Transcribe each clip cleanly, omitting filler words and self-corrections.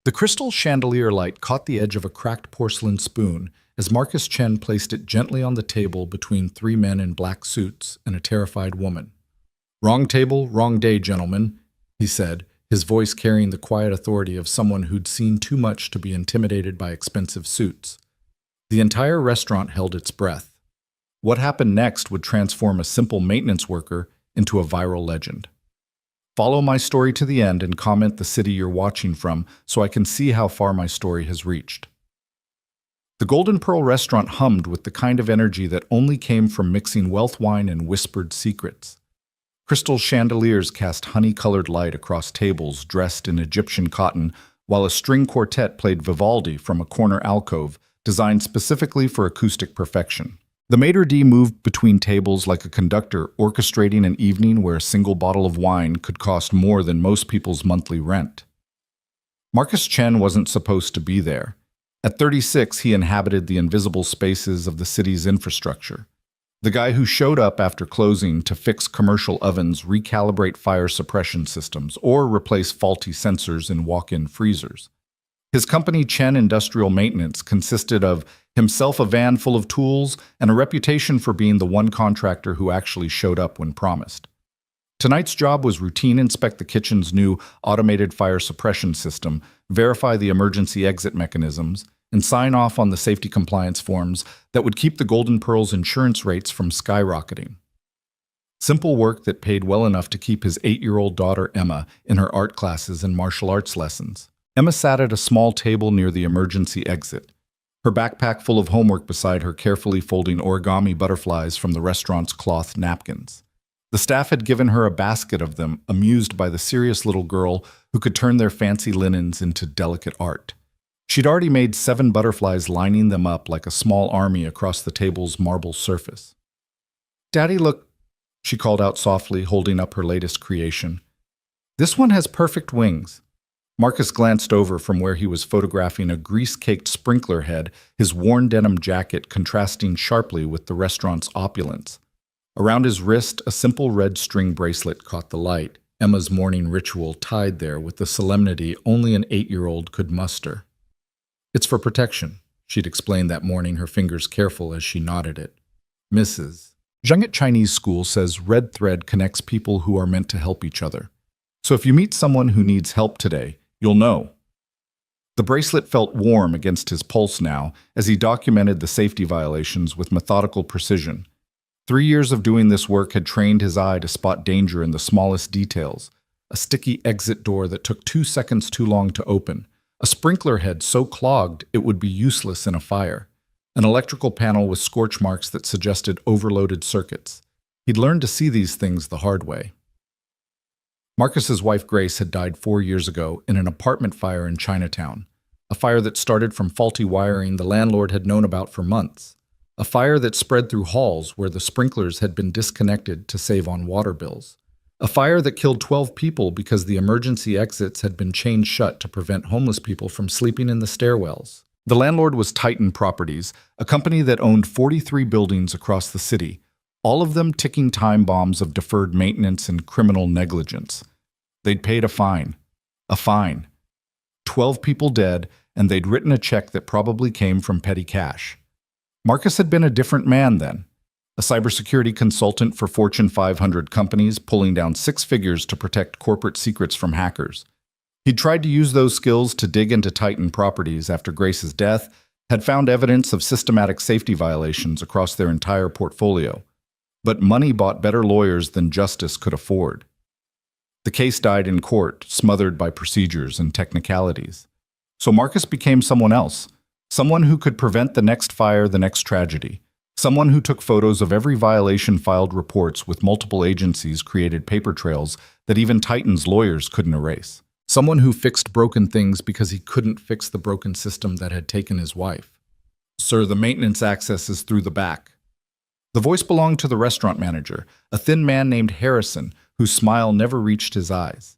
The crystal chandelier light caught the edge of a cracked porcelain spoon as Marcus Chen placed it gently on the table between three men in black suits and a terrified woman. "Wrong table, wrong day, gentlemen," he said, his voice carrying the quiet authority of someone who'd seen too much to be intimidated by expensive suits. The entire restaurant held its breath. What happened next would transform a simple maintenance worker into a viral legend. Follow my story to the end and comment the city you're watching from so I can see how far my story has reached. The Golden Pearl restaurant hummed with the kind of energy that only came from mixing wealth wine and whispered secrets. Crystal chandeliers cast honey-colored light across tables dressed in Egyptian cotton, while a string quartet played Vivaldi from a corner alcove designed specifically for acoustic perfection. The maitre d' moved between tables like a conductor, orchestrating an evening where a single bottle of wine could cost more than most people's monthly rent. Marcus Chen wasn't supposed to be there. At 36, he inhabited the invisible spaces of the city's infrastructure. The guy who showed up after closing to fix commercial ovens, recalibrate fire suppression systems, or replace faulty sensors in walk-in freezers. His company, Chen Industrial Maintenance, consisted of himself, a van full of tools, and a reputation for being the one contractor who actually showed up when promised. Tonight's job was routine inspect the kitchen's new automated fire suppression system, verify the emergency exit mechanisms, and sign off on the safety compliance forms that would keep the Golden Pearl's insurance rates from skyrocketing. Simple work that paid well enough to keep his 8-year-old daughter Emma in her art classes and martial arts lessons. Emma sat at a small table near the emergency exit, her backpack full of homework beside her, carefully folding origami butterflies from the restaurant's cloth napkins. The staff had given her a basket of them, amused by the serious little girl who could turn their fancy linens into delicate art. She'd already made 7 butterflies, lining them up like a small army across the table's marble surface. "Daddy, look," she called out softly, holding up her latest creation. "This one has perfect wings." Marcus glanced over from where he was photographing a grease-caked sprinkler head, his worn denim jacket contrasting sharply with the restaurant's opulence. Around his wrist, a simple red string bracelet caught the light, Emma's morning ritual tied there with the solemnity only an 8-year-old could muster. "It's for protection," she'd explained that morning, her fingers careful as she knotted it. "Mrs. Zheng at Chinese school says red thread connects people who are meant to help each other. So if you meet someone who needs help today, you'll know." The bracelet felt warm against his pulse now as he documented the safety violations with methodical precision. 3 years of doing this work had trained his eye to spot danger in the smallest details. A sticky exit door that took 2 seconds too long to open. A sprinkler head so clogged it would be useless in a fire. An electrical panel with scorch marks that suggested overloaded circuits. He'd learned to see these things the hard way. Marcus's wife Grace had died 4 years ago in an apartment fire in Chinatown. A fire that started from faulty wiring the landlord had known about for months. A fire that spread through halls where the sprinklers had been disconnected to save on water bills. A fire that killed 12 people because the emergency exits had been chained shut to prevent homeless people from sleeping in the stairwells. The landlord was Titan Properties, a company that owned 43 buildings across the city, all of them ticking time bombs of deferred maintenance and criminal negligence. They'd paid a fine. 12 people dead, and they'd written a check that probably came from petty cash. Marcus had been a different man then. A cybersecurity consultant for Fortune 500 companies, pulling down 6 figures to protect corporate secrets from hackers. He'd tried to use those skills to dig into Titan Properties after Grace's death, had found evidence of systematic safety violations across their entire portfolio. But money bought better lawyers than justice could afford. The case died in court, smothered by procedures and technicalities. So Marcus became someone else, someone who could prevent the next fire, the next tragedy. Someone who took photos of every violation, filed reports with multiple agencies, created paper trails that even Titan's lawyers couldn't erase. Someone who fixed broken things because he couldn't fix the broken system that had taken his wife. "Sir, the maintenance access is through the back." The voice belonged to the restaurant manager, a thin man named Harrison, whose smile never reached his eyes.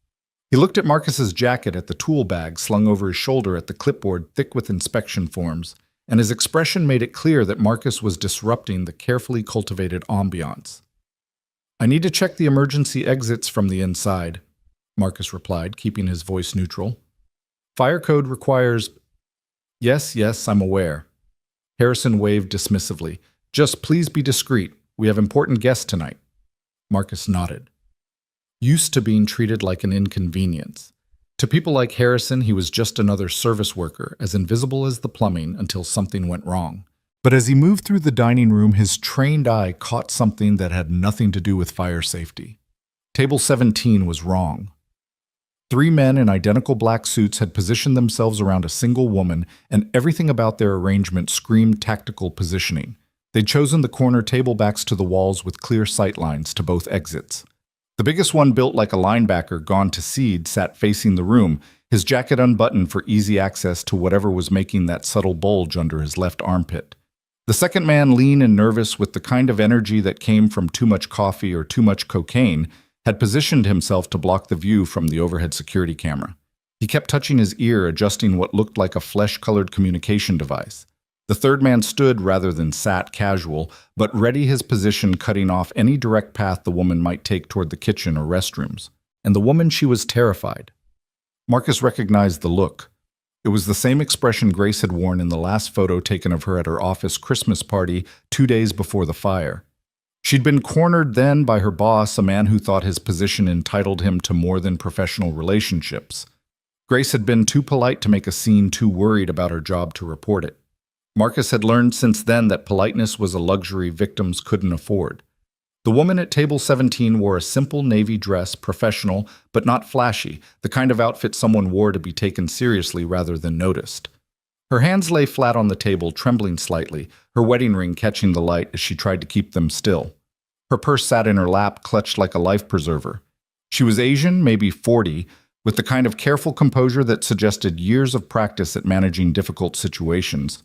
He looked at Marcus's jacket, at the tool bag slung over his shoulder, at the clipboard thick with inspection forms, and his expression made it clear that Marcus was disrupting the carefully cultivated ambiance. "I need to check the emergency exits from the inside," Marcus replied, keeping his voice neutral. Fire code requires. Yes, yes, I'm aware. Harrison waved dismissively. Just please be discreet. We have important guests tonight. Marcus nodded. Used to being treated like an inconvenience. To people like Harrison, he was just another service worker, as invisible as the plumbing until something went wrong. But as he moved through the dining room, his trained eye caught something that had nothing to do with fire safety. Table 17 was wrong. 3 men in identical black suits had positioned themselves around a single woman, and everything about their arrangement screamed tactical positioning. They'd chosen the corner table backs to the walls with clear sight lines to both exits. The biggest one, built like a linebacker gone to seed, sat facing the room, his jacket unbuttoned for easy access to whatever was making that subtle bulge under his left armpit. The second man, lean and nervous with the kind of energy that came from too much coffee or too much cocaine, had positioned himself to block the view from the overhead security camera. He kept touching his ear, adjusting what looked like a flesh-colored communication device. The third man stood rather than sat casual, but ready his position, cutting off any direct path the woman might take toward the kitchen or restrooms. And the woman, she was terrified. Marcus recognized the look. It was the same expression Grace had worn in the last photo taken of her at her office Christmas party 2 days before the fire. She'd been cornered then by her boss, a man who thought his position entitled him to more than professional relationships. Grace had been too polite to make a scene, too worried about her job to report it. Marcus had learned since then that politeness was a luxury victims couldn't afford. The woman at table 17 wore a simple navy dress, professional, but not flashy, the kind of outfit someone wore to be taken seriously rather than noticed. Her hands lay flat on the table, trembling slightly, her wedding ring catching the light as she tried to keep them still. Her purse sat in her lap, clutched like a life preserver. She was Asian, maybe 40, with the kind of careful composure that suggested years of practice at managing difficult situations.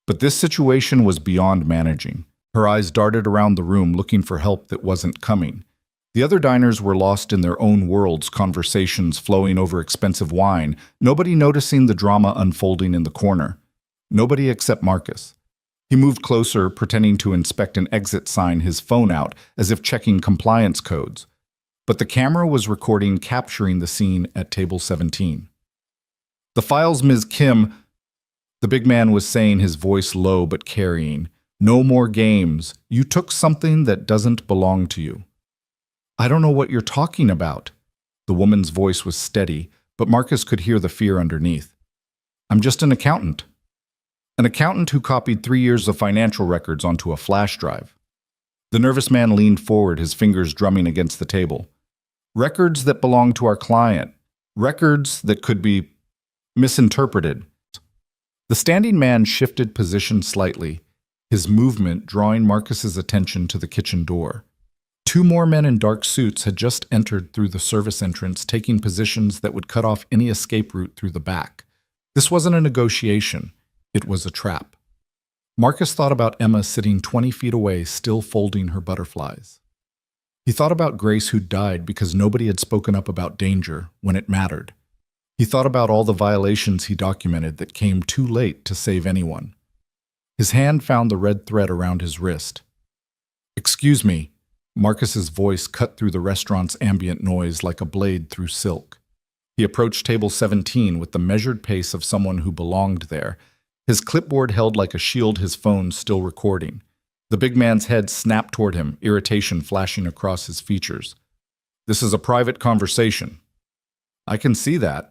But this situation was beyond managing. Her eyes darted around the room, looking for help that wasn't coming. The other diners were lost in their own worlds, conversations flowing over expensive wine, nobody noticing the drama unfolding in the corner. Nobody except Marcus. He moved closer, pretending to inspect an exit sign, his phone out, as if checking compliance codes. But the camera was recording, capturing the scene at table 17. "The files, Ms. Kim," the big man was saying, his voice low but carrying. "No more games. You took something that doesn't belong to you." "I don't know what you're talking about." The woman's voice was steady, but Marcus could hear the fear underneath. "I'm just an accountant." An accountant who copied 3 years of financial records onto a flash drive. The nervous man leaned forward, his fingers drumming against the table. "Records that belong to our client. Records that could be misinterpreted." The standing man shifted position slightly, his movement drawing Marcus's attention to the kitchen door. 2 more men in dark suits had just entered through the service entrance, taking positions that would cut off any escape route through the back. This wasn't a negotiation. It was a trap. Marcus thought about Emma sitting 20 feet away, still folding her butterflies. He thought about Grace, who died because nobody had spoken up about danger when it mattered. He thought about all the violations he documented that came too late to save anyone. His hand found the red thread around his wrist. "Excuse me." Marcus's voice cut through the restaurant's ambient noise like a blade through silk. He approached table 17 with the measured pace of someone who belonged there, his clipboard held like a shield, his phone still recording. The big man's head snapped toward him, irritation flashing across his features. "This is a private conversation." "I can see that."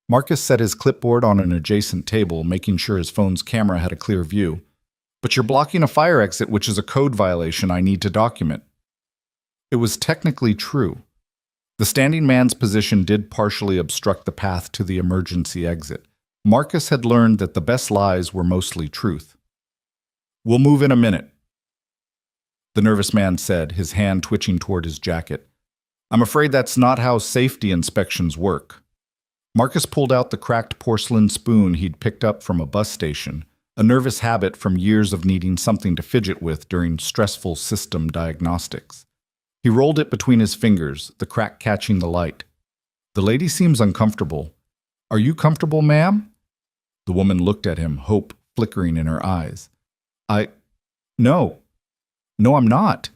Marcus set his clipboard on an adjacent table, making sure his phone's camera had a clear view. "But you're blocking a fire exit, which is a code violation I need to document." It was technically true. The standing man's position did partially obstruct the path to the emergency exit. Marcus had learned that the best lies were mostly truth. "We'll move in a minute," the nervous man said, his hand twitching toward his jacket. "I'm afraid that's not how safety inspections work." Marcus pulled out the cracked porcelain spoon he'd picked up from a bus station, a nervous habit from years of needing something to fidget with during stressful system diagnostics. He rolled it between his fingers, the crack catching the light. "The lady seems uncomfortable. Are you comfortable, ma'am?" The woman looked at him, hope flickering in her eyes. No, I'm not."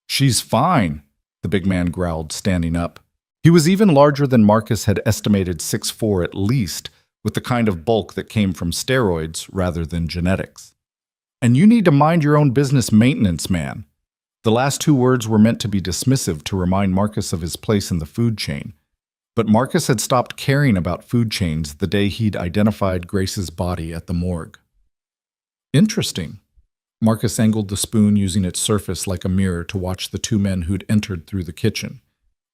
"She's fine," the big man growled, standing up. He was even larger than Marcus had estimated, 6'4" at least, with the kind of bulk that came from steroids rather than genetics. "And you need to mind your own business, maintenance man." The last two words were meant to be dismissive to remind Marcus of his place in the food chain. But Marcus had stopped caring about food chains the day he'd identified Grace's body at the morgue. Interesting. Marcus angled the spoon using its surface like a mirror to watch the two men who'd entered through the kitchen.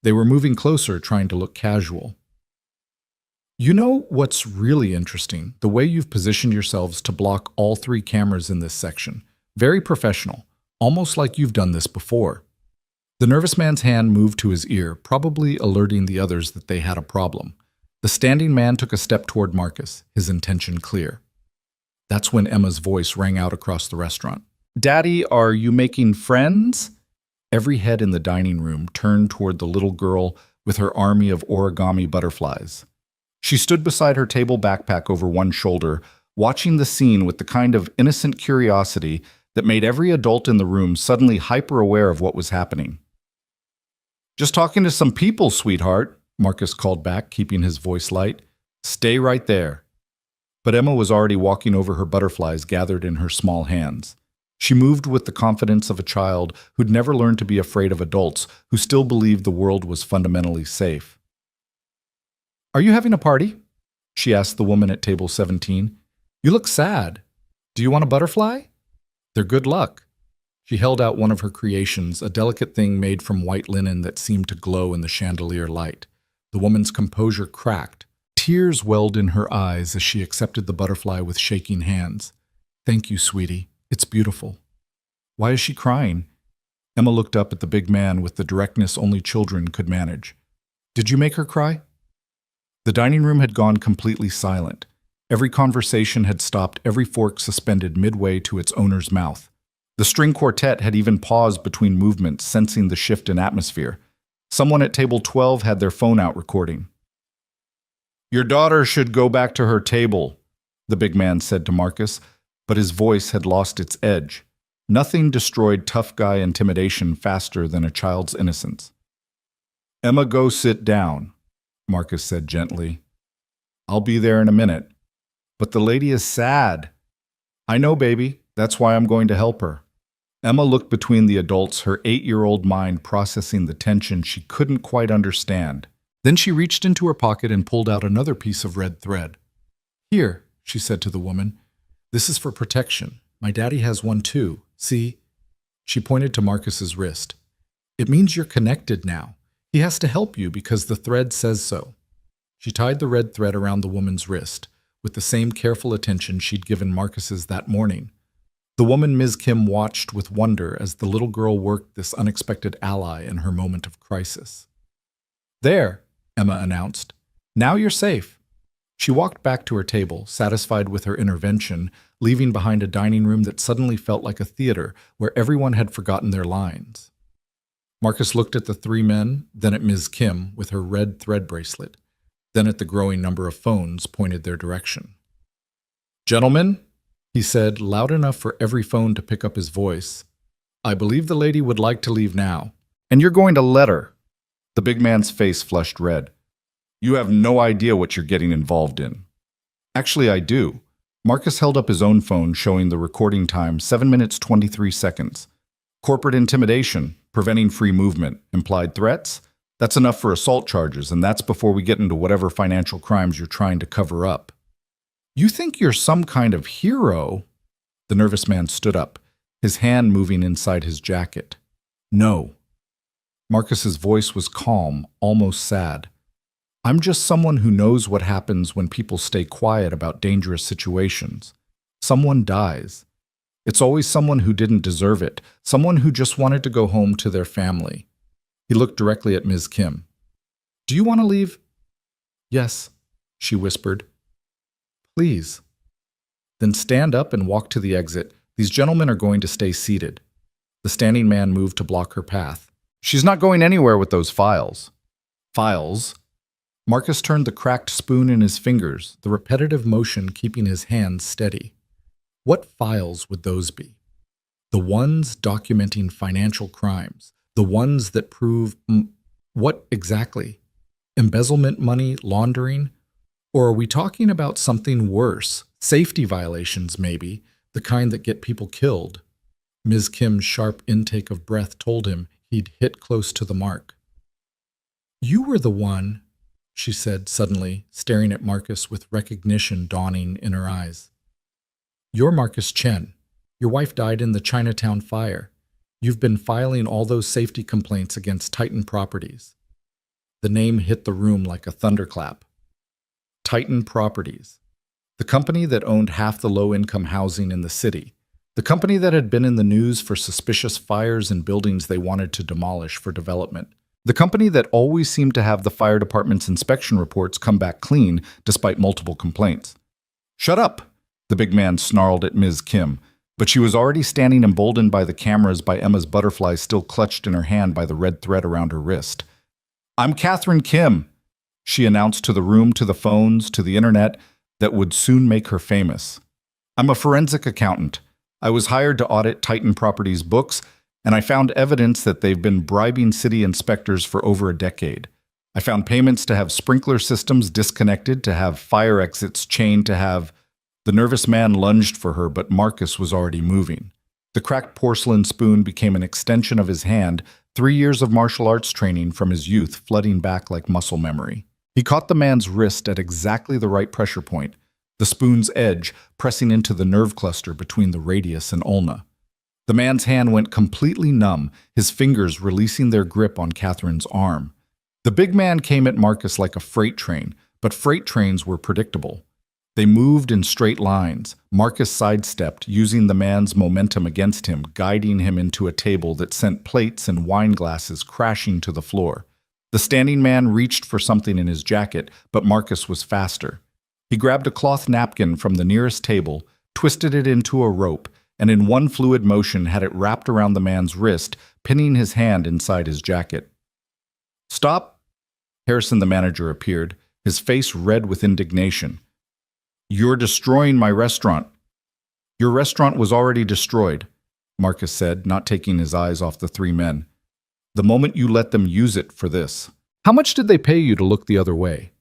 They were moving closer, trying to look casual. "You know what's really interesting? The way you've positioned yourselves to block all three cameras in this section. Very professional, almost like you've done this before." The nervous man's hand moved to his ear, probably alerting the others that they had a problem. The standing man took a step toward Marcus, his intention clear. That's when Emma's voice rang out across the restaurant. "Daddy, are you making friends?" Every head in the dining room turned toward the little girl with her army of origami butterflies. She stood beside her table backpack over one shoulder, watching the scene with the kind of innocent curiosity that made every adult in the room suddenly hyper-aware of what was happening. "Just talking to some people, sweetheart," Marcus called back, keeping his voice light. "Stay right there." But Emma was already walking over her butterflies gathered in her small hands. She moved with the confidence of a child who'd never learned to be afraid of adults, who still believed the world was fundamentally safe. "Are you having a party?" she asked the woman at table 17. "You look sad. Do you want a butterfly? They're good luck." She held out one of her creations, a delicate thing made from white linen that seemed to glow in the chandelier light. The woman's composure cracked. Tears welled in her eyes as she accepted the butterfly with shaking hands. "Thank you, sweetie. It's beautiful." "Why is she crying?" Emma looked up at the big man with the directness only children could manage. "Did you make her cry?" The dining room had gone completely silent. Every conversation had stopped, every fork suspended midway to its owner's mouth. The string quartet had even paused between movements, sensing the shift in atmosphere. Someone at table 12 had their phone out recording. "Your daughter should go back to her table," the big man said to Marcus, but his voice had lost its edge. Nothing destroyed tough guy intimidation faster than a child's innocence. "Emma, go sit down," Marcus said gently. "I'll be there in a minute." "But the lady is sad." "I know, baby. That's why I'm going to help her." Emma looked between the adults, her 8-year-old mind processing the tension she couldn't quite understand. Then she reached into her pocket and pulled out another piece of red thread. "Here," she said to the woman. "This is for protection. My daddy has one too. See?" She pointed to Marcus's wrist. "It means you're connected now. He has to help you because the thread says so." She tied the red thread around the woman's wrist, with the same careful attention she'd given Marcus's that morning. The woman, Ms. Kim, watched with wonder as the little girl worked this unexpected ally in her moment of crisis. "There," Emma announced. "Now you're safe." She walked back to her table, satisfied with her intervention, leaving behind a dining room that suddenly felt like a theater where everyone had forgotten their lines. Marcus looked at the three men, then at Ms. Kim with her red thread bracelet, then at the growing number of phones pointed their direction. "Gentlemen," he said, loud enough for every phone to pick up his voice, "I believe the lady would like to leave now. And you're going to let her." The big man's face flushed red. "You have no idea what you're getting involved in." "Actually, I do." Marcus held up his own phone, showing the recording time, 7 minutes 23 seconds. "Corporate intimidation, preventing free movement, implied threats. That's enough for assault charges, and that's before we get into whatever financial crimes you're trying to cover up." "You think you're some kind of hero?" The nervous man stood up, his hand moving inside his jacket. "No." Marcus's voice was calm, almost sad. "I'm just someone who knows what happens when people stay quiet about dangerous situations. Someone dies. It's always someone who didn't deserve it, someone who just wanted to go home to their family." He looked directly at Ms. Kim. "Do you want to leave?" "Yes," she whispered. "Please." "Then stand up and walk to the exit. These gentlemen are going to stay seated." The standing man moved to block her path. "She's not going anywhere with those files." "Files?" Marcus turned the cracked spoon in his fingers, the repetitive motion keeping his hands steady. What files would those be? The ones documenting financial crimes, the ones that prove… what exactly? Embezzlement money, laundering? Or are we talking about something worse? Safety violations, maybe, the kind that get people killed. Ms. Kim's sharp intake of breath told him he'd hit close to the mark. You were the one, she said suddenly, staring at Marcus with recognition dawning in her eyes. You're Marcus Chen. Your wife died in the Chinatown fire. You've been filing all those safety complaints against Titan Properties. The name hit the room like a thunderclap. Titan Properties. The company that owned half the low-income housing in the city. The company that had been in the news for suspicious fires in buildings they wanted to demolish for development. The company that always seemed to have the fire department's inspection reports come back clean despite multiple complaints. Shut up, the big man snarled at Ms. Kim, but she was already standing emboldened by the cameras by Emma's butterfly still clutched in her hand by the red thread around her wrist. I'm Catherine Kim, she announced to the room, to the phones, to the internet that would soon make her famous. I'm a forensic accountant. I was hired to audit Titan Properties books, and I found evidence that they've been bribing city inspectors for over a decade. I found payments to have sprinkler systems disconnected, to have fire exits chained, to have... The nervous man lunged for her, but Marcus was already moving. The cracked porcelain spoon became an extension of his hand, 3 years of martial arts training from his youth flooding back like muscle memory. He caught the man's wrist at exactly the right pressure point, the spoon's edge pressing into the nerve cluster between the radius and ulna. The man's hand went completely numb, his fingers releasing their grip on Catherine's arm. The big man came at Marcus like a freight train, but freight trains were predictable. They moved in straight lines. Marcus sidestepped, using the man's momentum against him, guiding him into a table that sent plates and wine glasses crashing to the floor. The standing man reached for something in his jacket, but Marcus was faster. He grabbed a cloth napkin from the nearest table, twisted it into a rope, and in one fluid motion had it wrapped around the man's wrist, pinning his hand inside his jacket. Stop! Harrison, the manager, appeared, his face red with indignation. You're destroying my restaurant. Your restaurant was already destroyed, Marcus said, not taking his eyes off the three men. The moment you let them use it for this. How much did they pay you to look the other way?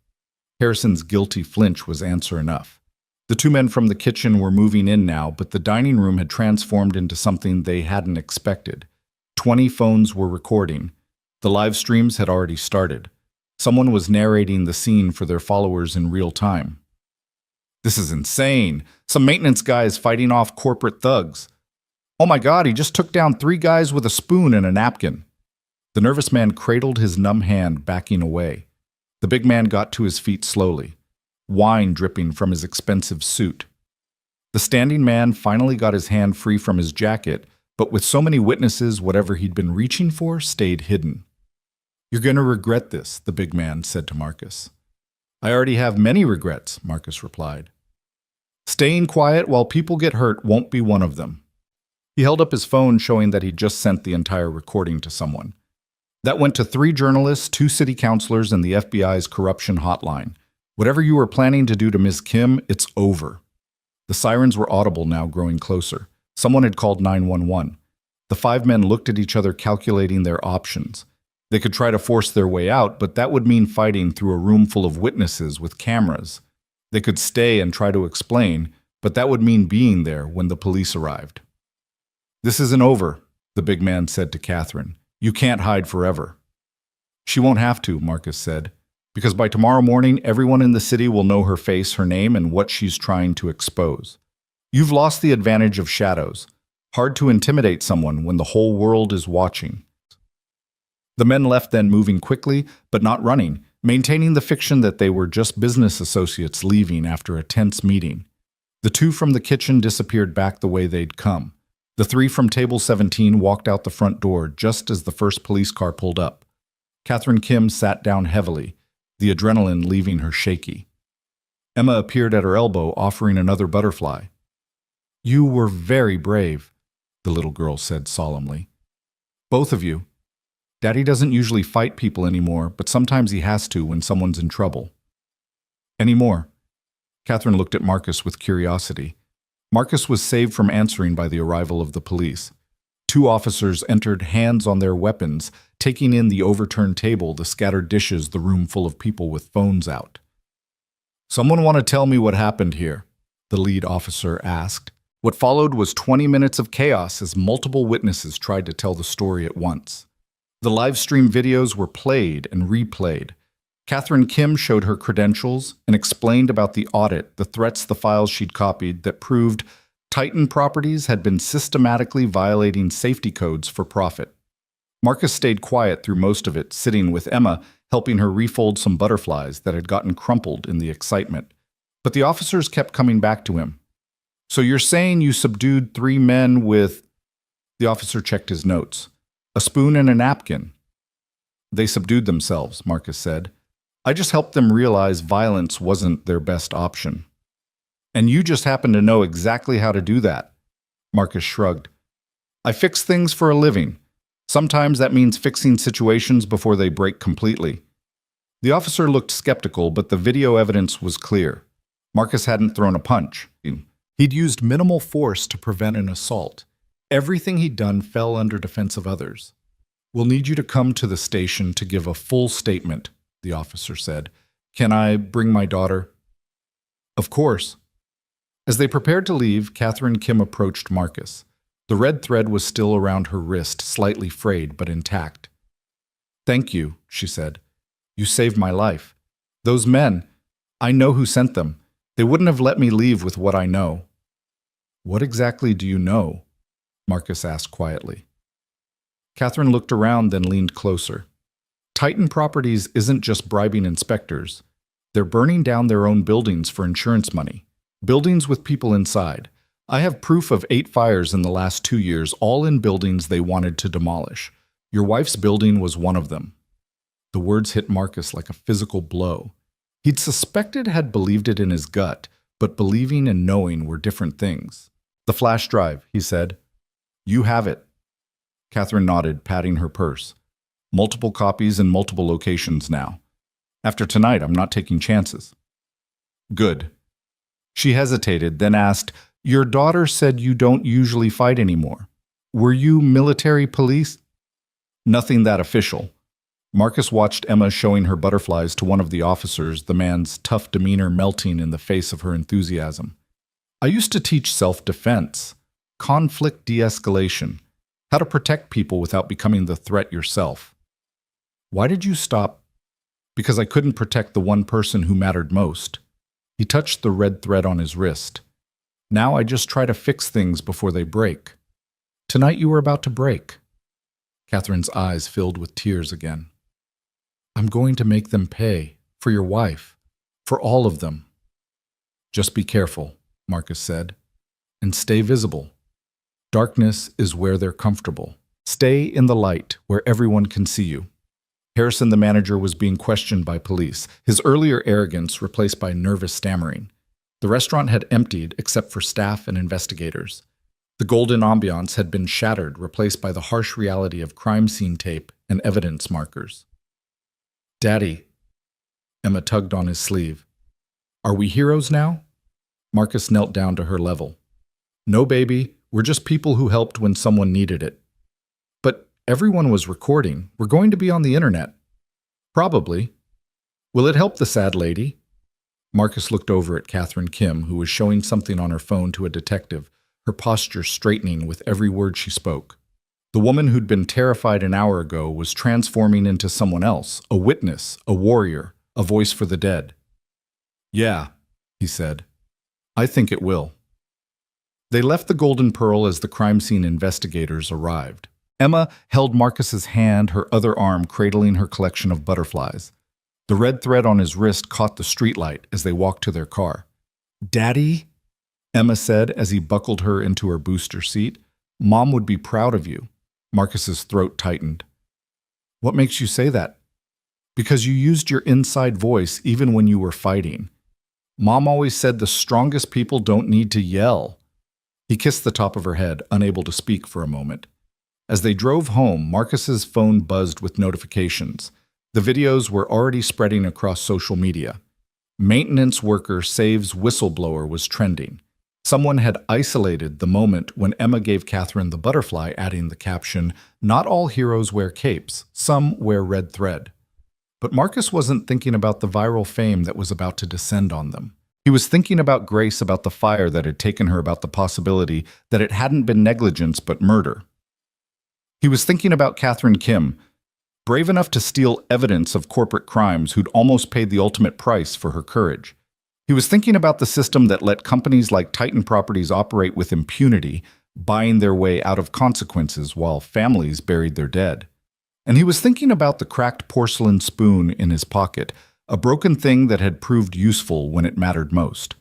Harrison's guilty flinch was answer enough. The two men from the kitchen were moving in now, but the dining room had transformed into something they hadn't expected. 20 phones were recording. The live streams had already started. Someone was narrating the scene for their followers in real time. This is insane. Some maintenance guy is fighting off corporate thugs. Oh my God, he just took down 3 guys with a spoon and a napkin. The nervous man cradled his numb hand, backing away. The big man got to his feet slowly, wine dripping from his expensive suit. The standing man finally got his hand free from his jacket, but with so many witnesses, whatever he'd been reaching for stayed hidden. You're going to regret this, the big man said to Marcus. I already have many regrets, Marcus replied. Staying quiet while people get hurt won't be one of them. He held up his phone, showing that he'd just sent the entire recording to someone. That went to 3 journalists, 2 city councilors, and the FBI's corruption hotline. Whatever you were planning to do to Ms. Kim, it's over. The sirens were audible now, growing closer. Someone had called 911. The 5 men looked at each other, calculating their options. They could try to force their way out, but that would mean fighting through a room full of witnesses with cameras. They could stay and try to explain, but that would mean being there when the police arrived. This isn't over, the big man said to Catherine. You can't hide forever. She won't have to, Marcus said, because by tomorrow morning, everyone in the city will know her face, her name, and what she's trying to expose. You've lost the advantage of shadows. Hard to intimidate someone when the whole world is watching. The men left then, moving quickly, but not running, maintaining the fiction that they were just business associates leaving after a tense meeting. The 2 from the kitchen disappeared back the way they'd come. The 3 from table 17 walked out the front door just as the first police car pulled up. Catherine Kim sat down heavily, the adrenaline leaving her shaky. Emma appeared at her elbow, offering another butterfly. You were very brave, the little girl said solemnly. Both of you. Daddy doesn't usually fight people anymore, but sometimes he has to when someone's in trouble. Any more? Catherine looked at Marcus with curiosity. Marcus was saved from answering by the arrival of the police. Two officers entered, hands on their weapons, taking in the overturned table, the scattered dishes, the room full of people with phones out. "Someone want to tell me what happened here?" the lead officer asked. What followed was 20 minutes of chaos as multiple witnesses tried to tell the story at once. The live stream videos were played and replayed. Catherine Kim showed her credentials and explained about the audit, the threats, the files she'd copied that proved Titan Properties had been systematically violating safety codes for profit. Marcus stayed quiet through most of it, sitting with Emma, helping her refold some butterflies that had gotten crumpled in the excitement. But the officers kept coming back to him. "So you're saying you subdued 3 men with—" The officer checked his notes. "A spoon and a napkin." "They subdued themselves," Marcus said. "I just helped them realize violence wasn't their best option." "And you just happen to know exactly how to do that." Marcus shrugged. "I fix things for a living. Sometimes that means fixing situations before they break completely." The officer looked skeptical, but the video evidence was clear. Marcus hadn't thrown a punch. He'd used minimal force to prevent an assault. Everything he'd done fell under defense of others. "We'll need you to come to the station to give a full statement," the officer said. "Can I bring my daughter?" "Of course." As they prepared to leave, Catherine Kim approached Marcus. The red thread was still around her wrist, slightly frayed but intact. "Thank you," she said. "You saved my life. Those men, I know who sent them. They wouldn't have let me leave with what I know." "What exactly do you know?" Marcus asked quietly. Catherine looked around, then leaned closer. "Titan Properties isn't just bribing inspectors. They're burning down their own buildings for insurance money. Buildings with people inside. I have proof of 8 fires in the last 2 years, all in buildings they wanted to demolish. Your wife's building was one of them." The words hit Marcus like a physical blow. He'd suspected, had believed it in his gut, but believing and knowing were different things. "The flash drive," he said. "You have it." Catherine nodded, patting her purse. "Multiple copies in multiple locations now. After tonight, I'm not taking chances." "Good." She hesitated, then asked, "Your daughter said you don't usually fight anymore. Were you military police?" "Nothing that official." Marcus watched Emma showing her butterflies to one of the officers, the man's tough demeanor melting in the face of her enthusiasm. "I used to teach self-defense, conflict de-escalation, how to protect people without becoming the threat yourself." "Why did you stop?" "Because I couldn't protect the one person who mattered most." He touched the red thread on his wrist. "Now I just try to fix things before they break. Tonight you were about to break." Catherine's eyes filled with tears again. "I'm going to make them pay, for your wife, for all of them." "Just be careful," Marcus said, "and stay visible. Darkness is where they're comfortable. Stay in the light, where everyone can see you." Harrison, the manager, was being questioned by police, his earlier arrogance replaced by nervous stammering. The restaurant had emptied except for staff and investigators. The golden ambiance had been shattered, replaced by the harsh reality of crime scene tape and evidence markers. "Daddy," Emma tugged on his sleeve. "Are we heroes now?" Marcus knelt down to her level. "No, baby, we're just people who helped when someone needed it." "But everyone was recording. We're going to be on the internet." "Probably. Will it help the sad lady?" Marcus looked over at Catherine Kim, who was showing something on her phone to a detective, her posture straightening with every word she spoke. The woman who'd been terrified an hour ago was transforming into someone else, a witness, a warrior, a voice for the dead. "Yeah," he said. "I think it will." They left the Golden Pearl as the crime scene investigators arrived. Emma held Marcus's hand, her other arm cradling her collection of butterflies. The red thread on his wrist caught the streetlight as they walked to their car. "Daddy," Emma said as he buckled her into her booster seat, "Mom would be proud of you." Marcus's throat tightened. "What makes you say that?" "Because you used your inside voice even when you were fighting. Mom always said the strongest people don't need to yell." He kissed the top of her head, unable to speak for a moment. As they drove home, Marcus's phone buzzed with notifications. The videos were already spreading across social media. Maintenance worker saves whistleblower was trending. Someone had isolated the moment when Emma gave Catherine the butterfly, adding the caption, "Not all heroes wear capes, some wear red thread." But Marcus wasn't thinking about the viral fame that was about to descend on them. He was thinking about Grace, about the fire that had taken her, about the possibility that it hadn't been negligence but murder. He was thinking about Catherine Kim, brave enough to steal evidence of corporate crimes, who'd almost paid the ultimate price for her courage. He was thinking about the system that let companies like Titan Properties operate with impunity, buying their way out of consequences while families buried their dead. And he was thinking about the cracked porcelain spoon in his pocket, a broken thing that had proved useful when it mattered most.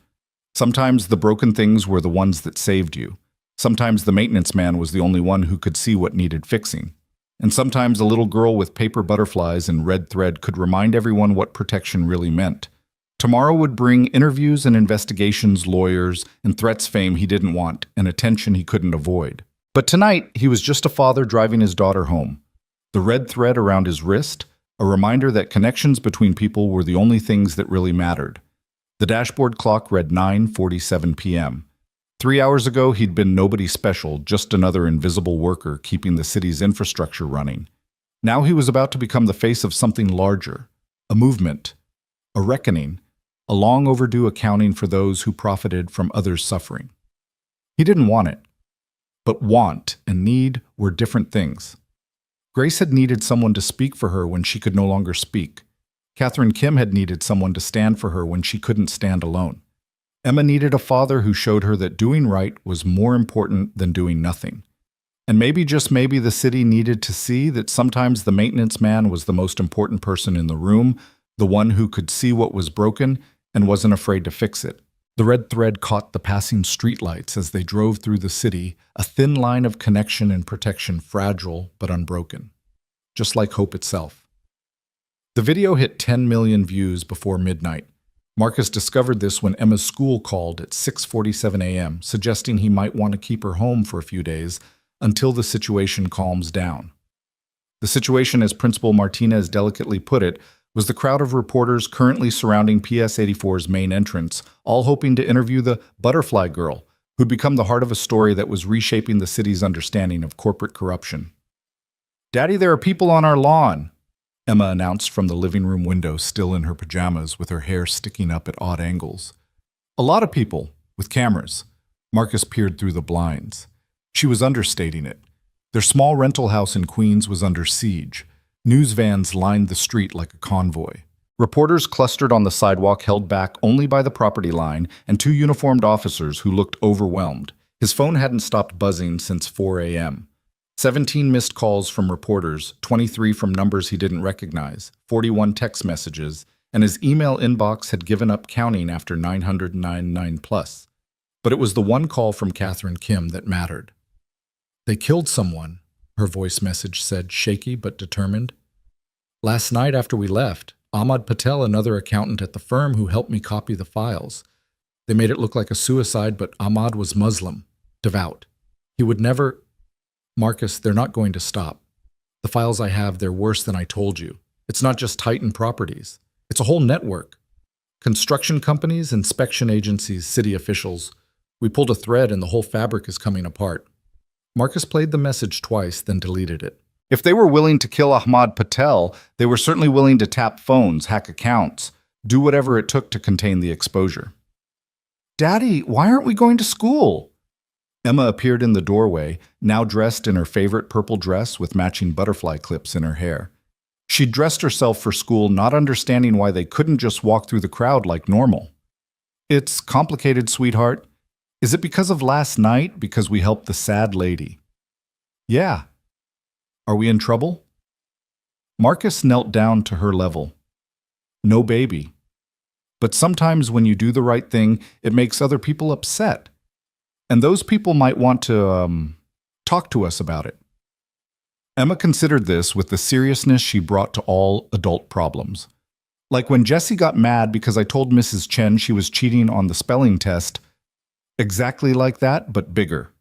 Sometimes the broken things were the ones that saved you. Sometimes the maintenance man was the only one who could see what needed fixing. And sometimes a little girl with paper butterflies and red thread could remind everyone what protection really meant. Tomorrow would bring interviews and investigations, lawyers, and threats, fame he didn't want, and attention he couldn't avoid. But tonight, he was just a father driving his daughter home. The red thread around his wrist, a reminder that connections between people were the only things that really mattered. The dashboard clock read 9:47 p.m. 3 hours ago, he'd been nobody special, just another invisible worker keeping the city's infrastructure running. Now he was about to become the face of something larger, a movement, a reckoning, a long overdue accounting for those who profited from others' suffering. He didn't want it, but want and need were different things. Grace had needed someone to speak for her when she could no longer speak. Catherine Kim had needed someone to stand for her when she couldn't stand alone. Emma needed a father who showed her that doing right was more important than doing nothing. And maybe, just maybe, the city needed to see that sometimes the maintenance man was the most important person in the room, the one who could see what was broken and wasn't afraid to fix it. The red thread caught the passing streetlights as they drove through the city, a thin line of connection and protection, fragile but unbroken, just like hope itself. The video hit 10 million views before midnight. Marcus discovered this when Emma's school called at 6:47 a.m., suggesting he might want to keep her home for a few days until the situation calms down. The situation, as Principal Martinez delicately put it, was the crowd of reporters currently surrounding PS 84's main entrance, all hoping to interview the butterfly girl, who'd become the heart of a story that was reshaping the city's understanding of corporate corruption. "Daddy, there are people on our lawn," Emma announced from the living room window, still in her pajamas with her hair sticking up at odd angles. "A lot of people, with cameras." Marcus peered through the blinds. She was understating it. Their small rental house in Queens was under siege. News vans lined the street like a convoy. Reporters clustered on the sidewalk, held back only by the property line, and 2 uniformed officers who looked overwhelmed. His phone hadn't stopped buzzing since 4 a.m. 17 missed calls from reporters, 23 from numbers he didn't recognize, 41 text messages, and his email inbox had given up counting after 999 plus. But it was the one call from Catherine Kim that mattered. "They killed someone," her voice message said, shaky but determined. "Last night after we left, Ahmad Patel, another accountant at the firm who helped me copy the files. They made it look like a suicide, but Ahmad was Muslim, devout. He would never—" "Marcus, they're not going to stop. The files I have, they're worse than I told you. It's not just Titan Properties. It's a whole network. Construction companies, inspection agencies, city officials. We pulled a thread and the whole fabric is coming apart." Marcus played the message twice, then deleted it. If they were willing to kill Ahmad Patel, they were certainly willing to tap phones, hack accounts, do whatever it took to contain the exposure. "Daddy, why aren't we going to school?" Emma appeared in the doorway, now dressed in her favorite purple dress with matching butterfly clips in her hair. She'd dressed herself for school, not understanding why they couldn't just walk through the crowd like normal. "It's complicated, sweetheart. Is it because of last night, because we helped the sad lady?" "Yeah." "Are we in trouble?" Marcus knelt down to her level. "No, baby. But sometimes when you do the right thing, it makes other people upset. And those people might want to, talk to us about it." Emma considered this with the seriousness she brought to all adult problems. Like when Jessie got mad because I told Mrs. Chen she was cheating on the spelling test. Exactly like that, but bigger.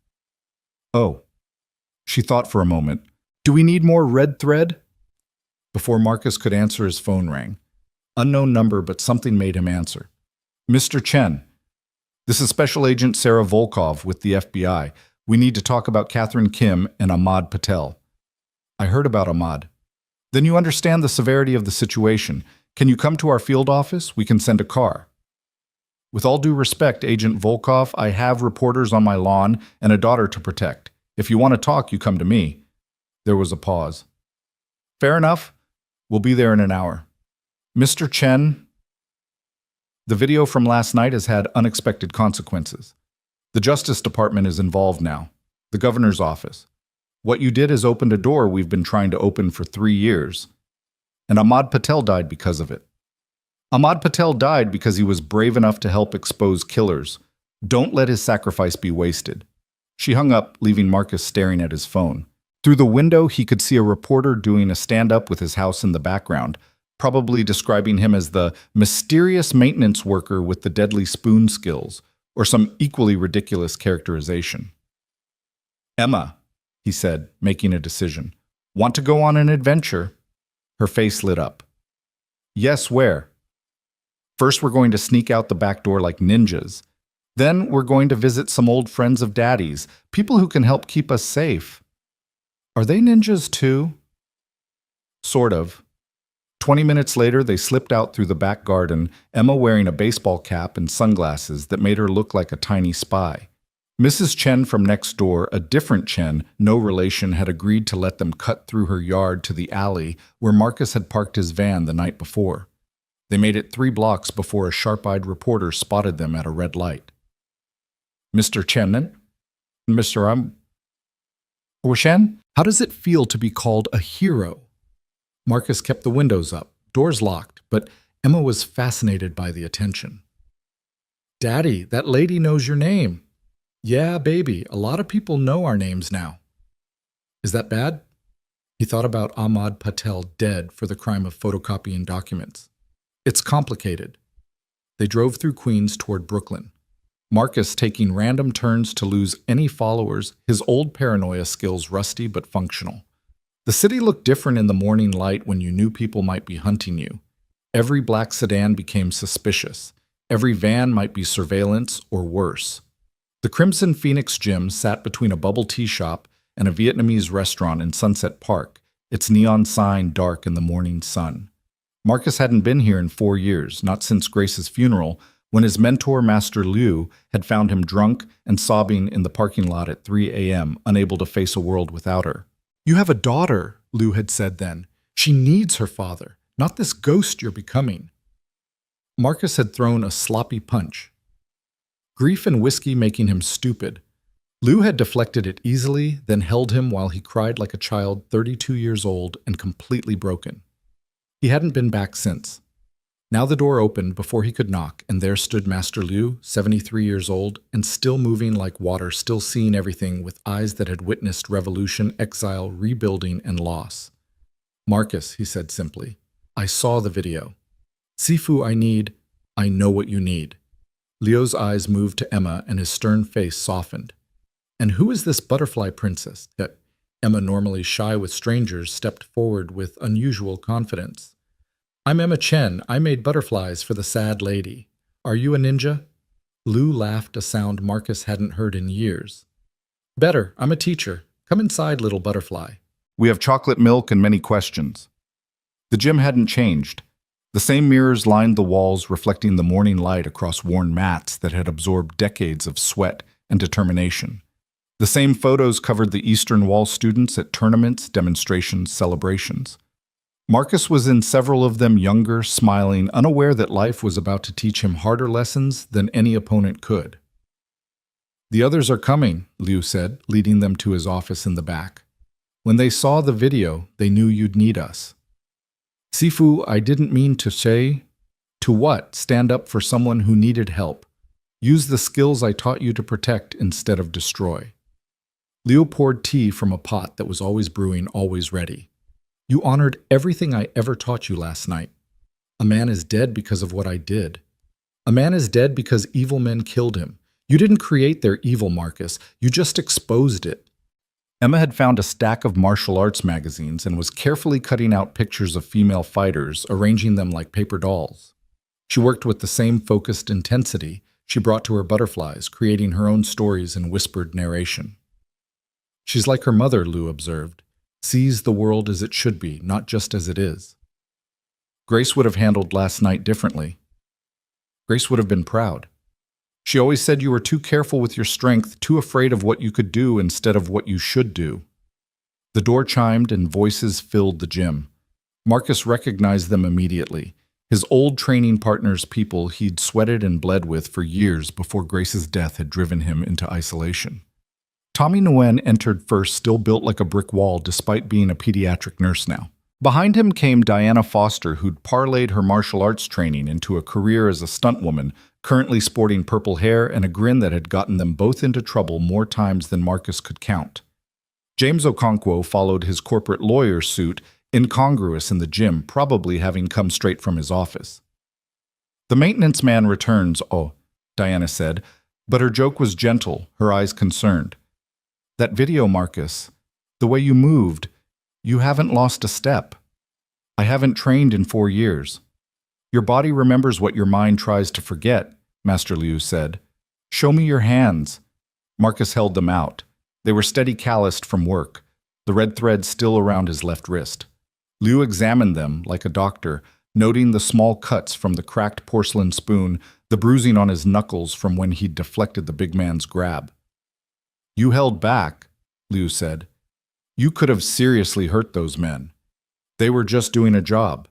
"Oh." She thought for a moment. "Do we need more red thread?" Before Marcus could answer, his phone rang. Unknown number, but something made him answer. "Mr. Chen." This is Special Agent Sarah Volkov with the FBI. We need to talk about Catherine Kim and Ahmad Patel. I heard about Ahmad. Then you understand the severity of the situation. Can you come to our field office? We can send a car. With all due respect, Agent Volkov, I have reporters on my lawn and a daughter to protect. If you want to talk, you come to me. There was a pause. Fair enough. We'll be there in an hour. Mr. Chen, the video from last night has had unexpected consequences. The Justice Department is involved now. The governor's office. What you did has opened a door we've been trying to open for 3 years. And Ahmad Patel died because of it. Ahmad Patel died because he was brave enough to help expose killers. Don't let his sacrifice be wasted. She hung up, leaving Marcus staring at his phone. Through the window, he could see a reporter doing a stand-up with his house in the background, probably describing him as the mysterious maintenance worker with the deadly spoon skills, or some equally ridiculous characterization. Emma, he said, making a decision. Want to go on an adventure? Her face lit up. Yes, where? First, we're going to sneak out the back door like ninjas. Then, we're going to visit some old friends of Daddy's, people who can help keep us safe. Are they ninjas too? Sort of. 20 minutes later, they slipped out through the back garden, Emma wearing a baseball cap and sunglasses that made her look like a tiny spy. Mrs. Chen from next door, a different Chen, no relation, had agreed to let them cut through her yard to the alley where Marcus had parked his van the night before. They made it 3 blocks before a sharp-eyed reporter spotted them at a red light. Mr. Chen? Mr. Shen? How does it feel to be called a hero? Marcus kept the windows up, doors locked, but Emma was fascinated by the attention. Daddy, that lady knows your name. Yeah, baby, a lot of people know our names now. Is that bad? He thought about Ahmad Patel dead for the crime of photocopying documents. It's complicated. They drove through Queens toward Brooklyn. Marcus taking random turns to lose any followers, his old paranoia skills rusty but functional. The city looked different in the morning light when you knew people might be hunting you. Every black sedan became suspicious. Every van might be surveillance or worse. The Crimson Phoenix Gym sat between a bubble tea shop and a Vietnamese restaurant in Sunset Park, its neon sign dark in the morning sun. Marcus hadn't been here in 4 years, not since Grace's funeral, when his mentor, Master Liu, had found him drunk and sobbing in the parking lot at 3 a.m., unable to face a world without her. You have a daughter, Liu had said then. She needs her father, not this ghost you're becoming. Marcus had thrown a sloppy punch. Grief and whiskey making him stupid. Liu had deflected it easily, then held him while he cried like a child 32 years old and completely broken. He hadn't been back since. Now the door opened before he could knock, and there stood Master Liu, 73 years old, and still moving like water, still seeing everything with eyes that had witnessed revolution, exile, rebuilding, and loss. Marcus, he said simply, I saw the video. Sifu, I know what you need. Liu's eyes moved to Emma, and his stern face softened. And who is this butterfly princess? That Emma, normally shy with strangers, stepped forward with unusual confidence. I'm Emma Chen. I made butterflies for the sad lady. Are you a ninja? Liu laughed, a sound Marcus hadn't heard in years. Better, I'm a teacher. Come inside, little butterfly. We have chocolate milk and many questions. The gym hadn't changed. The same mirrors lined the walls, reflecting the morning light across worn mats that had absorbed decades of sweat and determination. The same photos covered the Eastern Wall students at tournaments, demonstrations, celebrations. Marcus was in several of them, younger, smiling, unaware that life was about to teach him harder lessons than any opponent could. The others are coming, Liu said, leading them to his office in the back. When they saw the video, they knew you'd need us. Sifu, I didn't mean to say. To what? Stand up for someone who needed help. Use the skills I taught you to protect instead of destroy. Liu poured tea from a pot that was always brewing, always ready. You honored everything I ever taught you last night. A man is dead because of what I did. A man is dead because evil men killed him. You didn't create their evil, Marcus. You just exposed it. Emma had found a stack of martial arts magazines and was carefully cutting out pictures of female fighters, arranging them like paper dolls. She worked with the same focused intensity, she brought to her butterflies, creating her own stories in whispered narration. She's like her mother, Lou observed, sees the world as it should be, not just as it is. Grace would have handled last night differently. Grace would have been proud. She always said you were too careful with your strength, too afraid of what you could do instead of what you should do. The door chimed and voices filled the gym. Marcus recognized them immediately. His old training partners, people he'd sweated and bled with for years before Grace's death had driven him into isolation. Tommy Nguyen entered first, still built like a brick wall despite being a pediatric nurse now. Behind him came Diana Foster, who'd parlayed her martial arts training into a career as a stuntwoman, currently sporting purple hair and a grin that had gotten them both into trouble more times than Marcus could count. James Okonkwo followed his corporate lawyer suit, incongruous in the gym, probably having come straight from his office. The maintenance man returns, oh, Diana said, but her joke was gentle, her eyes concerned. That video, Marcus, the way you moved, you haven't lost a step. I haven't trained in 4 years. Your body remembers what your mind tries to forget, Master Liu said. Show me your hands. Marcus held them out. They were steady calloused from work, the red thread still around his left wrist. Liu examined them like a doctor, noting the small cuts from the cracked porcelain spoon, the bruising on his knuckles from when he'd deflected the big man's grab. You held back, Liu said. You could have seriously hurt those men. They were just doing a job.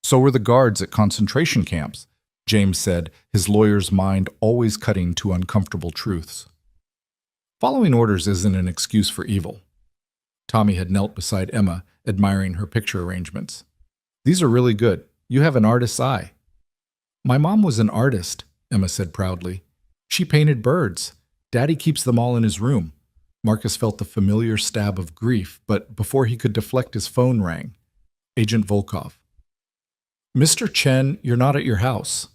So were the guards at concentration camps, James said, his lawyer's mind always cutting to uncomfortable truths. Following orders isn't an excuse for evil. Tommy had knelt beside Emma, admiring her picture arrangements. These are really good. You have an artist's eye. My mom was an artist, Emma said proudly. She painted birds. Daddy keeps them all in his room. Marcus felt the familiar stab of grief, but before he could deflect, his phone rang. Agent Volkov. Mr. Chen, you're not at your house.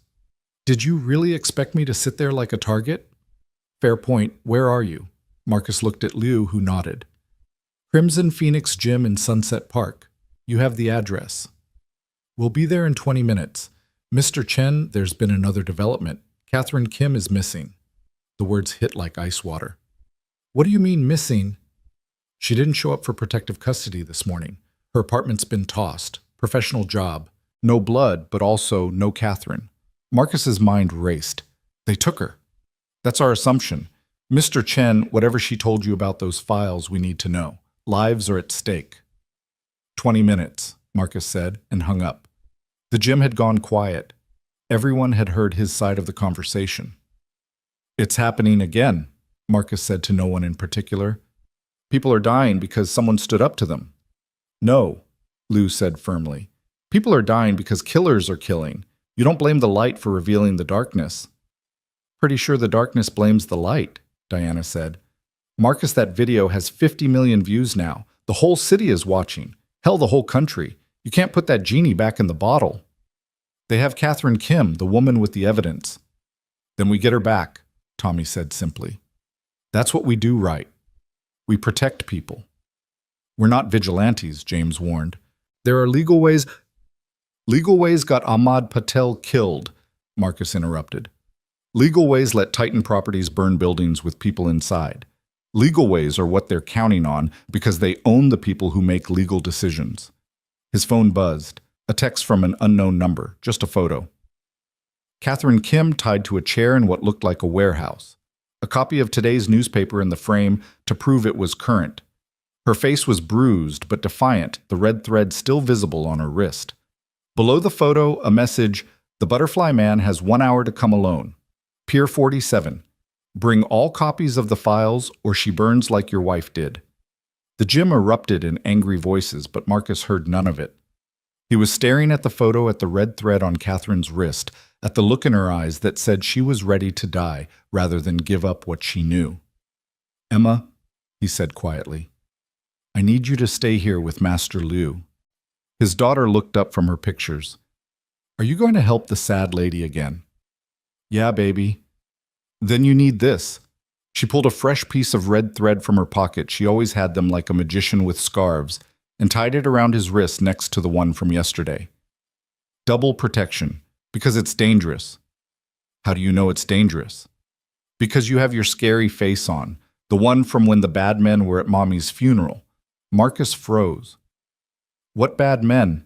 Did you really expect me to sit there like a target? Fair point. Where are you? Marcus looked at Liu, who nodded. Crimson Phoenix Gym in Sunset Park. You have the address. We'll be there in 20 minutes. Mr. Chen, there's been another development. Catherine Kim is missing. The words hit like ice water. What do you mean missing? She didn't show up for protective custody this morning. Her apartment's been tossed. Professional job. No blood, but also no Catherine. Marcus's mind raced. They took her. That's our assumption. Mr. Chen, whatever she told you about those files, we need to know. Lives are at stake. 20 minutes, Marcus said, and hung up. The gym had gone quiet. Everyone had heard his side of the conversation. It's happening again, Marcus said to no one in particular. People are dying because someone stood up to them. No, Liu said firmly. People are dying because killers are killing. You don't blame the light for revealing the darkness. Pretty sure the darkness blames the light, Diana said. Marcus, that video has 50 million views now. The whole city is watching. Hell, the whole country. You can't put that genie back in the bottle. They have Catherine Kim, the woman with the evidence. Then we get her back, Tommy said simply. That's what we do right. We protect people. We're not vigilantes, James warned. There are legal ways. Legal ways got Ahmad Patel killed, Marcus interrupted. Legal ways let Titan Properties burn buildings with people inside. Legal ways are what they're counting on because they own the people who make legal decisions. His phone buzzed. A text from an unknown number, just a photo. Catherine Kim tied to a chair in what looked like a warehouse. A copy of today's newspaper in the frame to prove it was current. Her face was bruised but defiant, the red thread still visible on her wrist. Below the photo, a message, "The Butterfly Man has 1 hour to come alone. Pier 47. Bring all copies of the files or she burns like your wife did." The gym erupted in angry voices, but Marcus heard none of it. He was staring at the photo, at the red thread on Catherine's wrist, at the look in her eyes that said she was ready to die rather than give up what she knew. "Emma," he said quietly, "I need you to stay here with Master Liu." His daughter looked up from her pictures. "Are you going to help the sad lady again?" "Yeah, baby." "Then you need this." She pulled a fresh piece of red thread from her pocket. She always had them like a magician with scarves, and tied it around his wrist next to the one from yesterday. "Double protection, because it's dangerous." How do you know it's dangerous? Because you have your scary face on, the one from when the bad men were at Mommy's funeral. Marcus froze. What bad men?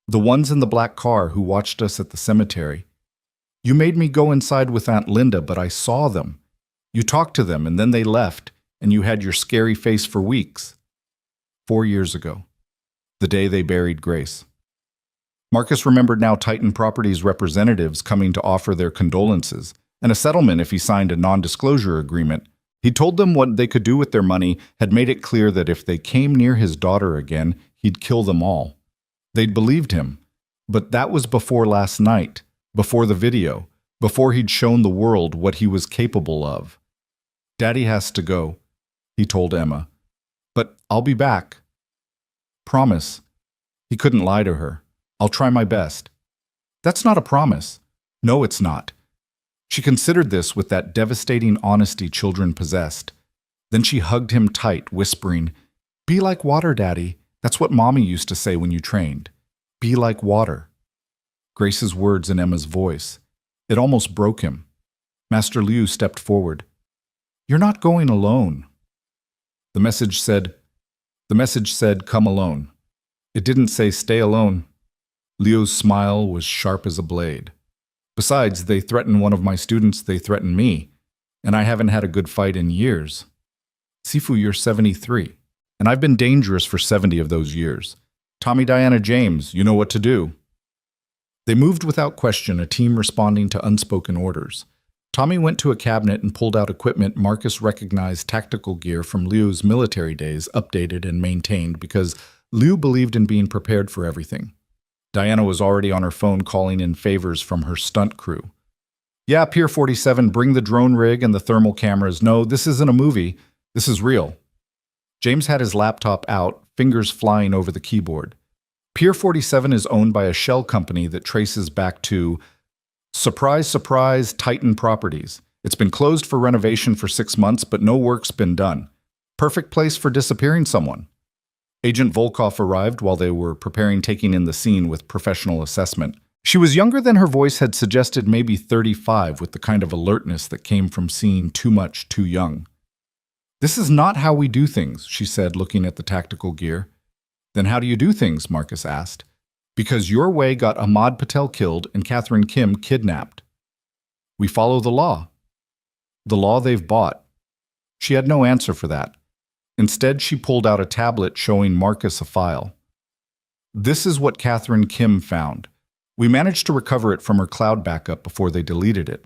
The ones in the black car who watched us at the cemetery. You made me go inside with Aunt Linda, but I saw them. You talked to them, and then they left, and you had your scary face for weeks. 4 years ago, the day they buried Grace. Marcus remembered now Titan Properties representatives coming to offer their condolences, and a settlement if he signed a non-disclosure agreement. He told them what they could do with their money, had made it clear that if they came near his daughter again, he'd kill them all. They'd believed him, but that was before last night, before the video, before he'd shown the world what he was capable of. Daddy has to go, he told Emma. But I'll be back. Promise. He couldn't lie to her. I'll try my best. That's not a promise. No, it's not. She considered this with that devastating honesty children possessed. Then she hugged him tight, whispering, "Be like water, Daddy. That's what Mommy used to say when you trained. Be like water." Grace's words in Emma's voice. It almost broke him. Master Liu stepped forward. "You're not going alone." The message said, "Come alone." It didn't say stay alone. Liu's smile was sharp as a blade. Besides, they threaten one of my students, they threaten me, and I haven't had a good fight in years. Sifu, you're 73, and I've been dangerous for 70 of those years. Tommy Diana James, you know what to do. They moved without question, a team responding to unspoken orders. Tommy went to a cabinet and pulled out equipment Marcus recognized tactical gear from Liu's military days, updated and maintained because Liu believed in being prepared for everything. Diana was already on her phone calling in favors from her stunt crew. "Yeah, Pier 47, bring the drone rig and the thermal cameras. No, this isn't a movie. This is real." James had his laptop out, fingers flying over the keyboard. Pier 47 is owned by a shell company that traces back to, surprise, surprise, Titan Properties. It's been closed for renovation for 6 months, but no work's been done. Perfect place for disappearing someone. Agent Volkov arrived while they were preparing, taking in the scene with professional assessment. She was younger than her voice had suggested, maybe 35, with the kind of alertness that came from seeing too much too young. "This is not how we do things," she said, looking at the tactical gear. "Then how do you do things?" Marcus asked. "Because your way got Ahmad Patel killed and Catherine Kim kidnapped. We follow the law. The law they've bought." She had no answer for that. Instead, she pulled out a tablet showing Marcus a file. "This is what Catherine Kim found. We managed to recover it from her cloud backup before they deleted it."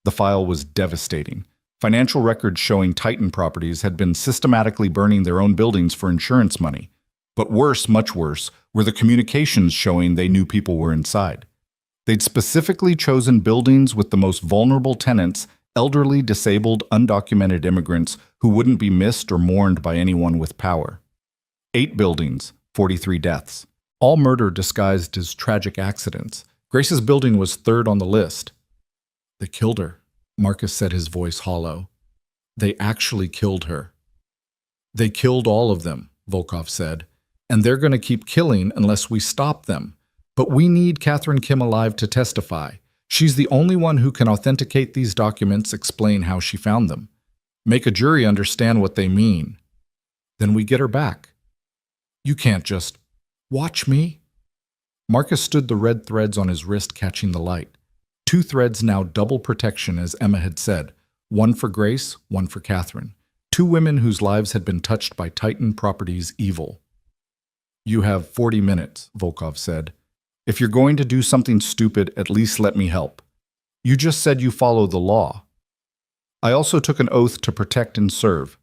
The file was devastating. Financial records showing Titan Properties had been systematically burning their own buildings for insurance money. But worse, much worse, were the communications showing they knew people were inside. They'd specifically chosen buildings with the most vulnerable tenants, elderly, disabled, undocumented immigrants who wouldn't be missed or mourned by anyone with power. 8 buildings, 43 deaths. All murder disguised as tragic accidents. Grace's building was 3rd on the list. "They killed her," Marcus said, his voice hollow. "They actually killed her." "They killed all of them," Volkov said. "And they're going to keep killing unless we stop them. But we need Catherine Kim alive to testify. She's the only one who can authenticate these documents, explain how she found them, make a jury understand what they mean. Then we get her back. You can't just watch me." Marcus stood, the red threads on his wrist catching the light. 2 threads now, double protection, as Emma had said. One for Grace, one for Catherine. 2 women whose lives had been touched by Titan Properties' evil. "You have 40 minutes, Volkov said. "If you're going to do something stupid, at least let me help. You just said you follow the law. I also took an oath to protect and serve.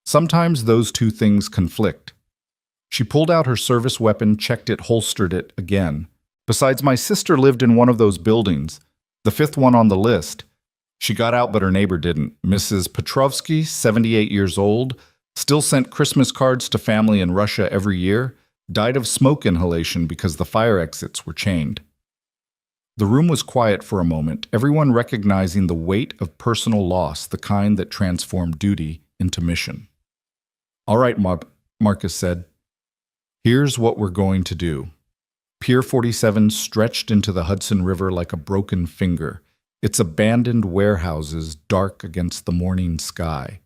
Sometimes those 2 things conflict." She pulled out her service weapon, checked it, holstered it again. "Besides, my sister lived in one of those buildings, the 5th one on the list. She got out, but her neighbor didn't. Mrs. Petrovsky, 78 years old, still sent Christmas cards to family in Russia every year, died of smoke inhalation because the fire exits were chained." The room was quiet for a moment, everyone recognizing the weight of personal loss, the kind that transformed duty into mission. "All right, Marcus said. "Here's what we're going to do." Pier 47 stretched into the Hudson River like a broken finger. its abandoned warehouses dark against the morning sky.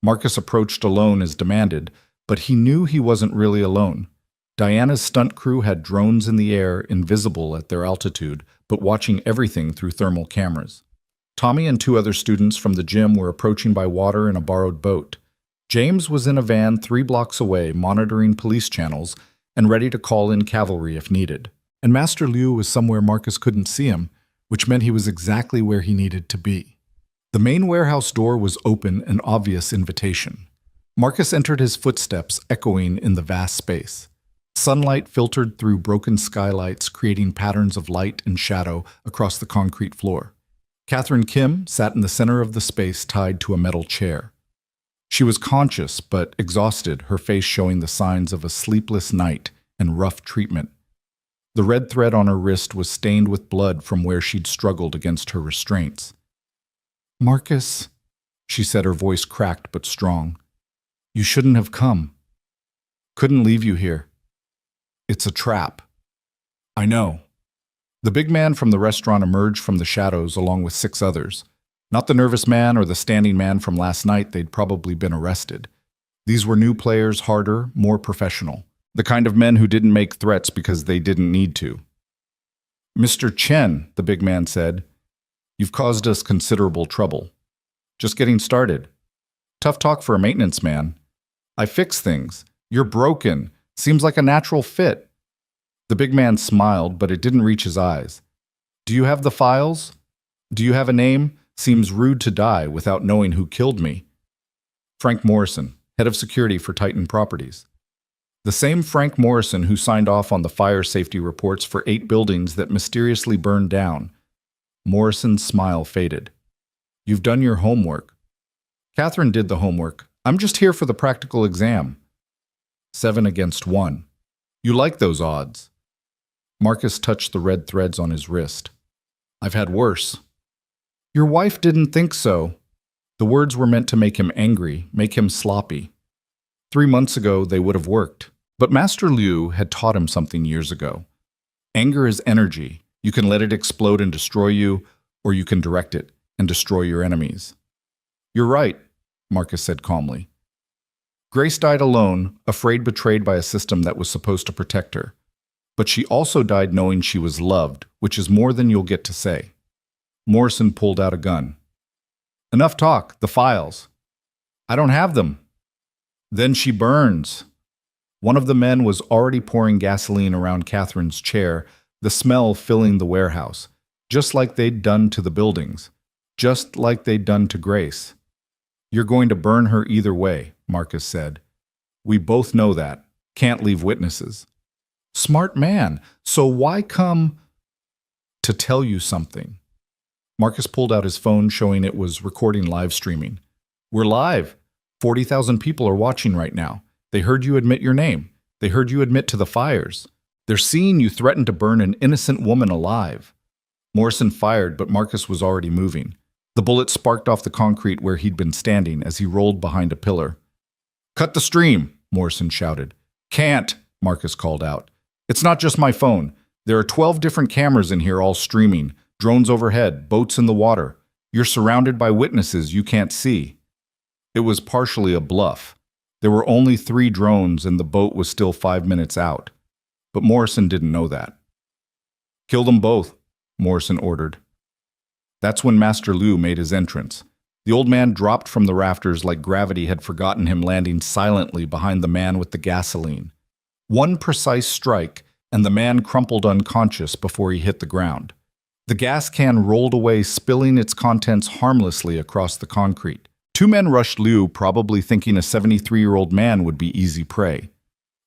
Marcus approached alone as demanded, but he knew he wasn't really alone. Diana's stunt crew had drones in the air, invisible at their altitude, but watching everything through thermal cameras. Tommy and two other students from the gym were approaching by water in a borrowed boat. James was in a van 3 blocks away, monitoring police channels and ready to call in cavalry if needed. And Master Liu was somewhere Marcus couldn't see him, which meant he was exactly where he needed to be. The main warehouse door was open, an obvious invitation. Marcus entered his footsteps echoing in the vast space. Sunlight filtered through broken skylights, creating patterns of light and shadow across the concrete floor. Catherine Kim sat in the center of the space, tied to a metal chair. She was conscious but exhausted, her face showing the signs of a sleepless night and rough treatment. The red thread on her wrist was stained with blood from where she'd struggled against her restraints. "Marcus," she said, her voice cracked but strong. "You shouldn't have come. Couldn't leave you here. It's a trap." "I know." The big man from the restaurant emerged from the shadows along with 6 others. Not the nervous man or the standing man from last night. They'd probably been arrested. These were new players, harder, more professional. The kind of men who didn't make threats because they didn't need to. "Mr. Chen," the big man said, "you've caused us considerable trouble. Just getting started. Tough talk for a maintenance man. I fix things. You're broken. Seems like a natural fit." The big man smiled, but it didn't reach his eyes. "Do you have the files? Do you have a name? Seems rude to die without knowing who killed me." "Frank Morrison, head of security for Titan Properties." The same Frank Morrison who signed off on the fire safety reports for 8 buildings that mysteriously burned down. Morrison's smile faded. "You've done your homework." "Catherine did the homework. I'm just here for the practical exam." 7 against 1. "You like those odds." Marcus touched the red threads on his wrist. "I've had worse." "Your wife didn't think so." The words were meant to make him angry, make him sloppy. 3 months ago, they would have worked. But Master Liu had taught him something years ago. Anger is energy. You can let it explode and destroy you, or you can direct it and destroy your enemies. "You're right," Marcus said calmly. Grace died alone, afraid, betrayed by a system that was supposed to protect her. But she also died knowing she was loved, which is more than you'll get to say. Morrison pulled out a gun. "Enough talk, the files." "I don't have them." "Then she burns." One of the men was already pouring gasoline around Catherine's chair, the smell filling the warehouse, just like they'd done to the buildings, just like they'd done to Grace. "You're going to burn her either way," Marcus said. "We both know that. Can't leave witnesses." "Smart man. So why come?" "To tell you something." Marcus pulled out his phone, showing it was recording live streaming. "We're live. 40,000 people are watching right now. They heard you admit your name. They heard you admit to the fires. They're seeing you threaten to burn an innocent woman alive." Morrison fired, but Marcus was already moving. The bullet sparked off the concrete where he'd been standing as he rolled behind a pillar. "Cut the stream," Morrison shouted. "Can't," Marcus called out. "It's not just my phone. There are 12 different cameras in here all streaming, drones overhead, boats in the water. You're surrounded by witnesses you can't see." It was partially a bluff. There were only 3 drones and the boat was still 5 minutes out. But Morrison didn't know that. "Kill them both," Morrison ordered. That's when Master Liu made his entrance. The old man dropped from the rafters like gravity had forgotten him, landing silently behind the man with the gasoline. One precise strike, and the man crumpled unconscious before he hit the ground. The gas can rolled away, spilling its contents harmlessly across the concrete. 2 men rushed Liu, probably thinking a 73-year-old man would be easy prey.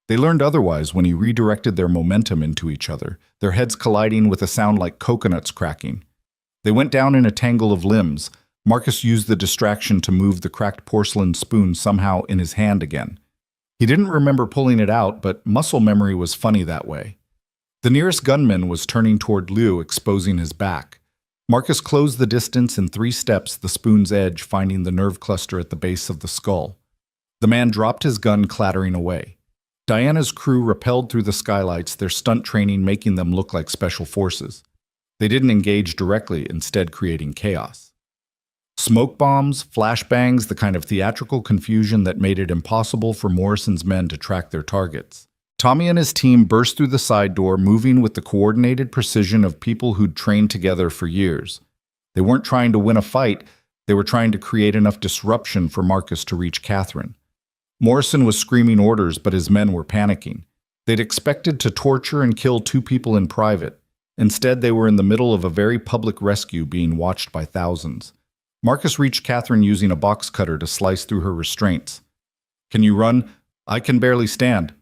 They learned otherwise when he redirected their momentum into each other, their heads colliding with a sound like coconuts cracking. They went down in a tangle of limbs. Marcus used the distraction to move the cracked porcelain spoon somehow in his hand again. He didn't remember pulling it out, but muscle memory was funny that way. The nearest gunman was turning toward Liu, exposing his back. Marcus closed the distance in 3 steps, the spoon's edge finding the nerve cluster at the base of the skull. The man dropped his gun, clattering away. Diana's crew rappelled through the skylights, their stunt training making them look like special forces. They didn't engage directly, instead creating chaos. Smoke bombs, flashbangs, the kind of theatrical confusion that made it impossible for Morrison's men to track their targets. Tommy and his team burst through the side door, moving with the coordinated precision of people who'd trained together for years. They weren't trying to win a fight, they were trying to create enough disruption for Marcus to reach Catherine. Morrison was screaming orders, but his men were panicking. They'd expected to torture and kill 2 people in private. Instead, they were in the middle of a very public rescue being watched by thousands. Marcus reached Catherine using a box cutter to slice through her restraints. "Can you run? I can barely stand."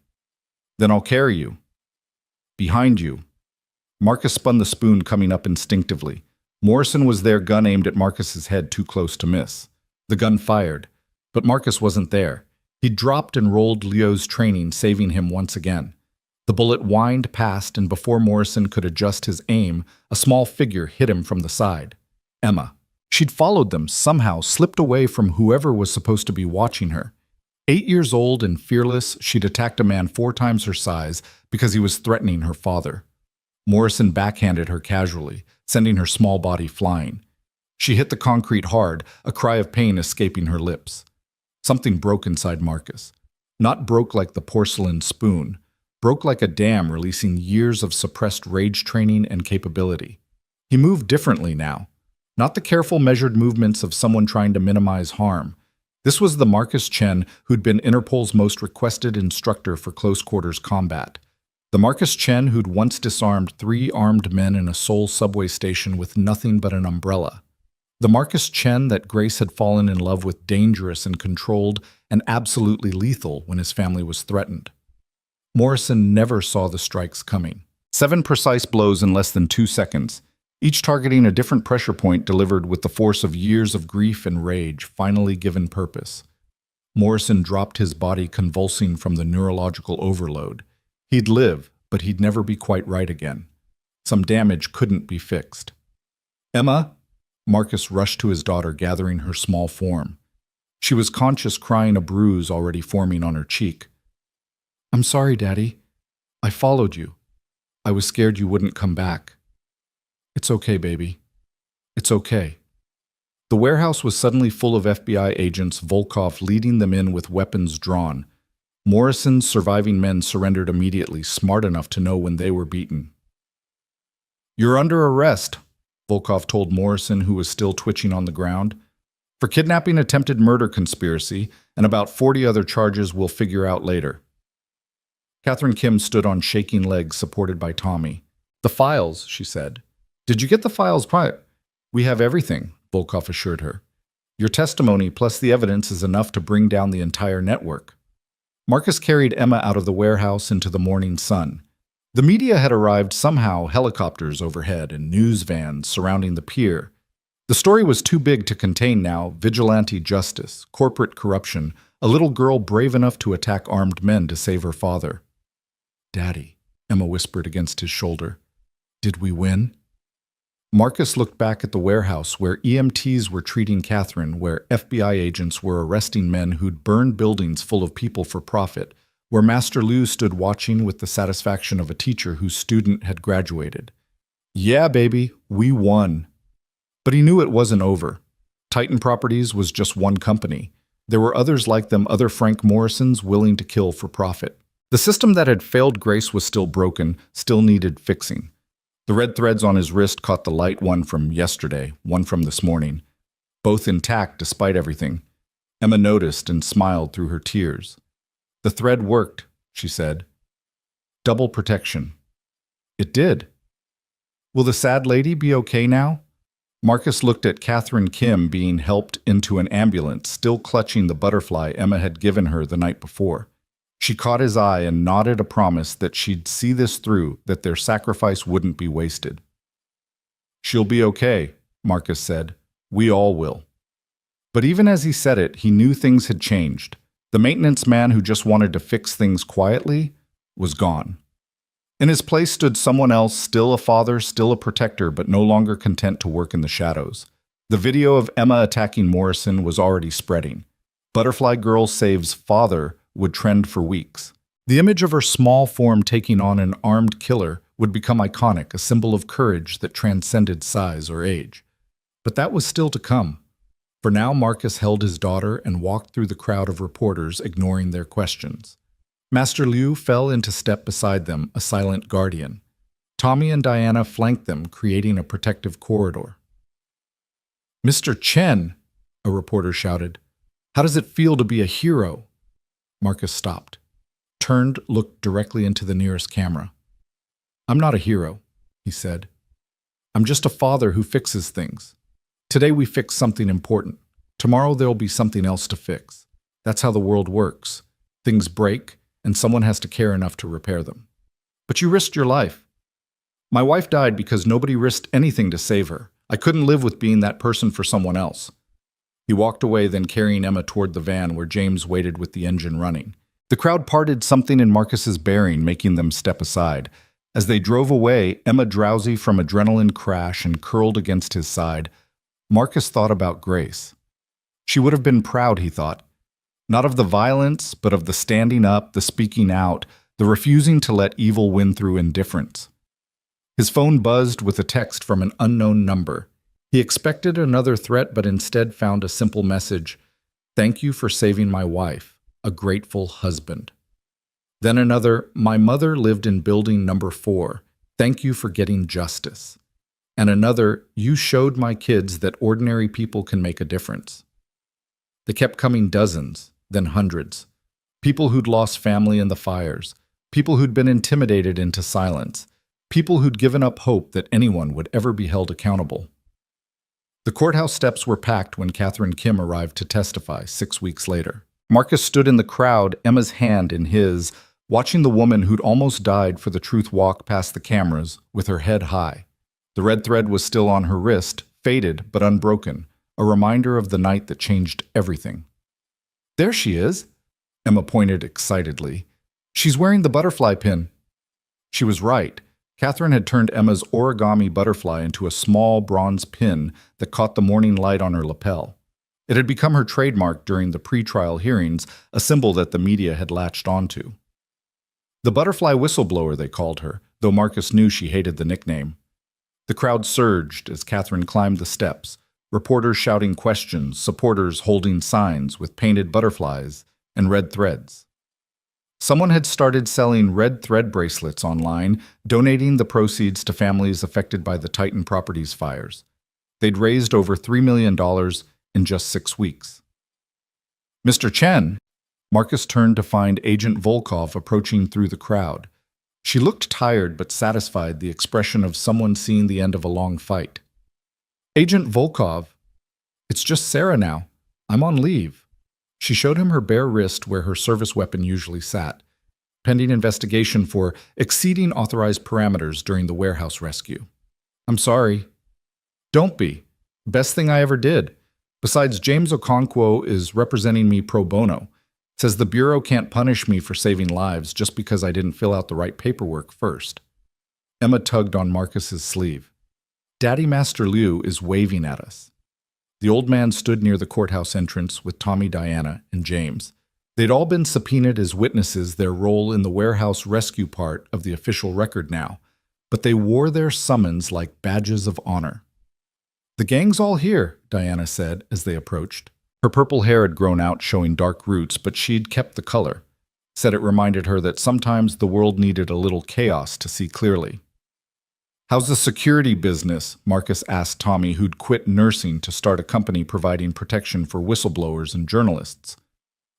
"Then I'll carry you." "Behind you." Marcus spun the spoon, coming up instinctively. Morrison was there, gun aimed at Marcus's head, too close to miss. The gun fired, but Marcus wasn't there. He dropped and rolled Leo's training, saving him once again. The bullet whined past, and before Morrison could adjust his aim, a small figure hit him from the side. Emma. She'd followed them, somehow slipped away from whoever was supposed to be watching her. 8 years old and fearless, she'd attacked a man 4 times her size because he was threatening her father. Morrison backhanded her casually, sending her small body flying. She hit the concrete hard, a cry of pain escaping her lips. Something broke inside Marcus. Not broke like the porcelain spoon, broke like a dam releasing years of suppressed rage training and capability. He moved differently now. Not the careful, measured movements of someone trying to minimize harm. This was the Marcus Chen who'd been Interpol's most requested instructor for close-quarters combat. The Marcus Chen who'd once disarmed 3 armed men in a Seoul subway station with nothing but an umbrella. The Marcus Chen that Grace had fallen in love with, dangerous and controlled and absolutely lethal when his family was threatened. Morrison never saw the strikes coming. 7 precise blows in less than 2 seconds, each targeting a different pressure point, delivered with the force of years of grief and rage finally given purpose. Morrison dropped, his body convulsing from the neurological overload. He'd live, but he'd never be quite right again. Some damage couldn't be fixed. "Emma?" Marcus rushed to his daughter, gathering her small form. She was conscious, crying, a bruise already forming on her cheek. "I'm sorry, Daddy. I followed you. I was scared you wouldn't come back." "It's okay, baby. It's okay." The warehouse was suddenly full of FBI agents, Volkov leading them in with weapons drawn. Morrison's surviving men surrendered immediately, smart enough to know when they were beaten. "You're under arrest," Volkov told Morrison, who was still twitching on the ground. "For kidnapping, attempted murder, conspiracy, and about 40 other charges we'll figure out later." Catherine Kim stood on shaking legs, supported by Tommy. "The files," she said. "Did you get the files prior?" "We have everything," Volkov assured her. "Your testimony plus the evidence is enough to bring down the entire network." Marcus carried Emma out of the warehouse into the morning sun. The media had arrived somehow, helicopters overhead and news vans surrounding the pier. The story was too big to contain now: vigilante justice, corporate corruption, a little girl brave enough to attack armed men to save her father. "Daddy," Emma whispered against his shoulder. "Did we win?" Marcus looked back at the warehouse where EMTs were treating Catherine, where FBI agents were arresting men who'd burned buildings full of people for profit, where Master Liu stood watching with the satisfaction of a teacher whose student had graduated. "Yeah, baby, we won." But he knew it wasn't over. Titan Properties was just one company. There were others like them, other Frank Morrisons willing to kill for profit. The system that had failed Grace was still broken, still needed fixing. The red threads on his wrist caught the light, one from yesterday, one from this morning. Both intact despite everything. Emma noticed and smiled through her tears. "The thread worked," she said. "Double protection." It did. "Will the sad lady be okay now?" Marcus looked at Catherine Kim being helped into an ambulance, still clutching the butterfly Emma had given her the night before. She caught his eye and nodded a promise that she'd see this through, that their sacrifice wouldn't be wasted. "She'll be okay," Marcus said. "We all will." But even as he said it, he knew things had changed. The maintenance man who just wanted to fix things quietly was gone. In his place stood someone else, still a father, still a protector, but no longer content to work in the shadows. The video of Emma attacking Morrison was already spreading. Butterfly Girl Saves Father would trend for weeks. The image of her small form taking on an armed killer would become iconic, a symbol of courage that transcended size or age. But that was still to come. For now, Marcus held his daughter and walked through the crowd of reporters, ignoring their questions. Master Liu fell into step beside them, a silent guardian. Tommy and Diana flanked them, creating a protective corridor. "Mr. Chen," a reporter shouted, "how does it feel to be a hero?" Marcus stopped, turned, looked directly into the nearest camera. "I'm not a hero," he said. "I'm just a father who fixes things. Today we fix something important. Tomorrow there'll be something else to fix. That's how the world works. Things break, and someone has to care enough to repair them. But you risked your life. My wife died because nobody risked anything to save her. I couldn't live with being that person for someone else." He walked away, then carrying Emma toward the van where James waited with the engine running. The crowd parted, something in Marcus's bearing making them step aside. As they drove away, Emma drowsy from adrenaline crash and curled against his side, Marcus thought about Grace. She would have been proud, he thought. Not of the violence, but of the standing up, the speaking out, the refusing to let evil win through indifference. His phone buzzed with a text from an unknown number. He expected another threat, but instead found a simple message: "Thank you for saving my wife. A grateful husband." Then another: "My mother lived in building number 4. Thank you for getting justice." And another: "You showed my kids that ordinary people can make a difference." They kept coming, dozens, then hundreds. People who'd lost family in the fires, people who'd been intimidated into silence, people who'd given up hope that anyone would ever be held accountable. The courthouse steps were packed when Catherine Kim arrived to testify 6 weeks later. Marcus stood in the crowd, Emma's hand in his, watching the woman who'd almost died for the truth walk past the cameras with her head high. The red thread was still on her wrist, faded but unbroken, a reminder of the night that changed everything. "There she is," Emma pointed excitedly. "She's wearing the butterfly pin." She was right. Catherine had turned Emma's origami butterfly into a small bronze pin that caught the morning light on her lapel. It had become her trademark during the pre-trial hearings, a symbol that the media had latched onto. The butterfly whistleblower, they called her, though Marcus knew she hated the nickname. The crowd surged as Catherine climbed the steps, reporters shouting questions, supporters holding signs with painted butterflies and red threads. Someone had started selling red thread bracelets online, donating the proceeds to families affected by the Titan Properties fires. They'd raised over $3 million in just 6 weeks. "Mr. Chen," Marcus turned to find Agent Volkov approaching through the crowd. She looked tired but satisfied, the expression of someone seeing the end of a long fight. "Agent Volkov, it's just Sarah now. I'm on leave." She showed him her bare wrist where her service weapon usually sat, pending investigation for exceeding authorized parameters during the warehouse rescue. "I'm sorry." "Don't be. Best thing I ever did. Besides, James Okonkwo is representing me pro bono. Says the Bureau can't punish me for saving lives just because I didn't fill out the right paperwork first." Emma tugged on Marcus's sleeve. "Daddy Master Liu is waving at us." The old man stood near the courthouse entrance with Tommy, Diana, and James. They'd all been subpoenaed as witnesses, their role in the warehouse rescue part of the official record now, but they wore their summons like badges of honor. "The gang's all here," Diana said as they approached. Her purple hair had grown out, showing dark roots, but she'd kept the color. Said it reminded her that sometimes the world needed a little chaos to see clearly. "How's the security business?" Marcus asked Tommy, who'd quit nursing to start a company providing protection for whistleblowers and journalists.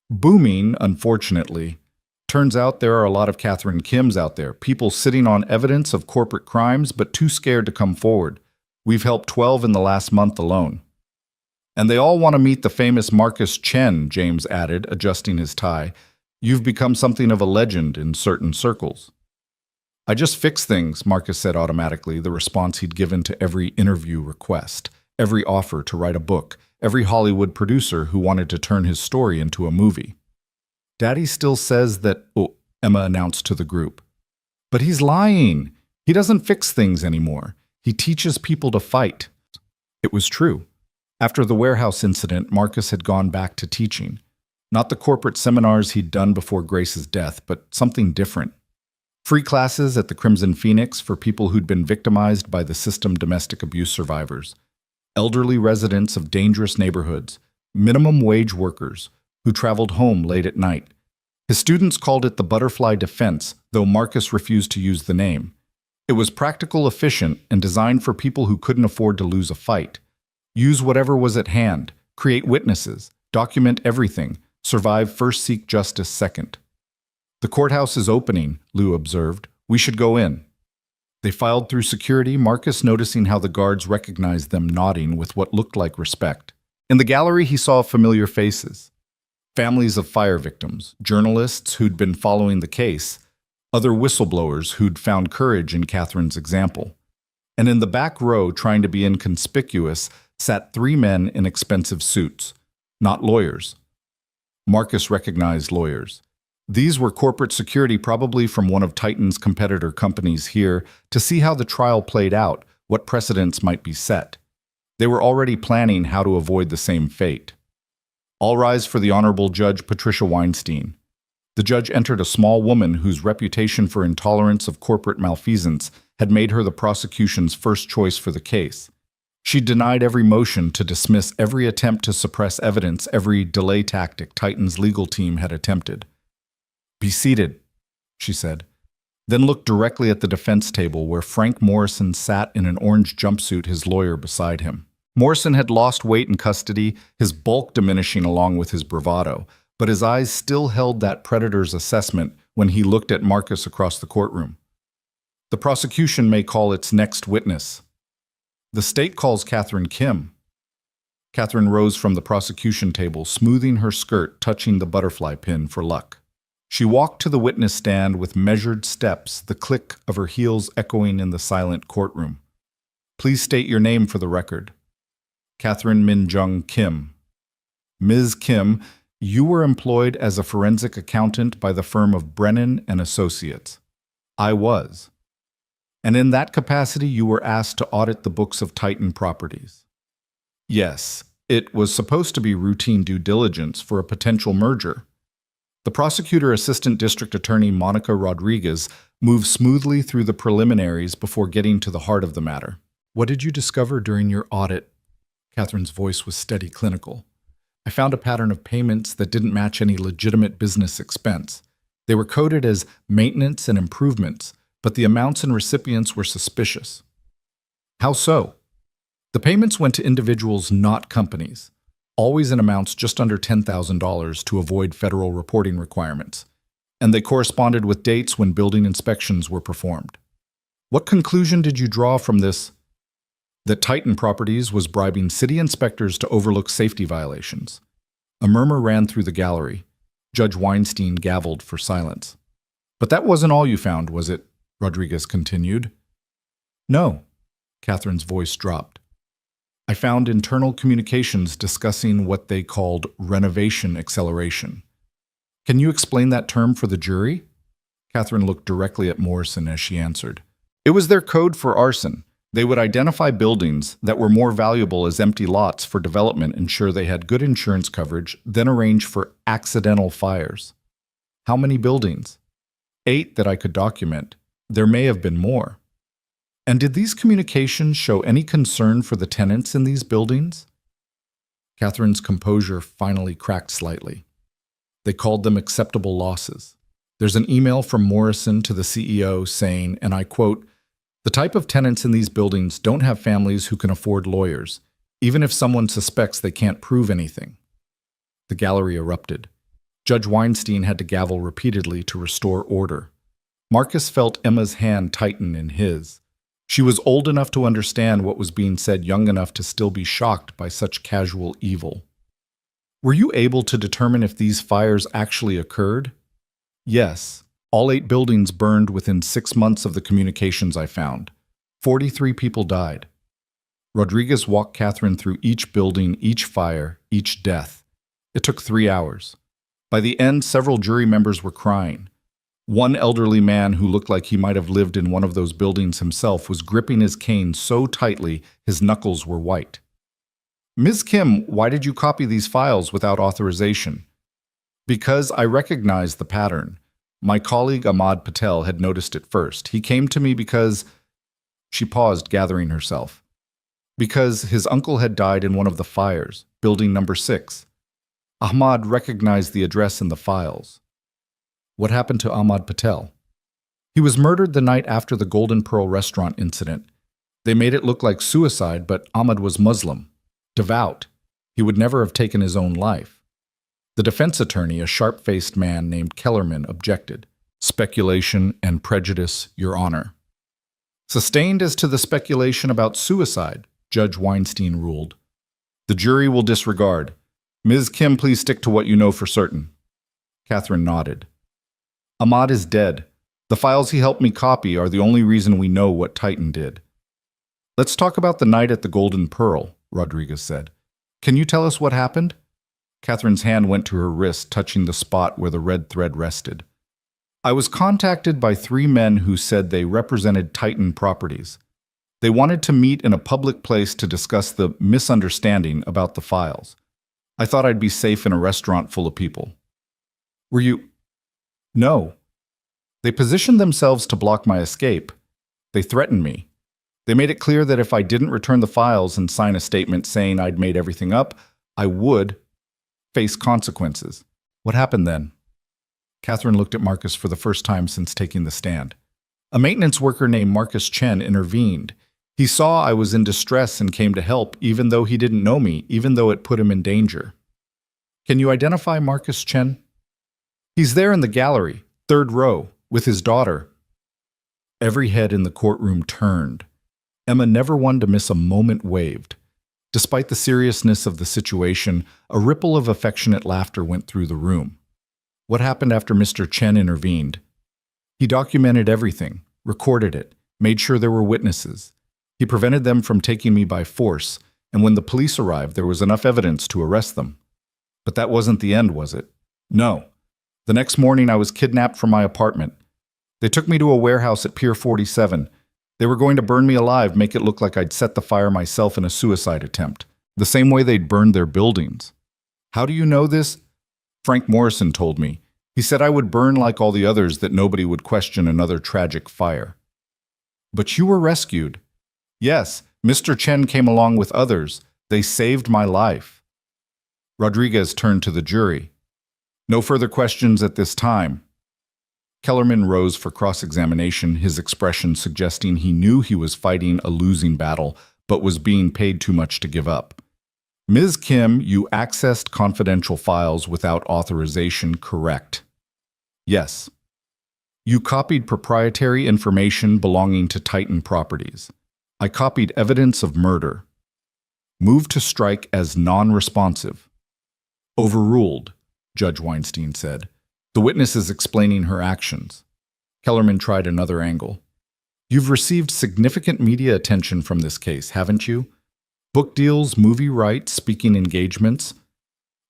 "Booming, unfortunately. Turns out there are a lot of Catherine Kims out there, people sitting on evidence of corporate crimes but too scared to come forward. We've helped 12 in the last month alone." "And they all want to meet the famous Marcus Chen," James added, adjusting his tie. "You've become something of a legend in certain circles." "I just fix things," Marcus said automatically, the response he'd given to every interview request, every offer to write a book, every Hollywood producer who wanted to turn his story into a movie. "Daddy still says that," Emma announced to the group. "But he's lying. He doesn't fix things anymore. He teaches people to fight." It was true. After the warehouse incident, Marcus had gone back to teaching. Not the corporate seminars he'd done before Grace's death, but something different. Free classes at the Crimson Phoenix for people who'd been victimized by the system, domestic abuse survivors, elderly residents of dangerous neighborhoods, minimum wage workers who traveled home late at night. His students called it the Butterfly Defense, though Marcus refused to use the name. It was practical, efficient, and designed for people who couldn't afford to lose a fight. Use whatever was at hand, create witnesses, document everything, survive first, seek justice second. The courthouse is opening, Lou observed. We should go in. They filed through security, Marcus noticing how the guards recognized them, nodding with what looked like respect. In the gallery, he saw familiar faces. Families of fire victims, journalists who'd been following the case, other whistleblowers who'd found courage in Catherine's example. And in the back row, trying to be inconspicuous, sat 3 men in expensive suits, not lawyers. Marcus recognized lawyers. These were corporate security, probably from one of Titan's competitor companies, here to see how the trial played out, what precedents might be set. They were already planning how to avoid the same fate. All rise for the Honorable Judge Patricia Weinstein. The judge entered a small woman whose reputation for intolerance of corporate malfeasance had made her the prosecution's first choice for the case. She denied every motion to dismiss, every attempt to suppress evidence, every delay tactic Titan's legal team had attempted. "Be seated," she said, then looked directly at the defense table where Frank Morrison sat in an orange jumpsuit, his lawyer beside him. Morrison had lost weight in custody, his bulk diminishing along with his bravado, but his eyes still held that predator's assessment when he looked at Marcus across the courtroom. "The prosecution may call its next witness." "The state calls Catherine Kim." Catherine rose from the prosecution table, smoothing her skirt, touching the butterfly pin for luck. She walked to the witness stand with measured steps, the click of her heels echoing in the silent courtroom. "Please state your name for the record." "Catherine Min-jung Kim." "Ms. Kim, you were employed as a forensic accountant by the firm of Brennan and Associates." "I was." "And in that capacity you were asked to audit the books of Titan Properties." "Yes, it was supposed to be routine due diligence for a potential merger." The prosecutor, Assistant District Attorney Monica Rodriguez, moved smoothly through the preliminaries before getting to the heart of the matter. "What did you discover during your audit?" Catherine's voice was steady, clinical. "I found a pattern of payments that didn't match any legitimate business expense. They were coded as maintenance and improvements, but the amounts and recipients were suspicious." "How so?" "The payments went to individuals, not companies. Always in amounts just under $10,000 to avoid federal reporting requirements, and they corresponded with dates when building inspections were performed." "What conclusion did you draw from this?" "That Titan Properties was bribing city inspectors to overlook safety violations." A murmur ran through the gallery. Judge Weinstein gavelled for silence. "But that wasn't all you found, was it?" Rodriguez continued. "No." Catherine's voice dropped. "I found internal communications discussing what they called renovation acceleration." "Can you explain that term for the jury?" Catherine looked directly at Morrison as she answered. "It was their code for arson. They would identify buildings that were more valuable as empty lots for development, ensure they had good insurance coverage, then arrange for accidental fires." "How many buildings?" 8 that I could document. There may have been more." "And did these communications show any concern for the tenants in these buildings?" Catherine's composure finally cracked slightly. "They called them acceptable losses. There's an email from Morrison to the CEO saying, and I quote, 'The type of tenants in these buildings don't have families who can afford lawyers, even if someone suspects they can't prove anything.'" The gallery erupted. Judge Weinstein had to gavel repeatedly to restore order. Marcus felt Emma's hand tighten in his. She was old enough to understand what was being said, young enough to still be shocked by such casual evil. "Were you able to determine if these fires actually occurred?" "Yes. All 8 buildings burned within 6 months of the communications I found. 43 people died." Rodriguez walked Catherine through each building, each fire, each death. It took 3 hours. By the end, several jury members were crying. One elderly man who looked like he might have lived in one of those buildings himself was gripping his cane so tightly his knuckles were white. "Ms. Kim, why did you copy these files without authorization?" "Because I recognized the pattern. My colleague Ahmad Patel had noticed it first. He came to me because— She paused, gathering herself. Because his uncle had died in one of the fires, building number 6. Ahmad recognized the address in the files. What happened to Ahmad Patel? He was murdered the night after the Golden Pearl restaurant incident. They made it look like suicide, but Ahmad was Muslim, devout. He would never have taken his own life. The defense attorney, a sharp-faced man named Kellerman, objected. Speculation and prejudice, Your Honor. Sustained as to the speculation about suicide, Judge Weinstein ruled. The jury will disregard. Ms. Kim, please stick to what you know for certain. Catherine nodded. Ahmad is dead. The files he helped me copy are the only reason we know what Titan did. Let's talk about the night at the Golden Pearl, Rodriguez said. Can you tell us what happened? Catherine's hand went to her wrist, touching the spot where the red thread rested. I was contacted by 3 men who said they represented Titan Properties. They wanted to meet in a public place to discuss the misunderstanding about the files. I thought I'd be safe in a restaurant full of people. Were you? No. They positioned themselves to block my escape. They threatened me. They made it clear that if I didn't return the files and sign a statement saying I'd made everything up, I would face consequences. What happened then? Catherine looked at Marcus for the first time since taking the stand. A maintenance worker named Marcus Chen intervened. He saw I was in distress and came to help, even though he didn't know me, even though it put him in danger. Can you identify Marcus Chen? He's there in the gallery, 3rd row, with his daughter. Every head in the courtroom turned. Emma, never one to miss a moment, waved. Despite the seriousness of the situation, a ripple of affectionate laughter went through the room. What happened after Mr. Chen intervened? He documented everything, recorded it, made sure there were witnesses. He prevented them from taking me by force, and when the police arrived, there was enough evidence to arrest them. But that wasn't the end, was it? No. The next morning, I was kidnapped from my apartment. They took me to a warehouse at Pier 47. They were going to burn me alive, make it look like I'd set the fire myself in a suicide attempt, the same way they'd burned their buildings. How do you know this? Frank Morrison told me. He said I would burn like all the others, that nobody would question another tragic fire. But you were rescued. Yes, Mr. Chen came along with others. They saved my life. Rodriguez turned to the jury. No further questions at this time. Kellerman rose for cross-examination, his expression suggesting he knew he was fighting a losing battle, but was being paid too much to give up. Ms. Kim, you accessed confidential files without authorization, correct? Yes. You copied proprietary information belonging to Titan Properties. I copied evidence of murder. Moved to strike as non-responsive. Overruled, Judge Weinstein said. The witness is explaining her actions. Kellerman tried another angle. You've received significant media attention from this case, haven't you? Book deals, movie rights, speaking engagements.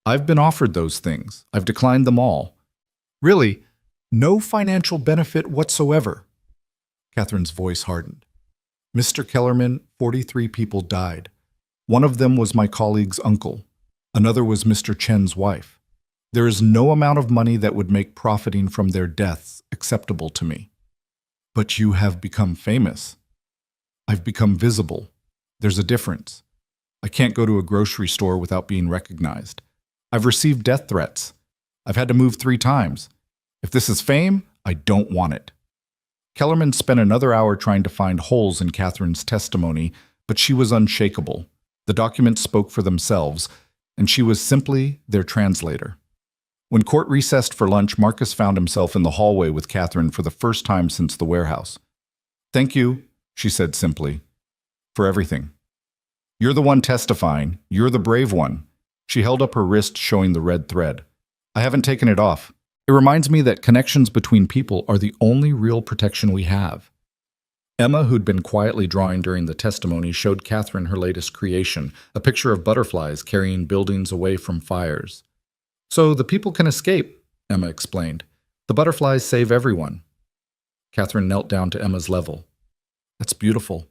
I've been offered those things. I've declined them all. Really, no financial benefit whatsoever. Catherine's voice hardened. Mr. Kellerman, 43 people died. One of them was my colleague's uncle. Another was Mr. Chen's wife. There is no amount of money that would make profiting from their deaths acceptable to me. But you have become famous. I've become visible. There's a difference. I can't go to a grocery store without being recognized. I've received death threats. I've had to move 3 times. If this is fame, I don't want it. Kellerman spent another hour trying to find holes in Catherine's testimony, but she was unshakable. The documents spoke for themselves, and she was simply their translator. When court recessed for lunch, Marcus found himself in the hallway with Catherine for the first time since the warehouse. Thank you, she said simply, for everything. You're the one testifying. You're the brave one. She held up her wrist, showing the red thread. I haven't taken it off. It reminds me that connections between people are the only real protection we have. Emma, who'd been quietly drawing during the testimony, showed Catherine her latest creation, a picture of butterflies carrying buildings away from fires. So the people can escape, Emma explained. The butterflies save everyone. Catherine knelt down to Emma's level. That's beautiful.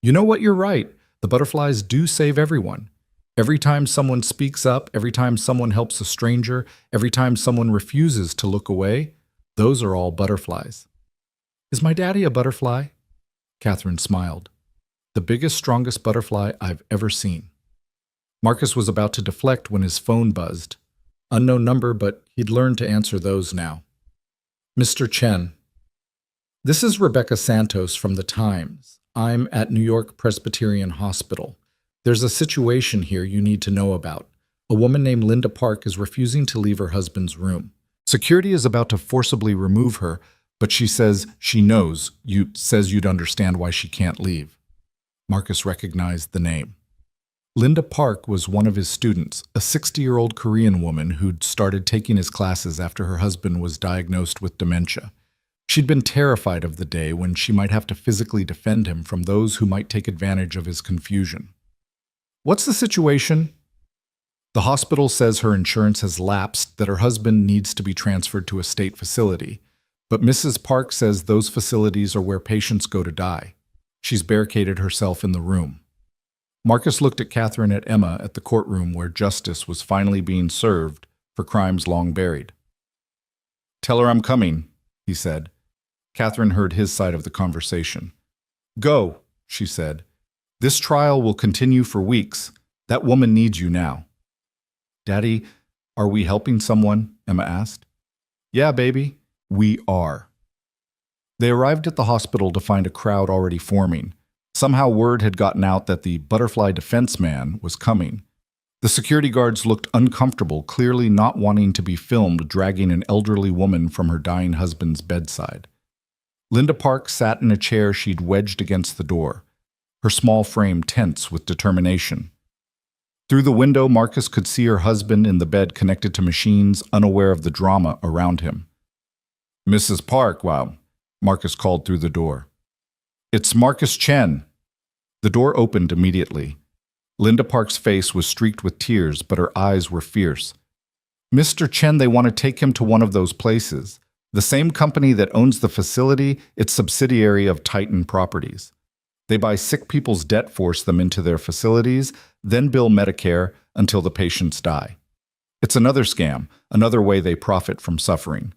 You know what, you're right. The butterflies do save everyone. Every time someone speaks up, every time someone helps a stranger, every time someone refuses to look away, Those are all butterflies. Is my daddy a butterfly? Catherine smiled. The biggest, strongest butterfly I've ever seen. Marcus was about to deflect when his phone buzzed. Unknown number, but he'd learned to answer those now. Mr. Chen. This is Rebecca Santos from the Times. I'm at New York Presbyterian Hospital. There's a situation here you need to know about. A woman named Linda Park is refusing to leave her husband's room. Security is about to forcibly remove her, but she says she knows. Says you'd understand why she can't leave. Marcus recognized the name. Linda Park was one of his students, a 60-year-old Korean woman who'd started taking his classes after her husband was diagnosed with dementia. She'd been terrified of the day when she might have to physically defend him from those who might take advantage of his confusion. What's the situation? The hospital says her insurance has lapsed, that her husband needs to be transferred to a state facility. But Mrs. Park says those facilities are where patients go to die. She's barricaded herself in the room. Marcus looked at Catherine and Emma at the courtroom where justice was finally being served for crimes long buried. Tell her I'm coming, he said. Catherine heard his side of the conversation. Go, she said. This trial will continue for weeks. That woman needs you now. Daddy, are we helping someone? Emma asked. Yeah, baby, we are. They arrived at the hospital to find a crowd already forming. Somehow word had gotten out that the butterfly defense man was coming. The security guards looked uncomfortable, clearly not wanting to be filmed dragging an elderly woman from her dying husband's bedside. Linda Park sat in a chair she'd wedged against the door, her small frame tense with determination. Through the window, Marcus could see her husband in the bed connected to machines, unaware of the drama around him. Mrs. Park, wow, Marcus called through the door. It's Marcus Chen. The door opened immediately. Linda Park's face was streaked with tears, but her eyes were fierce. Mr. Chen, they want to take him to one of those places. The same company that owns the facility, it's subsidiary of Titan Properties. They buy sick people's debt, force them into their facilities, then bill Medicare until the patients die. It's another scam, another way they profit from suffering.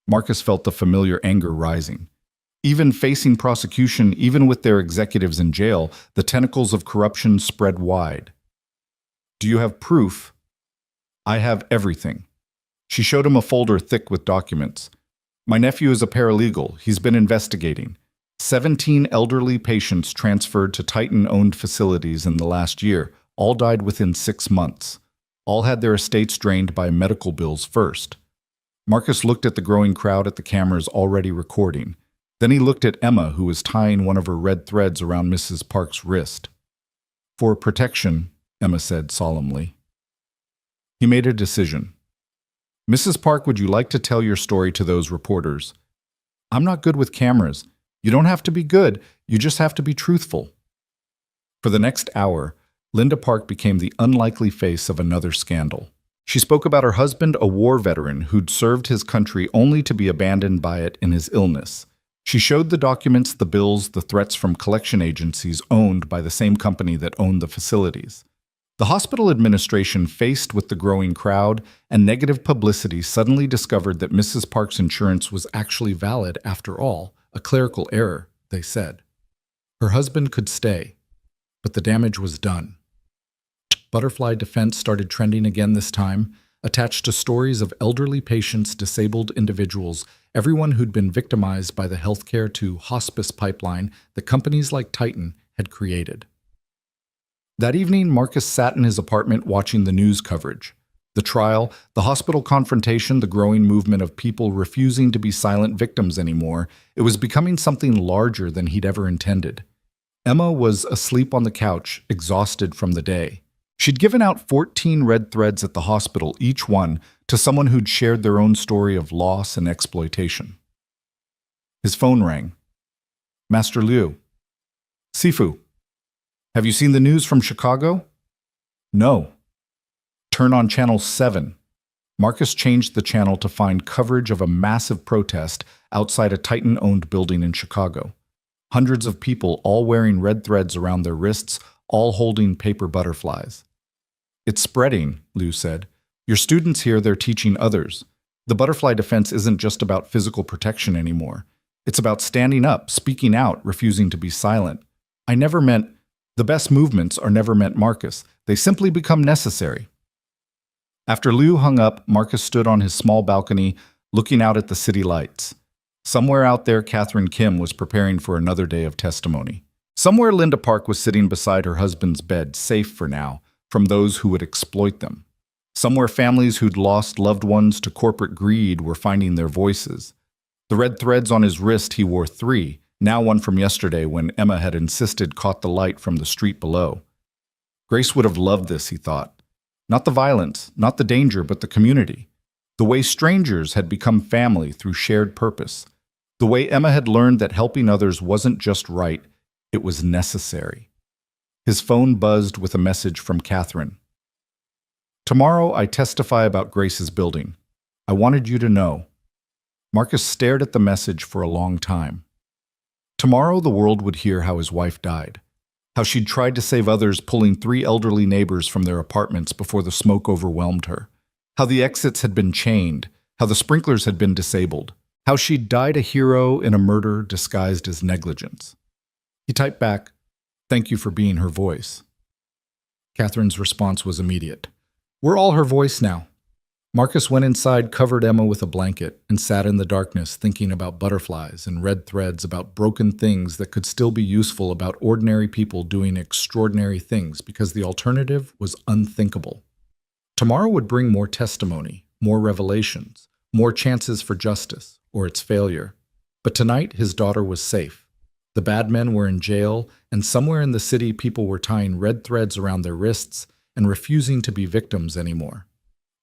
Marcus felt the familiar anger rising. Even facing prosecution, even with their executives in jail, the tentacles of corruption spread wide. Do you have proof? I have everything. She showed him a folder thick with documents. My nephew is a paralegal. He's been investigating. 17 elderly patients transferred to Titan-owned facilities in the last year, all died within 6 months. All had their estates drained by medical bills first. Marcus looked at the growing crowd at the cameras already recording. Then he looked at Emma, who was tying one of her red threads around Mrs. Park's wrist. For protection, Emma said solemnly. He made a decision. Mrs. Park, would you like to tell your story to those reporters? I'm not good with cameras. You don't have to be good, you just have to be truthful. For the next hour, Linda Park became the unlikely face of another scandal. She spoke about her husband, a war veteran who'd served his country only to be abandoned by it in his illness. She showed the documents, the bills, the threats from collection agencies owned by the same company that owned the facilities. The hospital administration, faced with the growing crowd and negative publicity, suddenly discovered that Mrs. Park's insurance was actually valid after all, a clerical error, they said. Her husband could stay, but the damage was done. Butterfly Defense started trending again this time, attached to stories of elderly patients, disabled individuals, everyone who'd been victimized by the healthcare to hospice pipeline that companies like Titan had created. That evening, Marcus sat in his apartment watching the news coverage. The trial, the hospital confrontation, the growing movement of people refusing to be silent victims anymore, it was becoming something larger than he'd ever intended. Emma was asleep on the couch, exhausted from the day. She'd given out 14 red threads at the hospital, each one to someone who'd shared their own story of loss and exploitation. His phone rang. Master Liu. Sifu. Have you seen the news from Chicago? No. Turn on Channel 7. Marcus changed the channel to find coverage of a massive protest outside a Titan-owned building in Chicago. Hundreds of people, all wearing red threads around their wrists, all holding paper butterflies. It's spreading, Liu said. Your students here, they're teaching others. The butterfly defense isn't just about physical protection anymore. It's about standing up, speaking out, refusing to be silent. I never meant the best movements are never meant Marcus. They simply become necessary. After Liu hung up, Marcus stood on his small balcony, looking out at the city lights. Somewhere out there, Catherine Kim was preparing for another day of testimony. Somewhere, Linda Park was sitting beside her husband's bed, safe for now, from those who would exploit them. Somewhere, families who'd lost loved ones to corporate greed were finding their voices. The red threads on his wrist, he wore 3, now one from yesterday when Emma had insisted caught the light from the street below. Grace would have loved this, he thought. Not the violence, not the danger, but the community. The way strangers had become family through shared purpose. The way Emma had learned that helping others wasn't just right, it was necessary. His phone buzzed with a message from Catherine. Tomorrow I testify about Grace's building. I wanted you to know. Marcus stared at the message for a long time. Tomorrow the world would hear how his wife died. How she'd tried to save others, pulling 3 elderly neighbors from their apartments before the smoke overwhelmed her. How the exits had been chained. How the sprinklers had been disabled. How she'd died a hero in a murder disguised as negligence. He typed back, "Thank you for being her voice." Catherine's response was immediate. "We're all her voice now." Marcus went inside, covered Emma with a blanket, and sat in the darkness thinking about butterflies and red threads, about broken things that could still be useful, about ordinary people doing extraordinary things, because the alternative was unthinkable. Tomorrow would bring more testimony, more revelations, more chances for justice, or its failure. But tonight his daughter was safe. The bad men were in jail, and somewhere in the city people were tying red threads around their wrists and refusing to be victims anymore.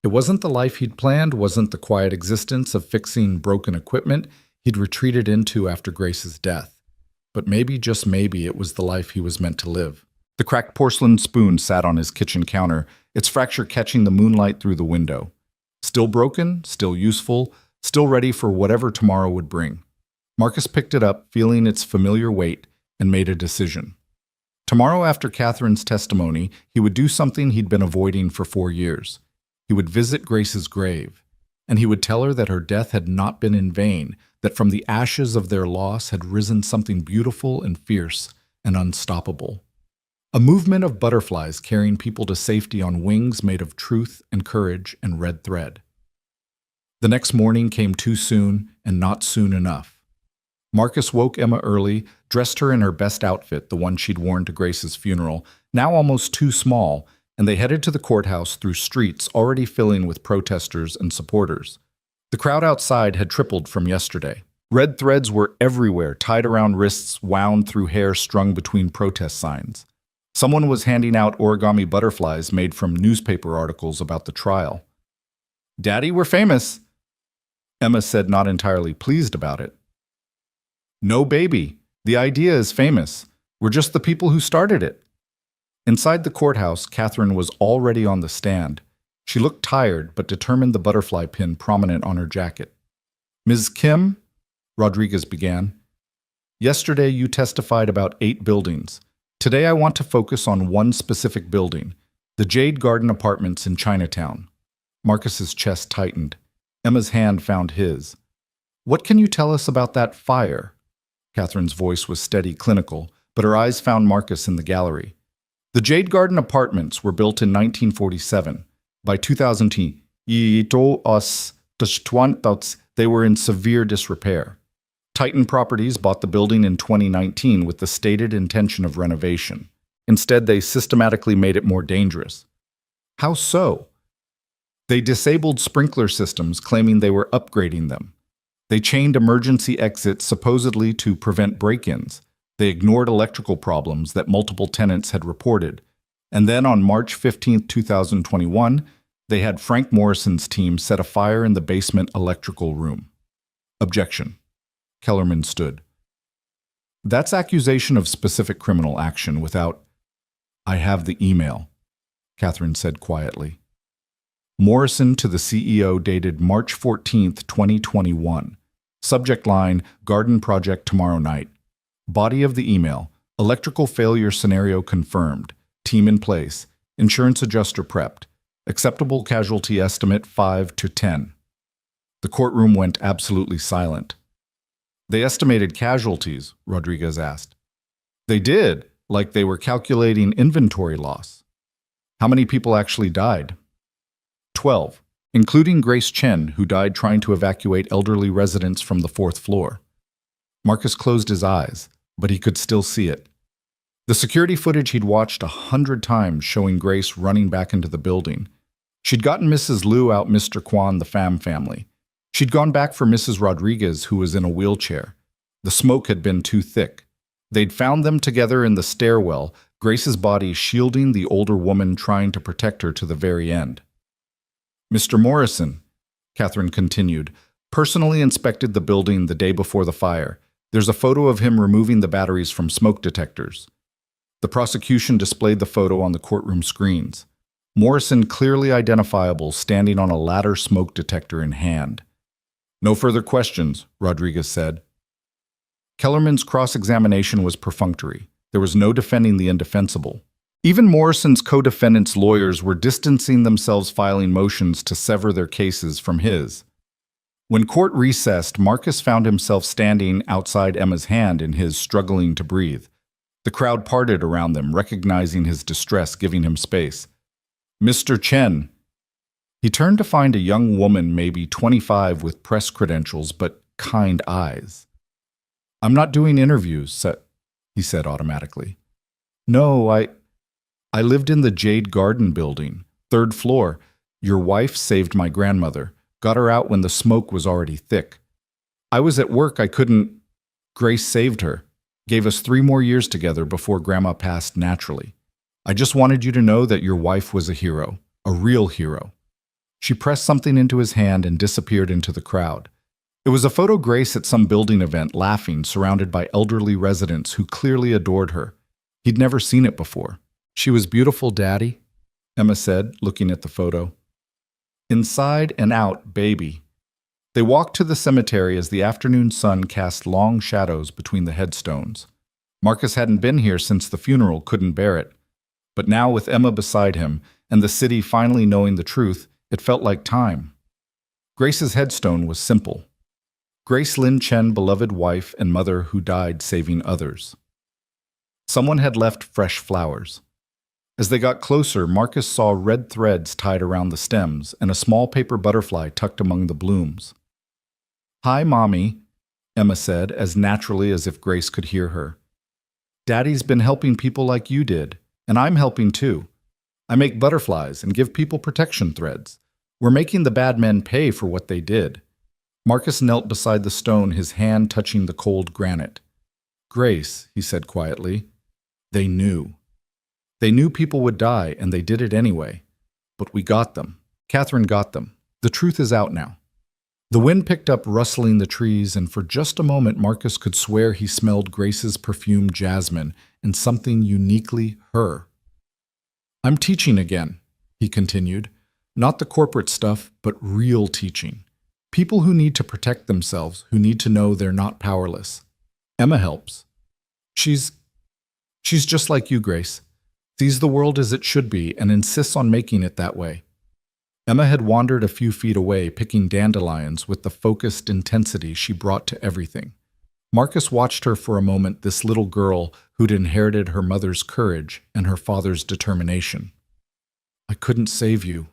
It wasn't the life he'd planned, wasn't the quiet existence of fixing broken equipment he'd retreated into after Grace's death. But maybe, just maybe, it was the life he was meant to live. The cracked porcelain spoon sat on his kitchen counter, its fracture catching the moonlight through the window. Still broken, still useful, still ready for whatever tomorrow would bring. Marcus picked it up, feeling its familiar weight, and made a decision. Tomorrow, after Catherine's testimony, he would do something he'd been avoiding for 4 years. He would visit Grace's grave, and he would tell her that her death had not been in vain, that from the ashes of their loss had risen something beautiful and fierce and unstoppable. A movement of butterflies carrying people to safety on wings made of truth and courage and red thread. The next morning came too soon and not soon enough. Marcus woke Emma early, dressed her in her best outfit, the one she'd worn to Grace's funeral, now almost too small, and they headed to the courthouse through streets already filling with protesters and supporters. The crowd outside had tripled from yesterday. Red threads were everywhere, tied around wrists, wound through hair strung between protest signs. Someone was handing out origami butterflies made from newspaper articles about the trial. "Daddy, we're famous," Emma said, not entirely pleased about it. "No, baby. The idea is famous. We're just the people who started it." Inside the courthouse, Catherine was already on the stand. She looked tired, but determined, the butterfly pin prominent on her jacket. "Ms. Kim," Rodriguez began, "yesterday you testified about 8 buildings. Today I want to focus on one specific building, the Jade Garden Apartments in Chinatown." Marcus's chest tightened. Emma's hand found his. "What can you tell us about that fire?" Catherine's voice was steady, clinical, but her eyes found Marcus in the gallery. The Jade Garden Apartments were built in 1947. By 2010, they were in severe disrepair. Titan Properties bought the building in 2019 with the stated intention of renovation. Instead, they systematically made it more dangerous. How so? They disabled sprinkler systems, claiming they were upgrading them. They chained emergency exits supposedly to prevent break-ins. They ignored electrical problems that multiple tenants had reported. And then on March 15, 2021, they had Frank Morrison's team set a fire in the basement electrical room. Objection. Kellerman stood. That's accusation of specific criminal action without... "I have the email," Catherine said quietly. Morrison to the CEO, dated March 14, 2021. Subject line, Garden Project tomorrow night. Body of the email, electrical failure scenario confirmed. Team in place. Insurance adjuster prepped. Acceptable casualty estimate 5 to 10. The courtroom went absolutely silent. "They estimated casualties," Rodriguez asked. "They did, like they were calculating inventory loss." "How many people actually died?" 12, including Grace Chen, who died trying to evacuate elderly residents from the 4th floor. Marcus closed his eyes, but he could still see it. The security footage he'd watched 100 times showing Grace running back into the building. She'd gotten Mrs. Liu out Mr. Kwan, the Pham family. She'd gone back for Mrs. Rodriguez, who was in a wheelchair. The smoke had been too thick. They'd found them together in the stairwell, Grace's body shielding the older woman trying to protect her to the very end. "Mr. Morrison," Catherine continued, "personally inspected the building the day before the fire. There's a photo of him removing the batteries from smoke detectors." The prosecution displayed the photo on the courtroom screens. Morrison clearly identifiable, standing on a ladder smoke detector in hand. "No further questions," Rodriguez said. Kellerman's cross-examination was perfunctory. There was no defending the indefensible. Even Morrison's co-defendants' lawyers were distancing themselves, filing motions to sever their cases from his. When court recessed, Marcus found himself standing outside Emma's hand in his, struggling to breathe. The crowd parted around them, recognizing his distress, giving him space. "Mr. Chen." He turned to find a young woman, maybe 25, with press credentials but kind eyes. "I'm not doing interviews," he said automatically. "No, I lived in the Jade Garden building, 3rd floor. Your wife saved my grandmother, got her out when the smoke was already thick. I was at work, I couldn't. Grace saved her, gave us 3 more years together before Grandma passed naturally. I just wanted you to know that your wife was a hero, a real hero." She pressed something into his hand and disappeared into the crowd. It was a photo Grace at some building event, laughing, surrounded by elderly residents who clearly adored her. He'd never seen it before. "She was beautiful, Daddy," Emma said, looking at the photo. "Inside and out, baby." They walked to the cemetery as the afternoon sun cast long shadows between the headstones. Marcus hadn't been here since the funeral, couldn't bear it. But now, with Emma beside him, and the city finally knowing the truth, it felt like time. Grace's headstone was simple. Grace Lin Chen, beloved wife and mother who died saving others. Someone had left fresh flowers. As they got closer, Marcus saw red threads tied around the stems and a small paper butterfly tucked among the blooms. "Hi, Mommy," Emma said, as naturally as if Grace could hear her. "Daddy's been helping people like you did, and I'm helping too. I make butterflies and give people protection threads. We're making the bad men pay for what they did." Marcus knelt beside the stone, his hand touching the cold granite. "Grace," he said quietly, "they knew. They knew people would die, and they did it anyway. But we got them. Catherine got them. The truth is out now." The wind picked up, rustling the trees, and for just a moment Marcus could swear he smelled Grace's perfumed jasmine and something uniquely her. "I'm teaching again," he continued. "Not the corporate stuff, but real teaching. People who need to protect themselves, who need to know they're not powerless. Emma helps. She's just like you, Grace. Sees the world as it should be and insists on making it that way." Emma had wandered a few feet away, picking dandelions with the focused intensity she brought to everything. Marcus watched her for a moment, this little girl who'd inherited her mother's courage and her father's determination. "I couldn't save you,"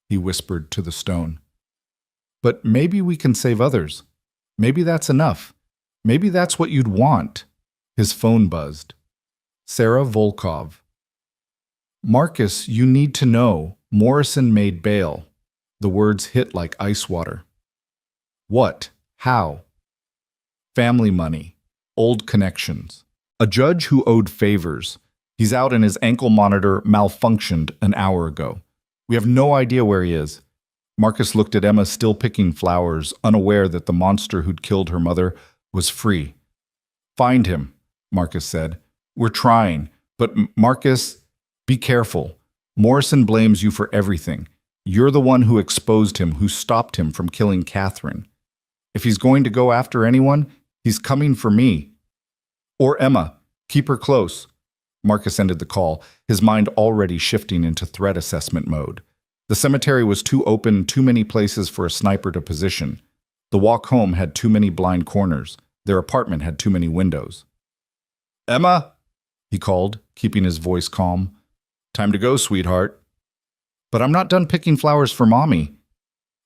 he whispered to the stone. "But maybe we can save others. Maybe that's enough. Maybe that's what you'd want." His phone buzzed. Sarah Volkov. "Marcus, you need to know. Morrison made bail." The words hit like ice water. "What? How?" "Family money. Old connections. A judge who owed favors. He's out and his ankle monitor malfunctioned an hour ago. We have no idea where he is." Marcus looked at Emma, still picking flowers, unaware that the monster who'd killed her mother was free. "Find him," Marcus said. "We're trying. But Marcus, be careful. Morrison blames you for everything. You're the one who exposed him, who stopped him from killing Catherine. If he's going to go after anyone, he's coming for me. Or Emma. Keep her close." Marcus ended the call, his mind already shifting into threat assessment mode. The cemetery was too open, too many places for a sniper to position. The walk home had too many blind corners. Their apartment had too many windows. "Emma," he called, keeping his voice calm. "Time to go, sweetheart." "But I'm not done picking flowers for Mommy."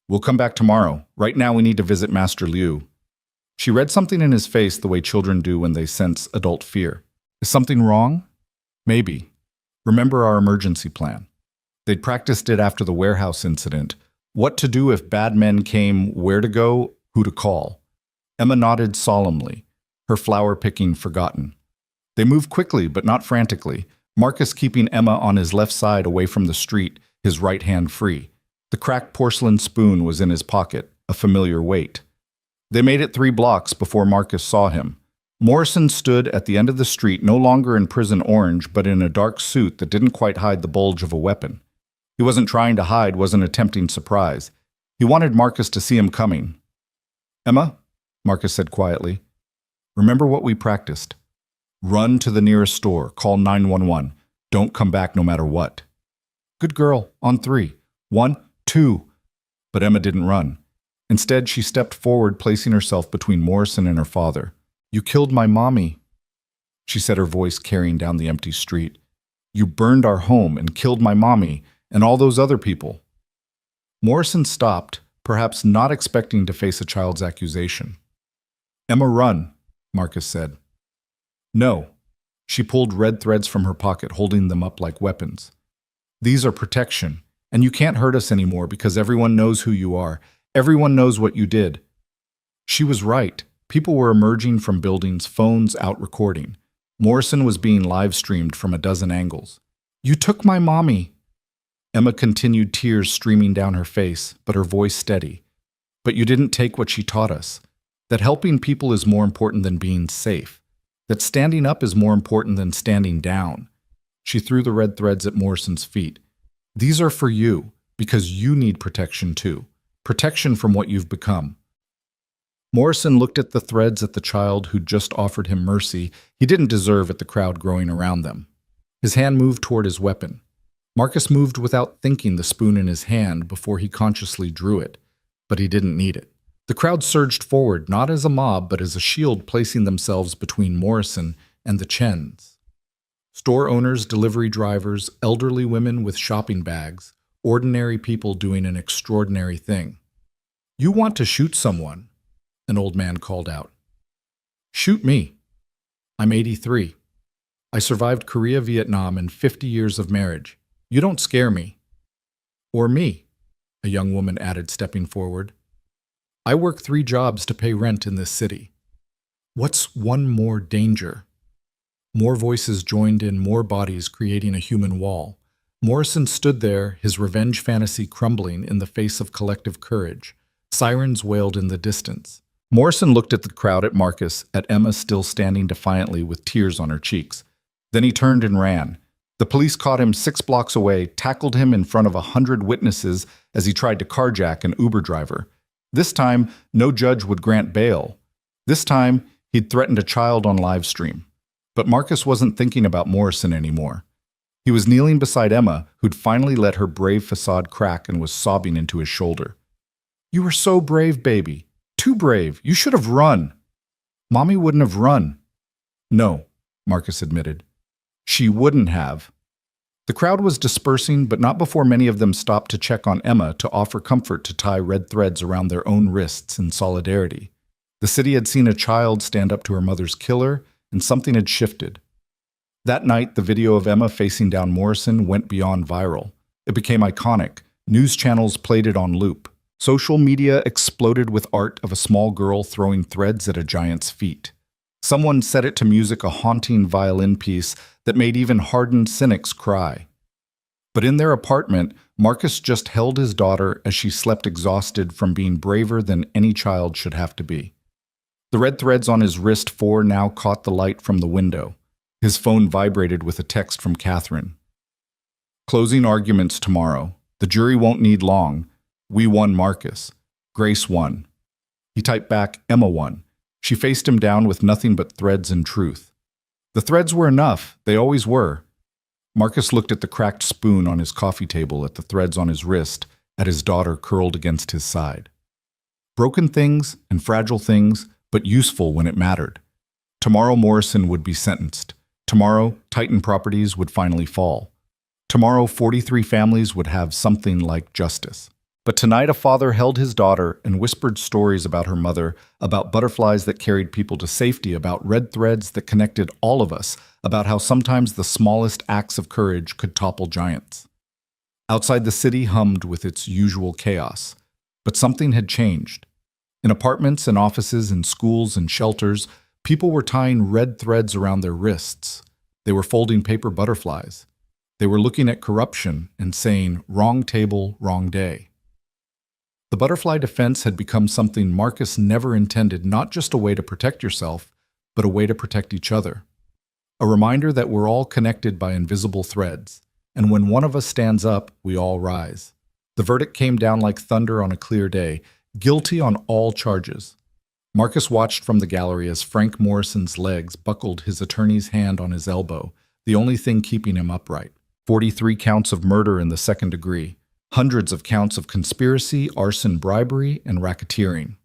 "We'll come back tomorrow. Right now we need to visit Master Liu." She read something in his face the way children do when they sense adult fear. "Is something wrong?" "Maybe. Remember our emergency plan." They'd practiced it after the warehouse incident. What to do if bad men came, where to go, who to call. Emma nodded solemnly, her flower picking forgotten. They moved quickly, but not frantically, Marcus keeping Emma on his left side away from the street, his right hand free. The cracked porcelain spoon was in his pocket, a familiar weight. They made it 3 blocks before Marcus saw him. Morrison stood at the end of the street, no longer in prison orange, but in a dark suit that didn't quite hide the bulge of a weapon. He wasn't trying to hide, wasn't attempting surprise. He wanted Marcus to see him coming. "Emma," Marcus said quietly, "remember what we practiced. Run to the nearest store, call 911. Don't come back no matter what." "Good girl, on 3. 1, 2. But Emma didn't run. Instead, she stepped forward, placing herself between Morrison and her father. "You killed my mommy," she said, her voice carrying down the empty street. "You burned our home and killed my mommy and all those other people." Morrison stopped, perhaps not expecting to face a child's accusation. "Emma, run," Marcus said. "No." She pulled red threads from her pocket, holding them up like weapons. "These are protection, and you can't hurt us anymore because everyone knows who you are. Everyone knows what you did." She was right. People were emerging from buildings, phones out recording. Morrison was being live-streamed from a dozen angles. "You took my mommy." Emma continued, tears streaming down her face, but her voice steady. "But you didn't take what she taught us. That helping people is more important than being safe. That standing up is more important than standing down." She threw the red threads at Morrison's feet. "These are for you, because you need protection too. Protection from what you've become." Morrison looked at the threads at the child who'd just offered him mercy he didn't deserve at the crowd growing around them. His hand moved toward his weapon. Marcus moved without thinking, the spoon in his hand, before he consciously drew it, but he didn't need it. The crowd surged forward, not as a mob, but as a shield, placing themselves between Morrison and the Chens. Store owners, delivery drivers, elderly women with shopping bags, ordinary people doing an extraordinary thing. "You want to shoot someone," an old man called out. "Shoot me. I'm 83. I survived Korea, Vietnam, and 50 years of marriage. You don't scare me." "Or me," a young woman added, stepping forward. "I work 3 jobs to pay rent in this city. What's one more danger?" More voices joined in, more bodies creating a human wall. Morrison stood there, his revenge fantasy crumbling in the face of collective courage. Sirens wailed in the distance. Morrison looked at the crowd, at Marcus, at Emma still standing defiantly with tears on her cheeks. Then he turned and ran. The police caught him 6 blocks away, tackled him in front of 100 witnesses as he tried to carjack an Uber driver. This time, no judge would grant bail. This time, he'd threatened a child on live stream. But Marcus wasn't thinking about Morrison anymore. He was kneeling beside Emma, who'd finally let her brave facade crack and was sobbing into his shoulder. "You were so brave, baby. Too brave. You should have run." "Mommy wouldn't have run." "No," Marcus admitted. "She wouldn't have." The crowd was dispersing, but not before many of them stopped to check on Emma, to offer comfort, to tie red threads around their own wrists in solidarity. The city had seen a child stand up to her mother's killer, and something had shifted. That night, the video of Emma facing down Morrison went beyond viral. It became iconic. News channels played it on loop. Social media exploded with art of a small girl throwing threads at a giant's feet. Someone set it to music, a haunting violin piece that made even hardened cynics cry. But in their apartment, Marcus just held his daughter as she slept, exhausted from being braver than any child should have to be. The red threads on his wrist 4 now caught the light from the window. His phone vibrated with a text from Catherine. "Closing arguments tomorrow. The jury won't need long. We won Marcus. Grace won." He typed back, "Emma won." She faced him down with nothing but threads and truth. The threads were enough. They always were. Marcus looked at the cracked spoon on his coffee table, at the threads on his wrist, at his daughter curled against his side. Broken things and fragile things, but useful when it mattered. Tomorrow Morrison would be sentenced. Tomorrow, Titan Properties would finally fall. Tomorrow, 43 families would have something like justice. But tonight a father held his daughter and whispered stories about her mother, about butterflies that carried people to safety, about red threads that connected all of us, about how sometimes the smallest acts of courage could topple giants. Outside the city hummed with its usual chaos, but something had changed. In apartments and offices and schools and shelters, people were tying red threads around their wrists. They were folding paper butterflies. They were looking at corruption and saying, "Wrong table, wrong day." The butterfly defense had become something Marcus never intended, not just a way to protect yourself, but a way to protect each other. A reminder that we're all connected by invisible threads, and when one of us stands up, we all rise. The verdict came down like thunder on a clear day, guilty on all charges. Marcus watched from the gallery as Frank Morrison's legs buckled, his attorney's hand on his elbow, the only thing keeping him upright. 43 counts of murder in the second degree. Hundreds of counts of conspiracy, arson, bribery, and racketeering.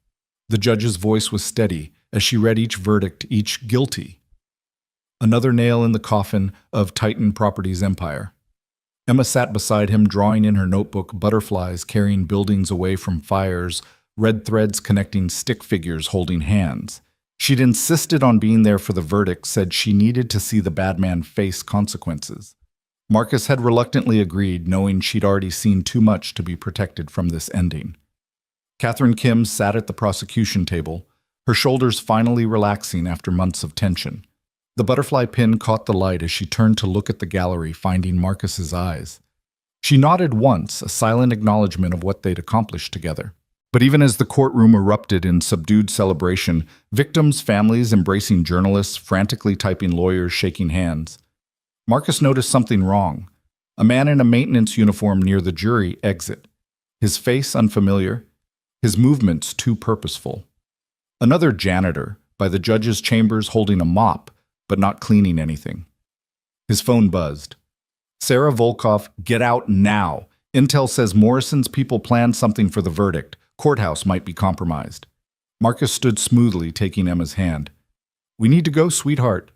The judge's voice was steady as she read each verdict, each guilty. Another nail in the coffin of Titan Properties' empire. Emma sat beside him, drawing in her notebook, butterflies carrying buildings away from fires, red threads connecting stick figures holding hands. She'd insisted on being there for the verdict, said she needed to see the bad man face consequences. Marcus had reluctantly agreed, knowing she'd already seen too much to be protected from this ending. Catherine Kim sat at the prosecution table, her shoulders finally relaxing after months of tension. The butterfly pin caught the light as she turned to look at the gallery, finding Marcus's eyes. She nodded once, a silent acknowledgement of what they'd accomplished together. But even as the courtroom erupted in subdued celebration, victims' families embracing journalists, frantically typing lawyers, shaking hands, Marcus noticed something wrong. A man in a maintenance uniform near the jury exit. His face unfamiliar, his movements too purposeful. Another janitor by the judge's chambers holding a mop, but not cleaning anything. His phone buzzed. Sarah Volkov, get out now. Intel says Morrison's people planned something for the verdict. Courthouse might be compromised. Marcus stood smoothly, taking Emma's hand. We need to go, sweetheart.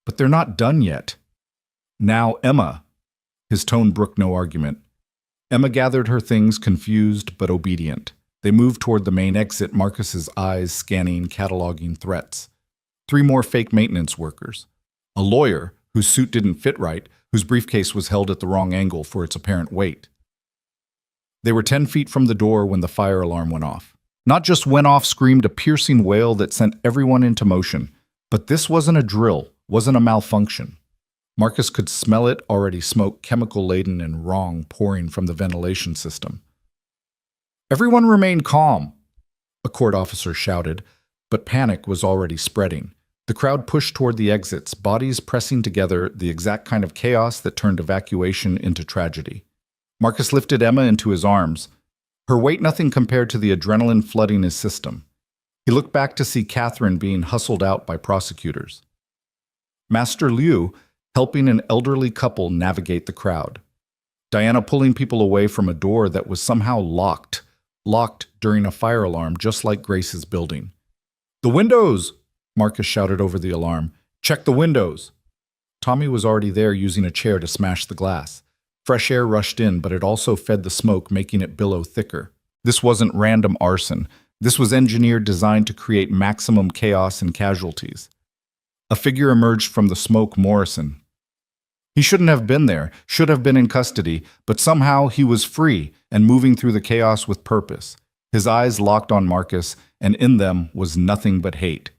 But they're not done yet. Now, Emma. His tone brooked no argument. Emma gathered her things, confused but obedient. They moved toward the main exit, Marcus's eyes scanning, cataloging threats. 3 more fake maintenance workers. A lawyer, whose suit didn't fit right, whose briefcase was held at the wrong angle for its apparent weight. They were 10 feet from the door when the fire alarm went off. Not just went off, screamed a piercing wail that sent everyone into motion. But this wasn't a drill, wasn't a malfunction. Marcus could smell it, already smoke, chemical-laden and wrong, pouring from the ventilation system. Everyone remain calm, a court officer shouted, but panic was already spreading. The crowd pushed toward the exits, bodies pressing together, the exact kind of chaos that turned evacuation into tragedy. Marcus lifted Emma into his arms, her weight nothing compared to the adrenaline flooding his system. He looked back to see Catherine being hustled out by prosecutors. Master Liu helping an elderly couple navigate the crowd. Diana pulling people away from a door that was somehow locked during a fire alarm, just like Grace's building. The windows! Marcus shouted over the alarm. Check the windows! Tommy was already there using a chair to smash the glass. Fresh air rushed in, but it also fed the smoke, making it billow thicker. This wasn't random arson. This was engineered, designed to create maximum chaos and casualties. A figure emerged from the smoke, Morrison. He shouldn't have been there, should have been in custody, but somehow he was free and moving through the chaos with purpose. His eyes locked on Marcus, and in them was nothing but hate.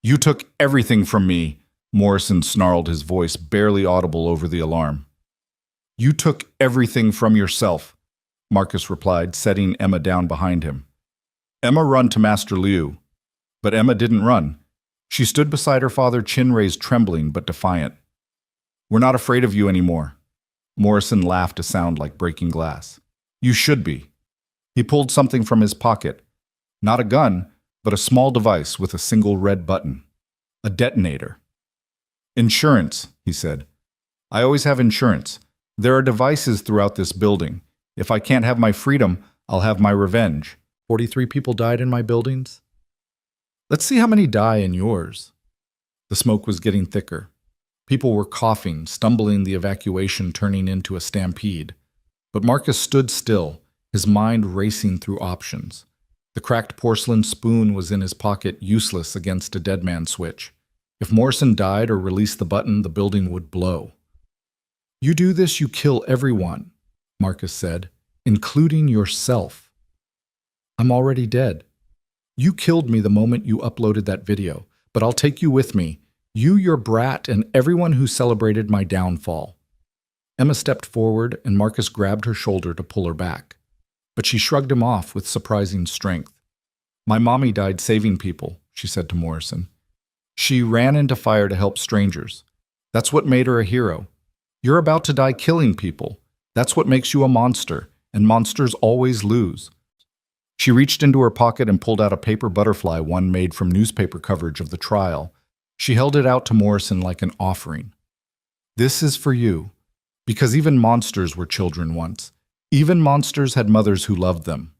You took everything from me, Morrison snarled, his voice barely audible over the alarm. You took everything from yourself, Marcus replied, setting Emma down behind him. Emma run to Master Liu. But Emma didn't run. She stood beside her father, chin raised, trembling but defiant. We're not afraid of you anymore. Morrison laughed, a sound like breaking glass. You should be. He pulled something from his pocket. Not a gun, but a small device with a single red button. A detonator. Insurance, he said. I always have insurance. There are devices throughout this building. If I can't have my freedom, I'll have my revenge. 43 people died in my buildings. Let's see how many die in yours. The smoke was getting thicker. People were coughing, stumbling, the evacuation turning into a stampede. But Marcus stood still, his mind racing through options. The cracked porcelain spoon was in his pocket, useless against a dead man switch. If Morrison died or released the button, the building would blow. You do this, you kill everyone, Marcus said, including yourself. I'm already dead. You killed me the moment you uploaded that video, but I'll take you with me, you, your brat, and everyone who celebrated my downfall. Emma stepped forward, and Marcus grabbed her shoulder to pull her back. But she shrugged him off with surprising strength. My mommy died saving people, she said to Morrison. She ran into fire to help strangers. That's what made her a hero. You're about to die killing people. That's what makes you a monster, and monsters always lose. She reached into her pocket and pulled out a paper butterfly, one made from newspaper coverage of the trial. She held it out to Morrison like an offering. This is for you, because even monsters were children once. Even monsters had mothers who loved them.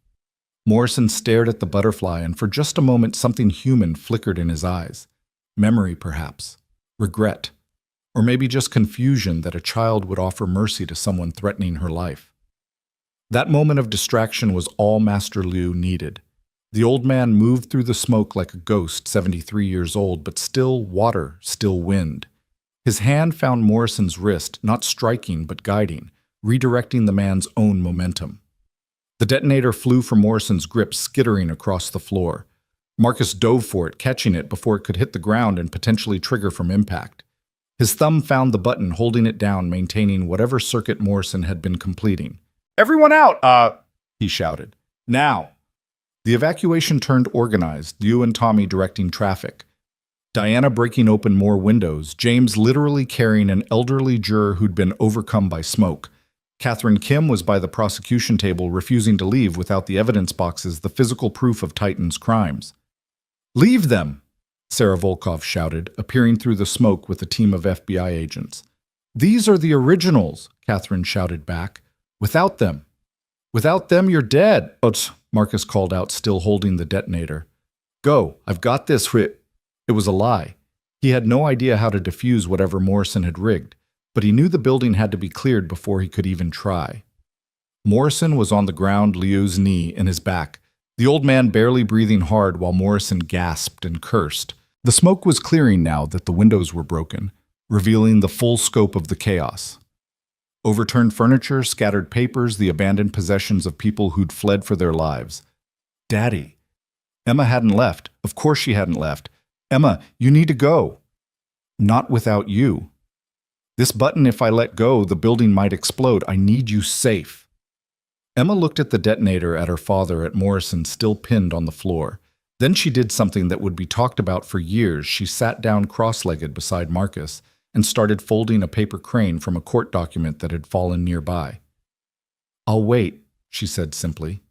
Morrison stared at the butterfly, and for just a moment something human flickered in his eyes. Memory, perhaps. Regret. Or maybe just confusion that a child would offer mercy to someone threatening her life. That moment of distraction was all Master Liu needed. The old man moved through the smoke like a ghost, 73 years old, but still water, still wind. His hand found Morrison's wrist, not striking but guiding, redirecting the man's own momentum. The detonator flew from Morrison's grip, skittering across the floor. Marcus dove for it, catching it before it could hit the ground and potentially trigger from impact. His thumb found the button, holding it down, maintaining whatever circuit Morrison had been completing. Everyone out, he shouted. Now. The evacuation turned organized, Liu and Tommy directing traffic. Diana breaking open more windows, James literally carrying an elderly juror who'd been overcome by smoke. Catherine Kim was by the prosecution table, refusing to leave without the evidence boxes, the physical proof of Titan's crimes. Leave them, Sarah Volkov shouted, appearing through the smoke with a team of FBI agents. These are the originals, Catherine shouted back. Without them, you're dead, Marcus called out, still holding the detonator. Go, I've got this. It was a lie. He had no idea how to defuse whatever Morrison had rigged, but he knew the building had to be cleared before he could even try. Morrison was on the ground, Liu's knee in his back, the old man barely breathing hard while Morrison gasped and cursed. The smoke was clearing now that the windows were broken, revealing the full scope of the chaos. Overturned furniture, scattered papers, the abandoned possessions of people who'd fled for their lives. Daddy. Emma hadn't left. Of course she hadn't left. Emma, you need to go. Not without you. This button, if I let go, the building might explode. I need you safe. Emma looked at the detonator, at her father, at Morrison still pinned on the floor. Then she did something that would be talked about for years. She sat down cross-legged beside Marcus and started folding a paper crane from a court document that had fallen nearby. I'll wait, she said simply.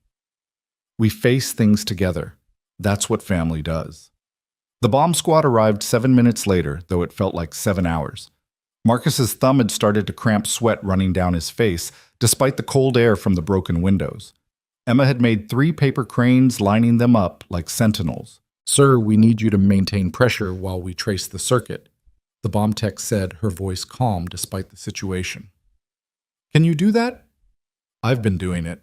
We face things together. That's what family does. The bomb squad arrived 7 minutes later, though it felt like 7 hours. Marcus's thumb had started to cramp, sweat running down his face, despite the cold air from the broken windows. Emma had made 3 paper cranes, lining them up like sentinels. Sir, we need you to maintain pressure while we trace the circuit, the bomb tech said, her voice calm despite the situation. Can you do that? I've been doing it.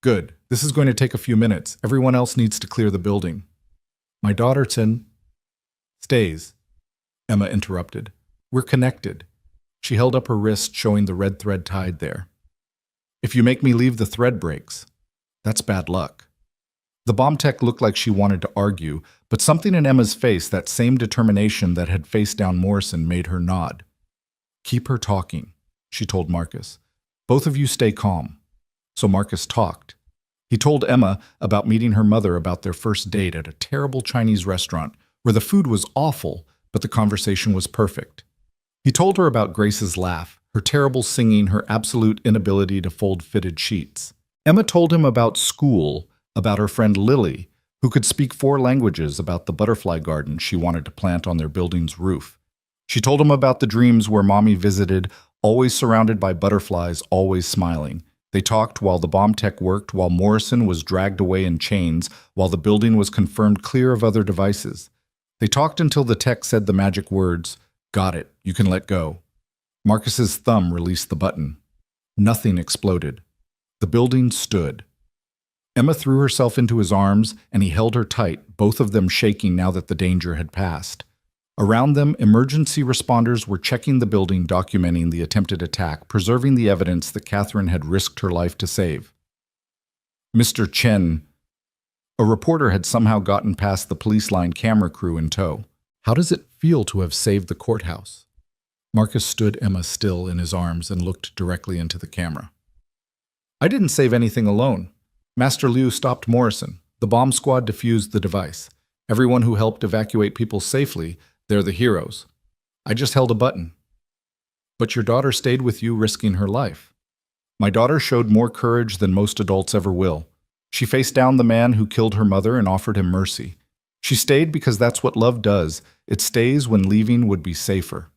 Good. This is going to take a few minutes. Everyone else needs to clear the building. My daughter, stays, Emma interrupted. We're connected. She held up her wrist, showing the red thread tied there. If you make me leave, the thread breaks. That's bad luck. The bomb tech looked like she wanted to argue, but something in Emma's face, that same determination that had faced down Morrison, made her nod. Keep her talking, she told Marcus. Both of you stay calm. So Marcus talked. He told Emma about meeting her mother, about their first date at a terrible Chinese restaurant where the food was awful, but the conversation was perfect. He told her about Grace's laugh, her terrible singing, her absolute inability to fold fitted sheets. Emma told him about school, about her friend Lily, who could speak 4 languages, about the butterfly garden she wanted to plant on their building's roof. She told him about the dreams where Mommy visited, always surrounded by butterflies, always smiling. They talked while the bomb tech worked, while Morrison was dragged away in chains, while the building was confirmed clear of other devices. They talked until the tech said the magic words, "Got it, you can let go." Marcus's thumb released the button. Nothing exploded. The building stood. Emma threw herself into his arms, and he held her tight, both of them shaking now that the danger had passed. Around them, emergency responders were checking the building, documenting the attempted attack, preserving the evidence that Catherine had risked her life to save. Mr. Chen, a reporter had somehow gotten past the police line camera crew in tow. How does it feel to have saved the courthouse? Marcus stood Emma still in his arms and looked directly into the camera. I didn't save anything alone. Master Liu stopped Morrison. The bomb squad defused the device. Everyone who helped evacuate people safely, they're the heroes. I just held a button. But your daughter stayed with you, risking her life. My daughter showed more courage than most adults ever will. She faced down the man who killed her mother and offered him mercy. She stayed because that's what love does. It stays when leaving would be safer.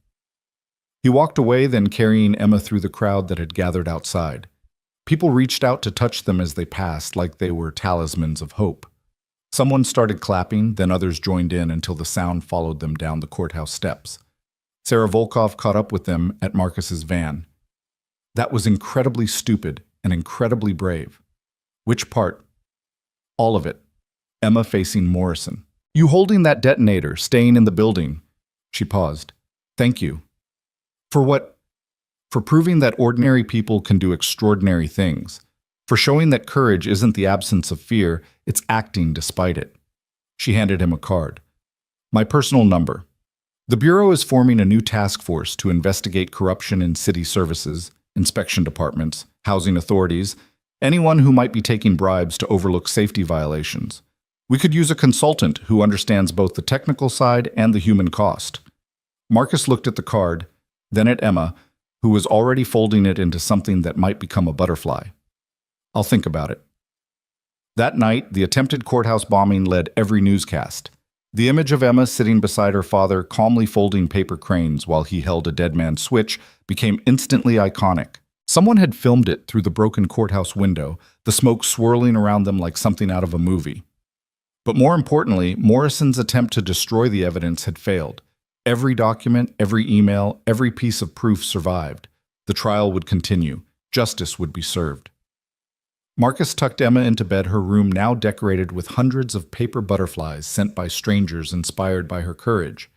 He walked away, then carrying Emma through the crowd that had gathered outside. People reached out to touch them as they passed, like they were talismans of hope. Someone started clapping, then others joined in until the sound followed them down the courthouse steps. Sarah Volkov caught up with them at Marcus's van. That was incredibly stupid and incredibly brave. Which part? All of it. Emma facing Morrison. You holding that detonator, staying in the building. She paused. Thank you. For what? For proving that ordinary people can do extraordinary things. For showing that courage isn't the absence of fear, it's acting despite it. She handed him a card. My personal number. The Bureau is forming a new task force to investigate corruption in city services, inspection departments, housing authorities, anyone who might be taking bribes to overlook safety violations. We could use a consultant who understands both the technical side and the human cost. Marcus looked at the card, then at Emma, who was already folding it into something that might become a butterfly. I'll think about it. That night, the attempted courthouse bombing led every newscast. The image of Emma sitting beside her father, calmly folding paper cranes while he held a dead man's switch, became instantly iconic. Someone had filmed it through the broken courthouse window, the smoke swirling around them like something out of a movie. But more importantly, Morrison's attempt to destroy the evidence had failed. Every document, every email, every piece of proof survived. The trial would continue. Justice would be served. Marcus tucked Emma into bed, her room now decorated with hundreds of paper butterflies sent by strangers inspired by her courage.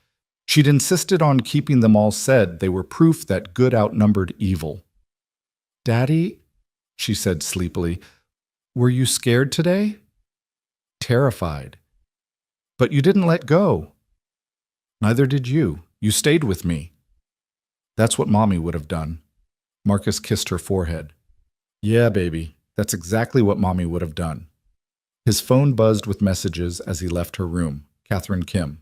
She'd insisted on keeping them all, said they were proof that good outnumbered evil. Daddy, she said sleepily, were you scared today? Terrified. But you didn't let go. Neither did you. You stayed with me. That's what Mommy would have done. Marcus kissed her forehead. Yeah, baby, that's exactly what Mommy would have done. His phone buzzed with messages as he left her room. Catherine Kim.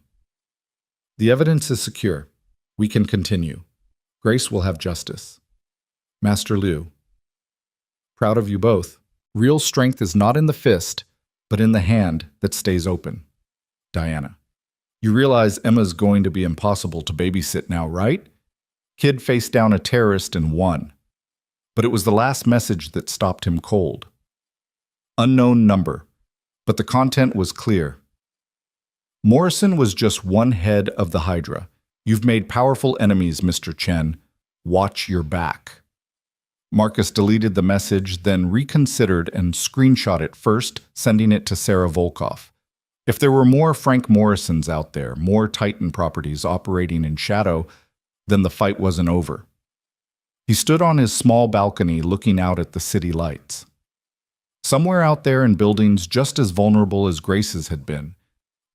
The evidence is secure. We can continue. Grace will have justice. Master Liu. Proud of you both. Real strength is not in the fist, but in the hand that stays open. Diana. You realize Emma's going to be impossible to babysit now, right? Kid faced down a terrorist and won. But it was the last message that stopped him cold. Unknown number, but the content was clear. Morrison was just one head of the Hydra. You've made powerful enemies, Mr. Chen. Watch your back. Marcus deleted the message, then reconsidered and screenshot it first, sending it to Sarah Volkov. If there were more Frank Morrisons out there, more Titan properties operating in shadow, then the fight wasn't over. He stood on his small balcony looking out at the city lights. Somewhere out there in buildings just as vulnerable as Grace's had been,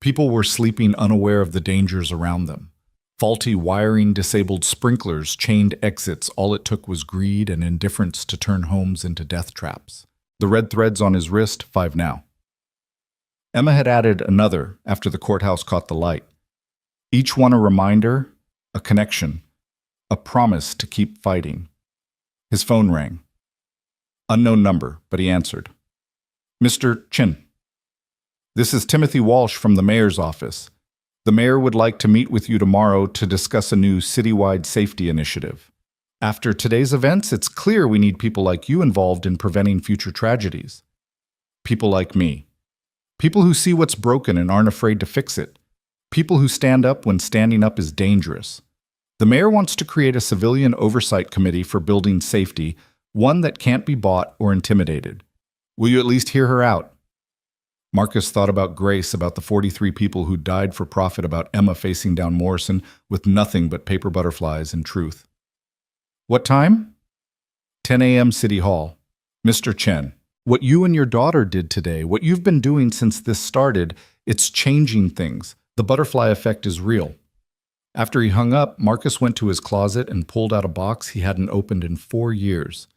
people were sleeping unaware of the dangers around them. Faulty wiring, disabled sprinklers, chained exits, all it took was greed and indifference to turn homes into death traps. The red threads on his wrist, 5 now. Emma had added another after the courthouse caught the light. Each one a reminder, a connection, a promise to keep fighting. His phone rang. Unknown number, but he answered. Mr. Chin. This is Timothy Walsh from the mayor's office. The mayor would like to meet with you tomorrow to discuss a new citywide safety initiative. After today's events, it's clear we need people like you involved in preventing future tragedies. People like me. People who see what's broken and aren't afraid to fix it. People who stand up when standing up is dangerous. The mayor wants to create a civilian oversight committee for building safety, one that can't be bought or intimidated. Will you at least hear her out? Marcus thought about Grace, about the 43 people who died for profit, about Emma facing down Morrison with nothing but paper butterflies and truth. What time? 10 a.m. City Hall. Mr. Chen, what you and your daughter did today, what you've been doing since this started, it's changing things. The butterfly effect is real. After he hung up, Marcus went to his closet and pulled out a box he hadn't opened in 4 years.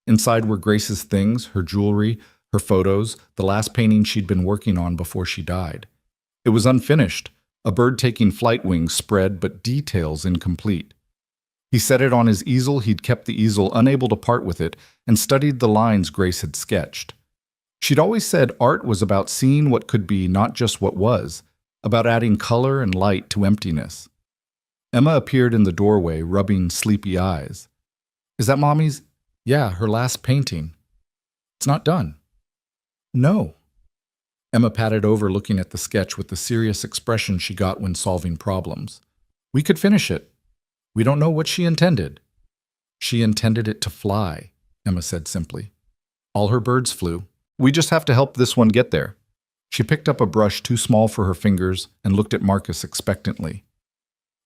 Inside were Grace's things, her jewelry, her photos, the last painting she'd been working on before she died. It was unfinished, a bird taking flight wings spread, but details incomplete. He set it on his easel. He'd kept the easel, unable to part with it, and studied the lines Grace had sketched. She'd always said art was about seeing what could be, not just what was, about adding color and light to emptiness. Emma appeared in the doorway, rubbing sleepy eyes. Is that Mommy's? Yeah, her last painting. It's not done. No. Emma patted over, looking at the sketch with the serious expression she got when solving problems. We could finish it. We don't know what she intended. She intended it to fly, Emma said simply. All her birds flew. We just have to help this one get there. She picked up a brush too small for her fingers and looked at Marcus expectantly.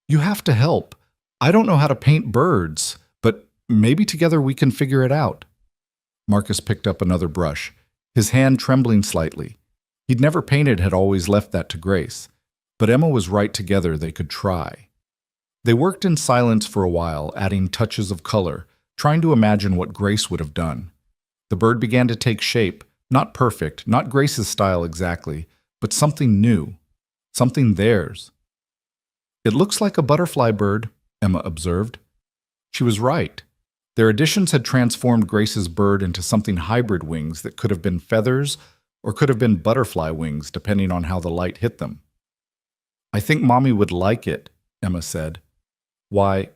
You have to help. I don't know how to paint birds, but maybe together we can figure it out. Marcus picked up another brush, his hand trembling slightly. He'd never painted, had always left that to Grace. But Emma was right, together they could try. They worked in silence for a while, adding touches of color, trying to imagine what Grace would have done. The bird began to take shape, not perfect, not Grace's style exactly, but something new, something theirs. It looks like a butterfly bird, Emma observed. She was right. Their additions had transformed Grace's bird into something hybrid, wings that could have been feathers or could have been butterfly wings, depending on how the light hit them. I think Mommy would like it, Emma said. Why?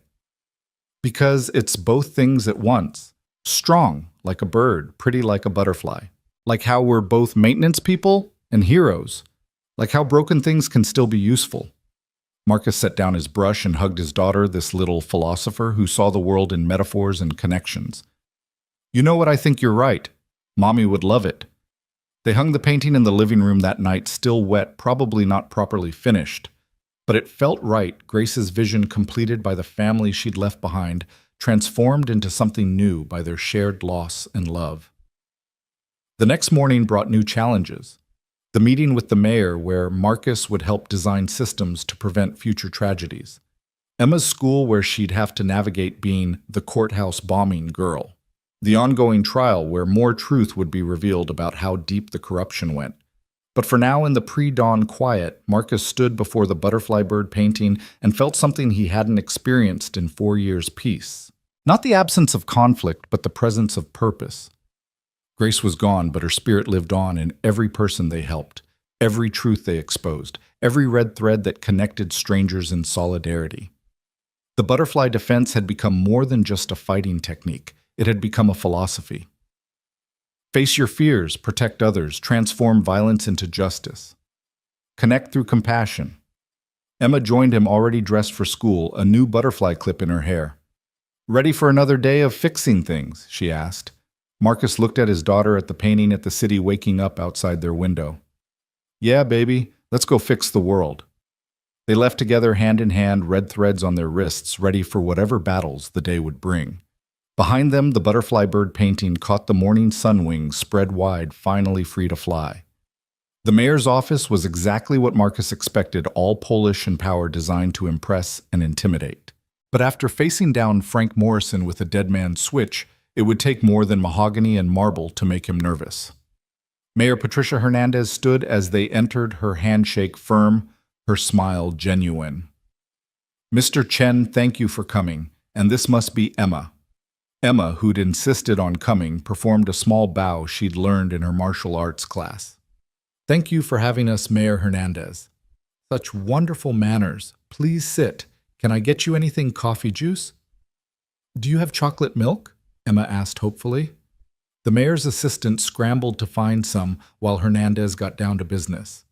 Because it's both things at once. Strong, like a bird, pretty like a butterfly. Like how we're both maintenance people and heroes. Like how broken things can still be useful. Marcus set down his brush and hugged his daughter, this little philosopher who saw the world in metaphors and connections. You know what, I think you're right. Mommy would love it. They hung the painting in the living room that night, still wet, probably not properly finished. But it felt right, Grace's vision completed by the family she'd left behind, transformed into something new by their shared loss and love. The next morning brought new challenges. The meeting with the mayor, where Marcus would help design systems to prevent future tragedies. Emma's school, where she'd have to navigate being the courthouse bombing girl. The ongoing trial, where more truth would be revealed about how deep the corruption went. But for now, in the pre-dawn quiet, Marcus stood before the butterfly bird painting and felt something he hadn't experienced in 4 years' peace. Not the absence of conflict, but the presence of purpose. Grace was gone, but her spirit lived on in every person they helped, every truth they exposed, every red thread that connected strangers in solidarity. The butterfly defense had become more than just a fighting technique. It had become a philosophy. Face your fears, protect others, transform violence into justice. Connect through compassion. Emma joined him, already dressed for school, a new butterfly clip in her hair. Ready for another day of fixing things? She asked. Marcus looked at his daughter at the painting at the city waking up outside their window. Yeah, baby, let's go fix the world. They left together, hand in hand, red threads on their wrists, ready for whatever battles the day would bring. Behind them, the butterfly bird painting caught the morning sun wings spread wide, finally free to fly. The mayor's office was exactly what Marcus expected, all Polish and power, designed to impress and intimidate. But after facing down Frank Morrison with a dead man's switch, it would take more than mahogany and marble to make him nervous. Mayor Patricia Hernandez stood as they entered, her handshake firm, her smile genuine. Mr. Chen, thank you for coming, and this must be Emma. Emma, who'd insisted on coming, performed a small bow she'd learned in her martial arts class. Thank you for having us, Mayor Hernandez. Such wonderful manners. Please sit. Can I get you anything, coffee, juice? Do you have chocolate milk? Emma asked hopefully. The mayor's assistant scrambled to find some while Hernandez got down to business.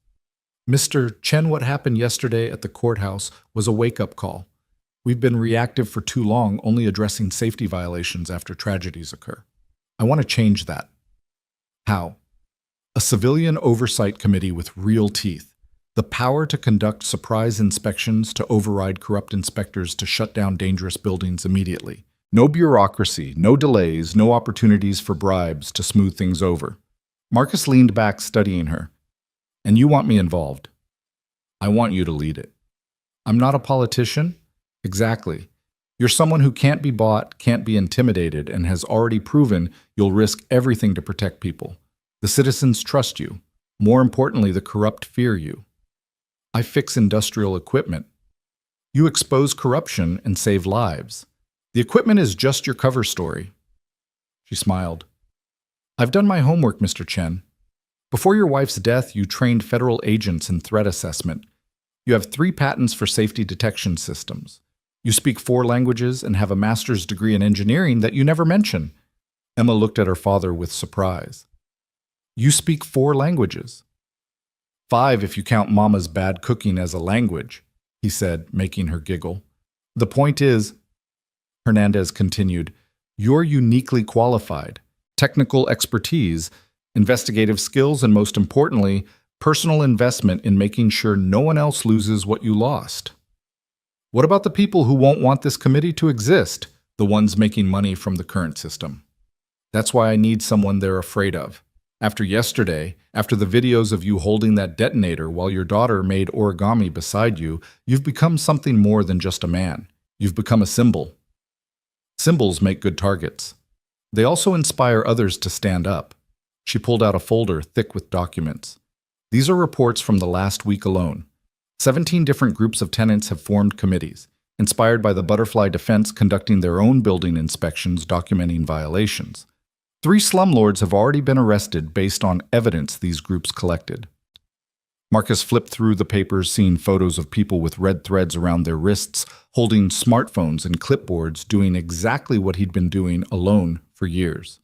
Mr. Chen, what happened yesterday at the courthouse was a wake-up call. We've been reactive for too long, only addressing safety violations after tragedies occur. I want to change that. How? A civilian oversight committee with real teeth. The power to conduct surprise inspections, to override corrupt inspectors, to shut down dangerous buildings immediately. No bureaucracy, no delays, no opportunities for bribes to smooth things over. Marcus leaned back, studying her. And you want me involved? I want you to lead it. I'm not a politician? Exactly. You're someone who can't be bought, can't be intimidated, and has already proven you'll risk everything to protect people. The citizens trust you. More importantly, the corrupt fear you. I fix industrial equipment. You expose corruption and save lives. The equipment is just your cover story. She smiled. I've done my homework, Mr. Chen. Before your wife's death, you trained federal agents in threat assessment. You have 3 patents for safety detection systems. You speak 4 languages and have a master's degree in engineering that you never mention. Emma looked at her father with surprise. You speak 4 languages. 5 if you count Mama's bad cooking as a language, he said, making her giggle. The point is, Hernandez continued, you're uniquely qualified. Technical expertise, investigative skills, and most importantly, personal investment in making sure no one else loses what you lost. What about the people who won't want this committee to exist, the ones making money from the current system? That's why I need someone they're afraid of. After yesterday, after the videos of you holding that detonator while your daughter made origami beside you, you've become something more than just a man. You've become a symbol. Symbols make good targets. They also inspire others to stand up. She pulled out a folder thick with documents. These are reports from the last week alone. 17 different groups of tenants have formed committees, inspired by the Butterfly Defense conducting their own building inspections documenting violations. 3 slumlords have already been arrested based on evidence these groups collected. Marcus flipped through the papers, seeing photos of people with red threads around their wrists, holding smartphones and clipboards, doing exactly what he'd been doing alone for years.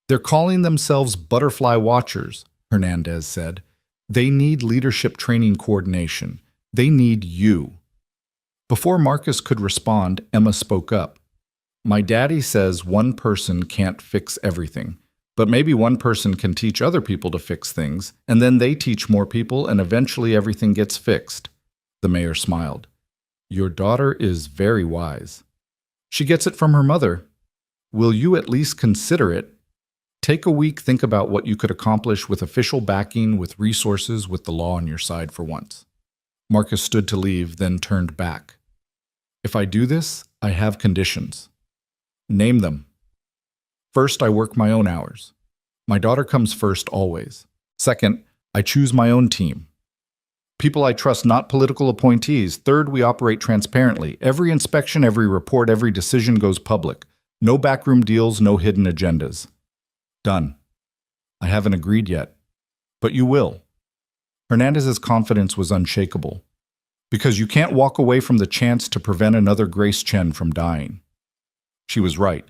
They're calling themselves Butterfly Watchers, Hernandez said. They need leadership training coordination. They need you. Before Marcus could respond, Emma spoke up. My daddy says one person can't fix everything. But maybe one person can teach other people to fix things, and then they teach more people, and eventually everything gets fixed. The mayor smiled. Your daughter is very wise. She gets it from her mother. Will you at least consider it? Take a week, think about what you could accomplish with official backing, with resources, with the law on your side for once. Marcus stood to leave, then turned back. If I do this, I have conditions. Name them. First, I work my own hours. My daughter comes first always. Second, I choose my own team. People I trust, not political appointees. Third, we operate transparently. Every inspection, every report, every decision goes public. No backroom deals, no hidden agendas. Done. I haven't agreed yet. But you will. Hernandez's confidence was unshakable. Because you can't walk away from the chance to prevent another Grace Chen from dying. She was right.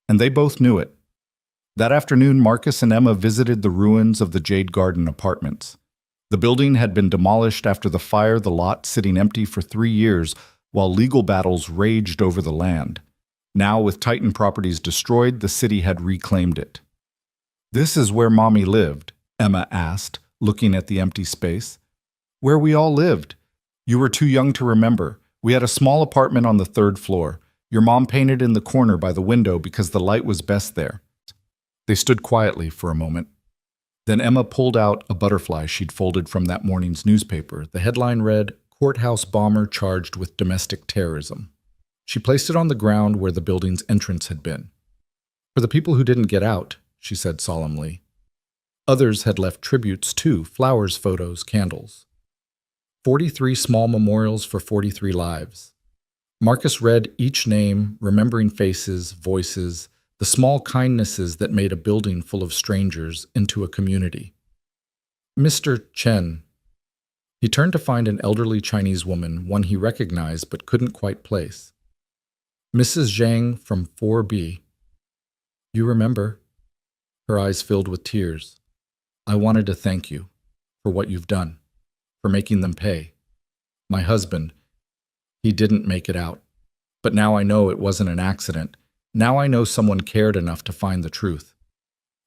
And they both knew it. That afternoon, Marcus and Emma visited the ruins of the Jade Garden apartments. The building had been demolished after the fire, the lot sitting empty for 3 years while legal battles raged over the land. Now, with Titan properties destroyed, the city had reclaimed it. This is where Mommy lived, Emma asked, looking at the empty space. Where we all lived. You were too young to remember. We had a small apartment on the 3rd floor. Your mom painted in the corner by the window because the light was best there. They stood quietly for a moment. Then Emma pulled out a butterfly she'd folded from that morning's newspaper. The headline read, Courthouse Bomber Charged with Domestic Terrorism. She placed it on the ground where the building's entrance had been. For the people who didn't get out, she said solemnly. Others had left tributes too, flowers, photos, candles. 43 small memorials for 43 lives. Marcus read each name, remembering faces, voices, the small kindnesses that made a building full of strangers into a community. Mr. Chen. He turned to find an elderly Chinese woman, one he recognized but couldn't quite place. Mrs. Zhang from 4B. You remember? Her eyes filled with tears. I wanted to thank you for what you've done, for making them pay. My husband, he didn't make it out. But now I know it wasn't an accident. Now I know someone cared enough to find the truth.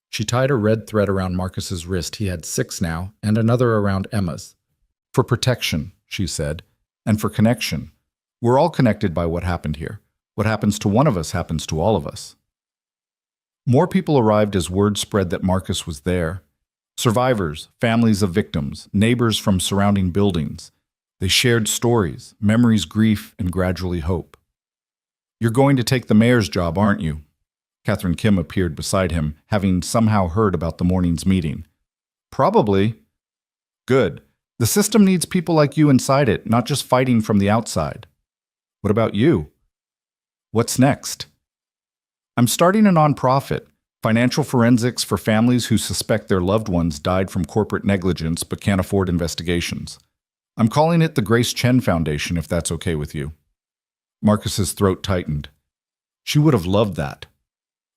She tied a red thread around Marcus's wrist. He had 6 now, and another around Emma's. For protection, she said, and for connection. We're all connected by what happened here. What happens to one of us happens to all of us. More people arrived as word spread that Marcus was there. Survivors, families of victims, neighbors from surrounding buildings. They shared stories, memories, grief, and gradually hope. You're going to take the mayor's job, aren't you? Catherine Kim appeared beside him, having somehow heard about the morning's meeting. Probably. Good. The system needs people like you inside it, not just fighting from the outside. What about you? What's next? I'm starting a nonprofit, financial forensics for families who suspect their loved ones died from corporate negligence but can't afford investigations. I'm calling it the Grace Chen Foundation, if that's okay with you. Marcus's throat tightened. She would have loved that.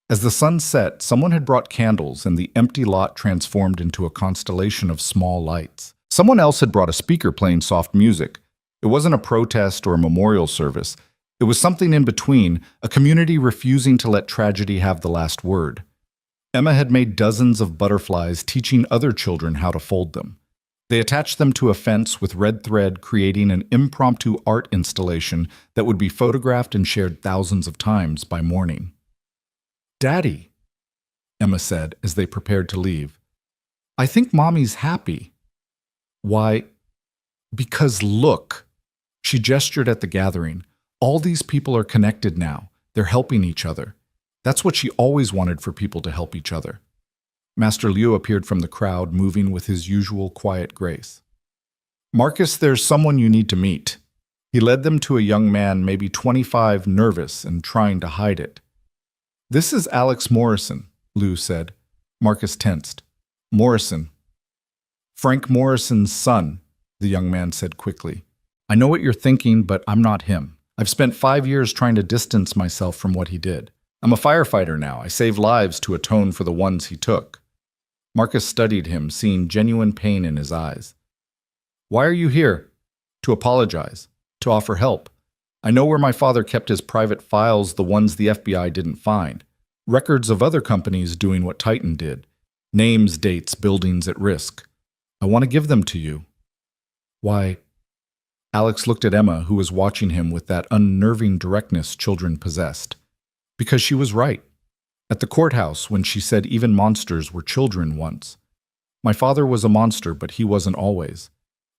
As the sun set, someone had brought candles and the empty lot transformed into a constellation of small lights. Someone else had brought a speaker playing soft music. It wasn't a protest or a memorial service. It was something in between, a community refusing to let tragedy have the last word. Emma had made dozens of butterflies, teaching other children how to fold them. They attached them to a fence with red thread, creating an impromptu art installation that would be photographed and shared thousands of times by morning. Daddy, Emma said as they prepared to leave, I think Mommy's happy. Why? Because look. She gestured at the gathering. All these people are connected now. They're helping each other. That's what she always wanted for people to help each other. Master Liu appeared from the crowd, moving with his usual quiet grace. Marcus, there's someone you need to meet. He led them to a young man, maybe 25, nervous and trying to hide it. This is Alex Morrison, Liu said. Marcus tensed. Morrison. Frank Morrison's son, the young man said quickly. I know what you're thinking, but I'm not him. I've spent 5 years trying to distance myself from what he did. I'm a firefighter now. I save lives to atone for the ones he took. Marcus studied him, seeing genuine pain in his eyes. Why are you here? To apologize. To offer help. I know where my father kept his private files, the ones the FBI didn't find. Records of other companies doing what Titan did. Names, dates, buildings at risk. I want to give them to you. Why? Alex looked at Emma, who was watching him with that unnerving directness children possessed. Because she was right. At the courthouse, when she said even monsters were children once. My father was a monster, but he wasn't always.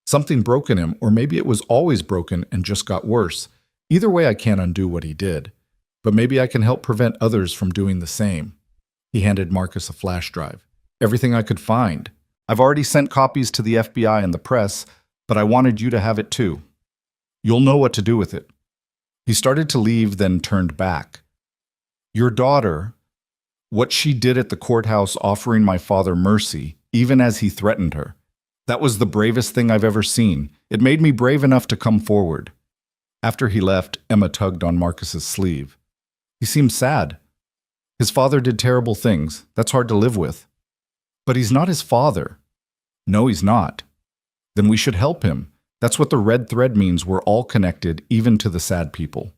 Something broke in him, or maybe it was always broken and just got worse. Either way, I can't undo what he did. But maybe I can help prevent others from doing the same. He handed Marcus a flash drive. Everything I could find. I've already sent copies to the FBI and the press, but I wanted you to have it too. You'll know what to do with it. He started to leave, then turned back. Your daughter, what she did at the courthouse offering my father mercy, even as he threatened her. That was the bravest thing I've ever seen. It made me brave enough to come forward. After he left, Emma tugged on Marcus's sleeve. He seemed sad. His father did terrible things. That's hard to live with. But he's not his father. No, he's not. Then we should help him. That's what the red thread means. We're all connected, even to the sad people.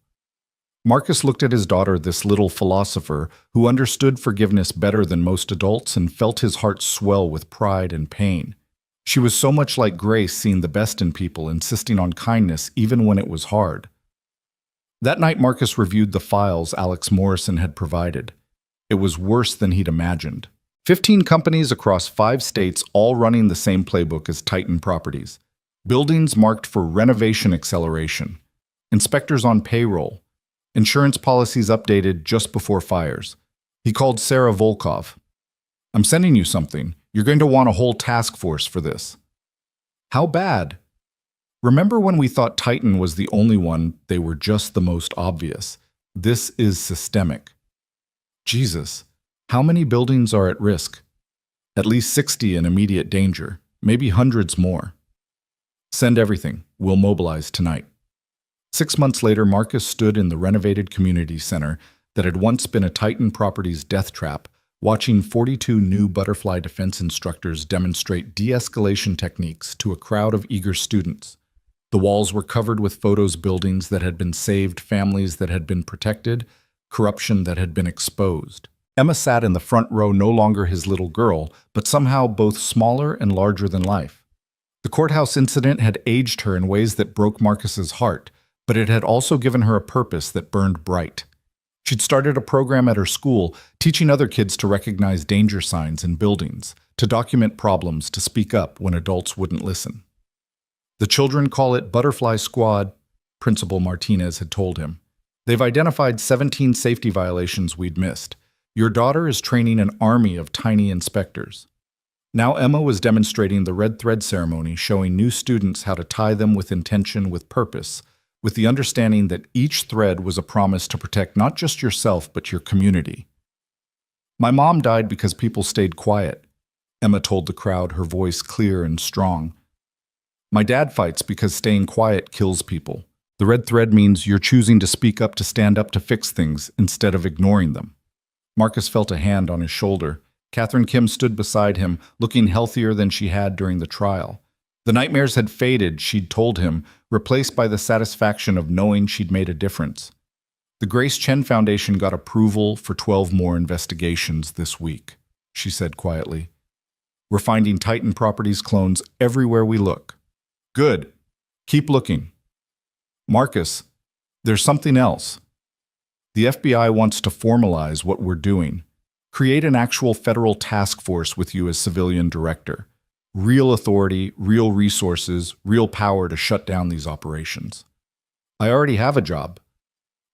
Marcus looked at his daughter, this little philosopher, who understood forgiveness better than most adults and felt his heart swell with pride and pain. She was so much like Grace, seeing the best in people, insisting on kindness even when it was hard. That night, Marcus reviewed the files Alex Morrison had provided. It was worse than he'd imagined. 15 companies across 5 states, all running the same playbook as Titan Properties. Buildings marked for renovation acceleration. Inspectors on payroll. Insurance policies updated just before fires. He called Sarah Volkov. I'm sending you something. You're going to want a whole task force for this. How bad? Remember when we thought Titan was the only one, they were just the most obvious. This is systemic. Jesus, how many buildings are at risk? At least 60 in immediate danger, maybe hundreds more. Send everything. We'll mobilize tonight. 6 months later, Marcus stood in the renovated community center that had once been a Titan Properties death trap, watching 42 new butterfly defense instructors demonstrate de-escalation techniques to a crowd of eager students. The walls were covered with photos of buildings that had been saved, families that had been protected, corruption that had been exposed. Emma sat in the front row, no longer his little girl, but somehow both smaller and larger than life. The courthouse incident had aged her in ways that broke Marcus's heart, but it had also given her a purpose that burned bright. She'd started a program at her school, teaching other kids to recognize danger signs in buildings, to document problems, to speak up when adults wouldn't listen. The children call it Butterfly Squad, Principal Martinez had told him. They've identified 17 safety violations we'd missed. Your daughter is training an army of tiny inspectors. Now Emma was demonstrating the red thread ceremony, showing new students how to tie them with intention, with purpose, with the understanding that each thread was a promise to protect not just yourself, but your community. My mom died because people stayed quiet, Emma told the crowd, her voice clear and strong. My dad fights because staying quiet kills people. The red thread means you're choosing to speak up, to stand up, to fix things, instead of ignoring them. Marcus felt a hand on his shoulder. Catherine Kim stood beside him, looking healthier than she had during the trial. The nightmares had faded, she'd told him, replaced by the satisfaction of knowing she'd made a difference. The Grace Chen Foundation got approval for 12 more investigations this week, she said quietly. We're finding Titan Properties clones everywhere we look. Good. Keep looking. Marcus, there's something else. The FBI wants to formalize what we're doing. Create an actual federal task force with you as civilian director. Real authority, real resources, real power to shut down these operations. I already have a job.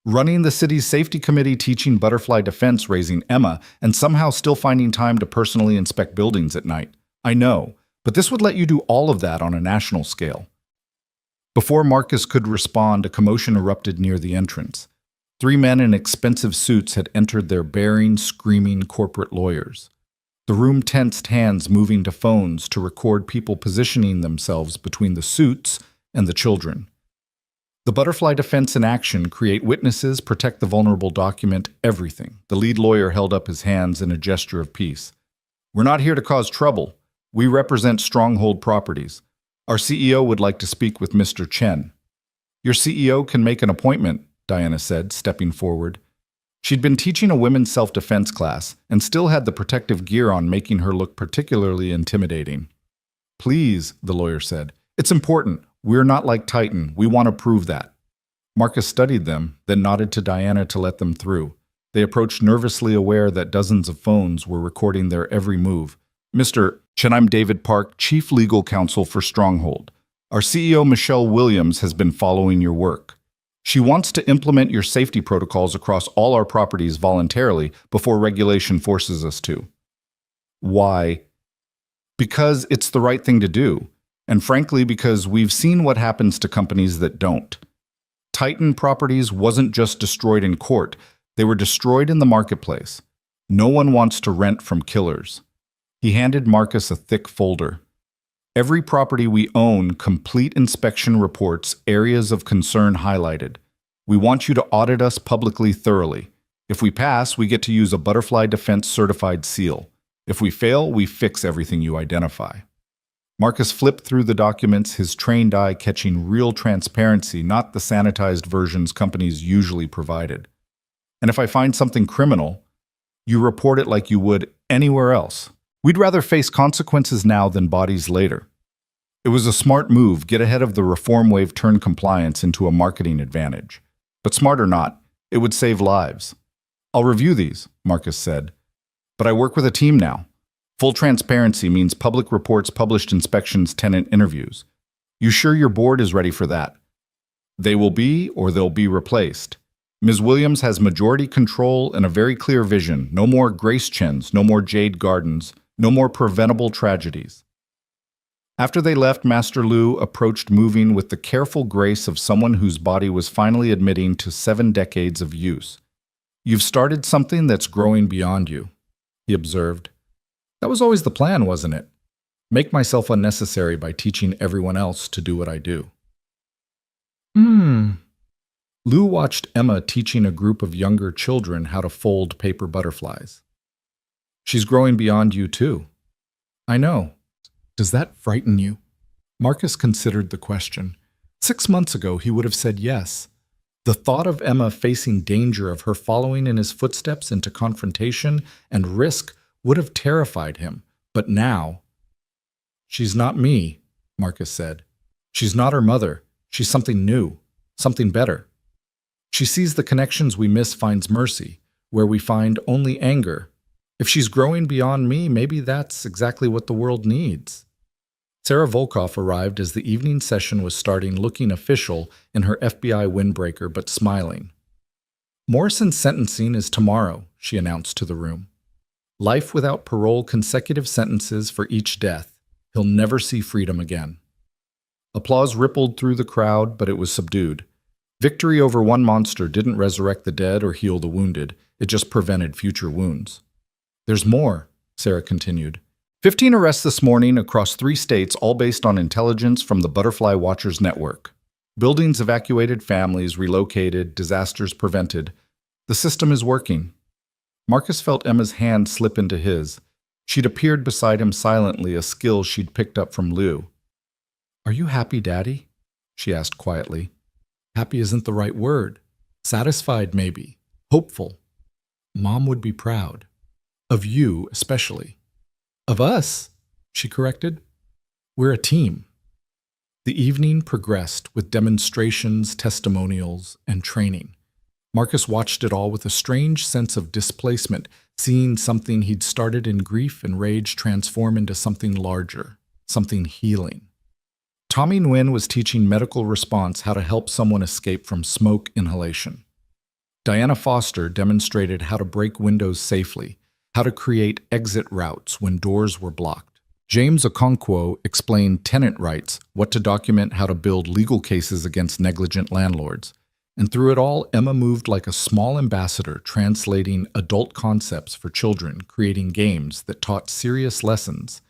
Running the city's safety committee, teaching butterfly defense, raising Emma, and somehow still finding time to personally inspect buildings at night. I know, but this would let you do all of that on a national scale. Before Marcus could respond, a commotion erupted near the entrance. 3 men in expensive suits had entered, their bearing, screaming corporate lawyers. The room tensed, hands moving to phones to record people positioning themselves between the suits and the children. The butterfly defense in action: create witnesses, protect the vulnerable, document everything. The lead lawyer held up his hands in a gesture of peace. We're not here to cause trouble. We represent Stronghold Properties. Our CEO would like to speak with Mr. Chen. Your CEO can make an appointment, Diana said, stepping forward. She'd been teaching a women's self-defense class and still had the protective gear on, making her look particularly intimidating. Please, the lawyer said. It's important. We're not like Titan. We want to prove that. Marcus studied them, then nodded to Diana to let them through. They approached, nervously aware that dozens of phones were recording their every move. Mr. Chen, I'm David Park, Chief Legal Counsel for Stronghold. Our CEO, Michelle Williams, has been following your work. She wants to implement your safety protocols across all our properties voluntarily before regulation forces us to. Why? Because it's the right thing to do, and frankly because we've seen what happens to companies that don't. Titan Properties wasn't just destroyed in court, they were destroyed in the marketplace. No one wants to rent from killers. He handed Marcus a thick folder. Every property we own, complete inspection reports, areas of concern highlighted. We want you to audit us publicly, thoroughly. If we pass, we get to use a Butterfly Defense certified seal. If we fail, we fix everything you identify. Marcus flipped through the documents, his trained eye catching real transparency, not the sanitized versions companies usually provided. And if I find something criminal, you report it like you would anywhere else. We'd rather face consequences now than bodies later. It was a smart move, get ahead of the reform wave, turn compliance into a marketing advantage. But smart or not, it would save lives. I'll review these, Marcus said. But I work with a team now. Full transparency means public reports, published inspections, tenant interviews. You sure your board is ready for that? They will be, or they'll be replaced. Ms. Williams has majority control and a very clear vision. No more Grace Chens, no more Jade Gardens, no more preventable tragedies. After they left, Master Lu approached, moving with the careful grace of someone whose body was finally admitting to 7 decades of use. You've started something that's growing beyond you, he observed. That was always the plan, wasn't it? Make myself unnecessary by teaching everyone else to do what I do. Lou watched Emma teaching a group of younger children how to fold paper butterflies. She's growing beyond you, too. I know. Does that frighten you? Marcus considered the question. 6 months ago, he would have said yes. The thought of Emma facing danger of her following in his footsteps into confrontation and risk would have terrified him. But now, she's not me, Marcus said. She's not her mother. She's something new, something better. She sees the connections we miss, finds mercy, where we find only anger. If she's growing beyond me, maybe that's exactly what the world needs. Sarah Volkoff arrived as the evening session was starting, looking official in her FBI windbreaker but smiling. Morrison's sentencing is tomorrow, she announced to the room. Life without parole, consecutive sentences for each death. He'll never see freedom again. Applause rippled through the crowd, but it was subdued. Victory over one monster didn't resurrect the dead or heal the wounded. It just prevented future wounds. There's more, Sarah continued. 15 arrests this morning across 3 states, all based on intelligence from the Butterfly Watchers Network. Buildings evacuated, families relocated, disasters prevented. The system is working. Marcus felt Emma's hand slip into his. She'd appeared beside him silently, a skill she'd picked up from Lou. Are you happy, Daddy? She asked quietly. Happy isn't the right word. Satisfied, maybe. Hopeful. Mom would be proud. Of you, especially. Of us, she corrected. We're a team. The evening progressed with demonstrations, testimonials, and training. Marcus watched it all with a strange sense of displacement, seeing something he'd started in grief and rage transform into something larger, something healing. Tommy Nguyen was teaching medical response how to help someone escape from smoke inhalation. Diana Foster demonstrated how to break windows safely, how to create exit routes when doors were blocked. James Okonkwo explained tenant rights, what to document, how to build legal cases against negligent landlords. And through it all, Emma moved like a small ambassador, translating adult concepts for children, creating games that taught serious lessons,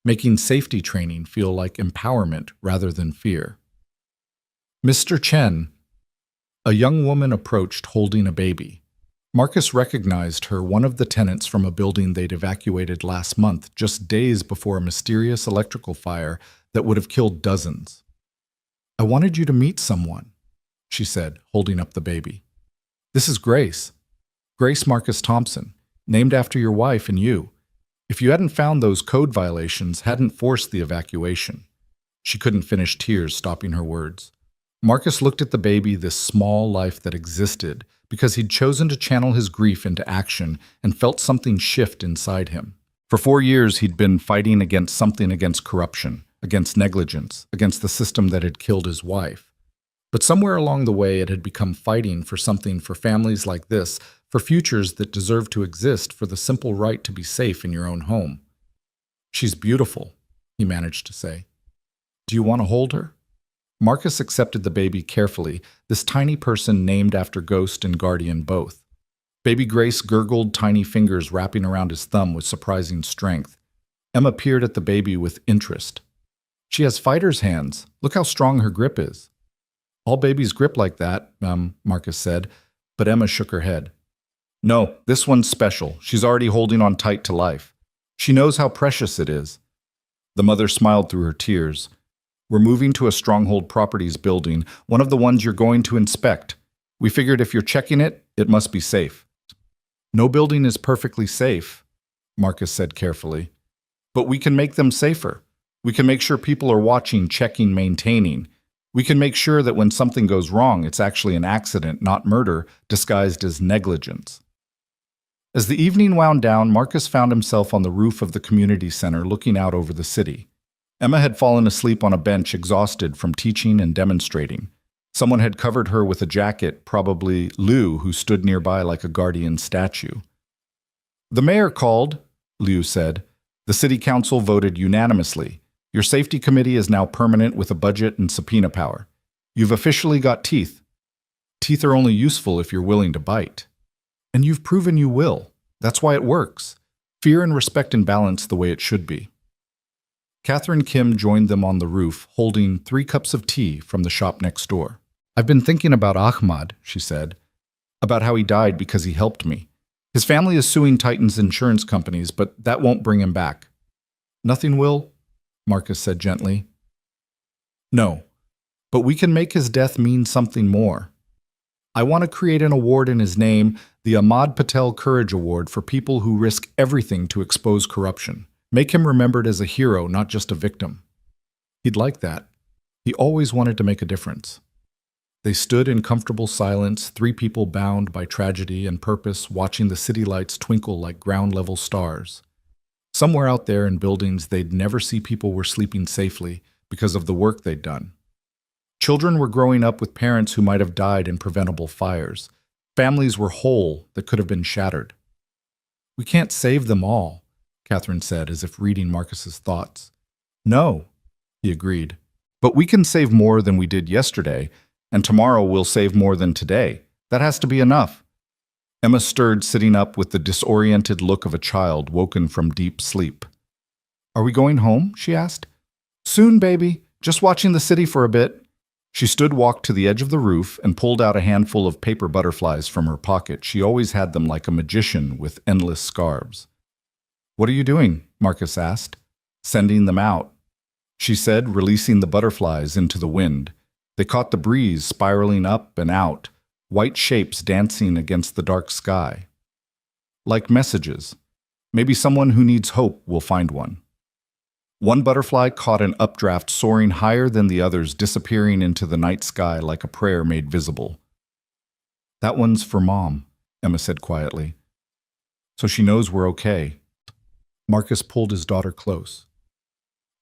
making safety training feel like empowerment rather than fear. Mr. Chen, a young woman approached holding a baby. Marcus recognized her, one of the tenants from a building they'd evacuated last month, just days before a mysterious electrical fire that would have killed dozens. I wanted you to meet someone, she said, holding up the baby. This is Grace. Grace Marcus Thompson, named after your wife and you. If you hadn't found those code violations, hadn't forced the evacuation. She couldn't finish, tears stopping her words. Marcus looked at the baby, this small life that existed, because he'd chosen to channel his grief into action and felt something shift inside him. For 4 years, he'd been fighting against something, against corruption, against negligence, against the system that had killed his wife. But somewhere along the way, it had become fighting for something, for families like this, for futures that deserve to exist, for the simple right to be safe in your own home. She's beautiful, he managed to say. Do you want to hold her? Marcus accepted the baby carefully, this tiny person named after ghost and guardian both. Baby Grace gurgled, tiny fingers wrapping around his thumb with surprising strength. Emma peered at the baby with interest. She has fighter's hands. Look how strong her grip is. All babies grip like that, Marcus said, but Emma shook her head. No, this one's special. She's already holding on tight to life. She knows how precious it is. The mother smiled through her tears. We're moving to a Stronghold Properties building, one of the ones you're going to inspect. We figured if you're checking it, it must be safe. No building is perfectly safe, Marcus said carefully. But we can make them safer. We can make sure people are watching, checking, maintaining. We can make sure that when something goes wrong, it's actually an accident, not murder, disguised as negligence. As the evening wound down, Marcus found himself on the roof of the community center looking out over the city. Emma had fallen asleep on a bench, exhausted from teaching and demonstrating. Someone had covered her with a jacket, probably Lou, who stood nearby like a guardian statue. The mayor called, Liu said. The city council voted unanimously. Your safety committee is now permanent with a budget and subpoena power. You've officially got teeth. Teeth are only useful if you're willing to bite. And you've proven you will. That's why it works. Fear and respect and balance the way it should be. Catherine Kim joined them on the roof, holding 3 cups of tea from the shop next door. I've been thinking about Ahmad, she said, about how he died because he helped me. His family is suing Titan's insurance companies, but that won't bring him back. Nothing will, Marcus said gently. No, but we can make his death mean something more. I want to create an award in his name, the Ahmad Patel Courage Award for people who risk everything to expose corruption. Make him remembered as a hero, not just a victim. He'd like that. He always wanted to make a difference. They stood in comfortable silence, three people bound by tragedy and purpose, watching the city lights twinkle like ground-level stars. Somewhere out there in buildings they'd never see, people were sleeping safely because of the work they'd done. Children were growing up with parents who might have died in preventable fires. Families were whole that could have been shattered. We can't save them all, Catherine said, as if reading Marcus's thoughts. No, he agreed. But we can save more than we did yesterday, and tomorrow we'll save more than today. That has to be enough. Emma stirred, sitting up with the disoriented look of a child woken from deep sleep. Are we going home? She asked. Soon, baby. Just watching the city for a bit. She walked to the edge of the roof and pulled out a handful of paper butterflies from her pocket. She always had them like a magician with endless scarves. What are you doing? Marcus asked. Sending them out, she said, releasing the butterflies into the wind. They caught the breeze, spiraling up and out, white shapes dancing against the dark sky. Like messages. Maybe someone who needs hope will find one. One butterfly caught an updraft, soaring higher than the others, disappearing into the night sky like a prayer made visible. That one's for Mom, Emma said quietly. So she knows we're okay. Marcus pulled his daughter close.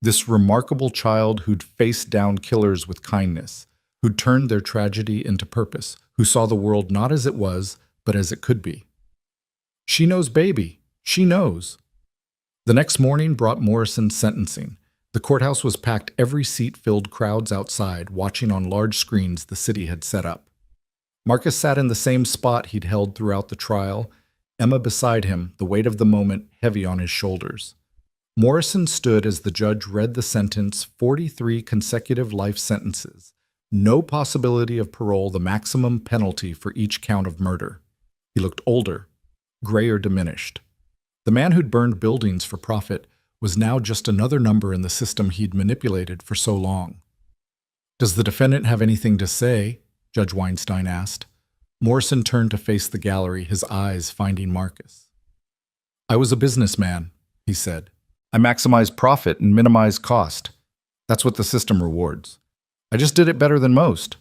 This remarkable child who'd faced down killers with kindness, who'd turned their tragedy into purpose, who saw the world not as it was, but as it could be. She knows, baby. She knows. The next morning brought Morrison's sentencing. The courthouse was packed, every seat filled, crowds outside, watching on large screens the city had set up. Marcus sat in the same spot he'd held throughout the trial, Emma beside him, the weight of the moment heavy on his shoulders. Morrison stood as the judge read the sentence, 43 consecutive life sentences. No possibility of parole, the maximum penalty for each count of murder. He looked older, grayer, diminished. The man who'd burned buildings for profit was now just another number in the system he'd manipulated for so long. Does the defendant have anything to say? Judge Weinstein asked. Morrison turned to face the gallery, his eyes finding Marcus. I was a businessman, he said. I maximized profit and minimized cost. That's what the system rewards. I just did it better than most.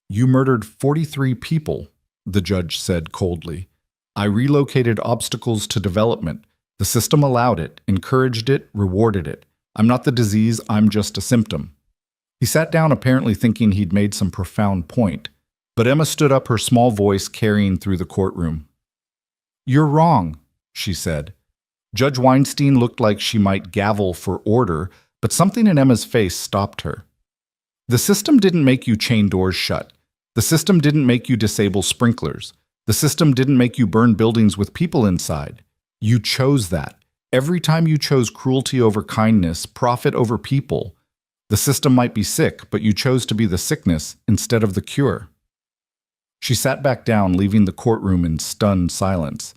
You murdered 43 people, the judge said coldly. I relocated obstacles to development. The system allowed it, encouraged it, rewarded it. I'm not the disease, I'm just a symptom. He sat down, apparently thinking he'd made some profound point, but Emma stood up, her small voice carrying through the courtroom. You're wrong, she said. Judge Weinstein looked like she might gavel for order, but something in Emma's face stopped her. The system didn't make you chain doors shut. The system didn't make you disable sprinklers. The system didn't make you burn buildings with people inside. You chose that. Every time you chose cruelty over kindness, profit over people, the system might be sick, but you chose to be the sickness instead of the cure. She sat back down, leaving the courtroom in stunned silence.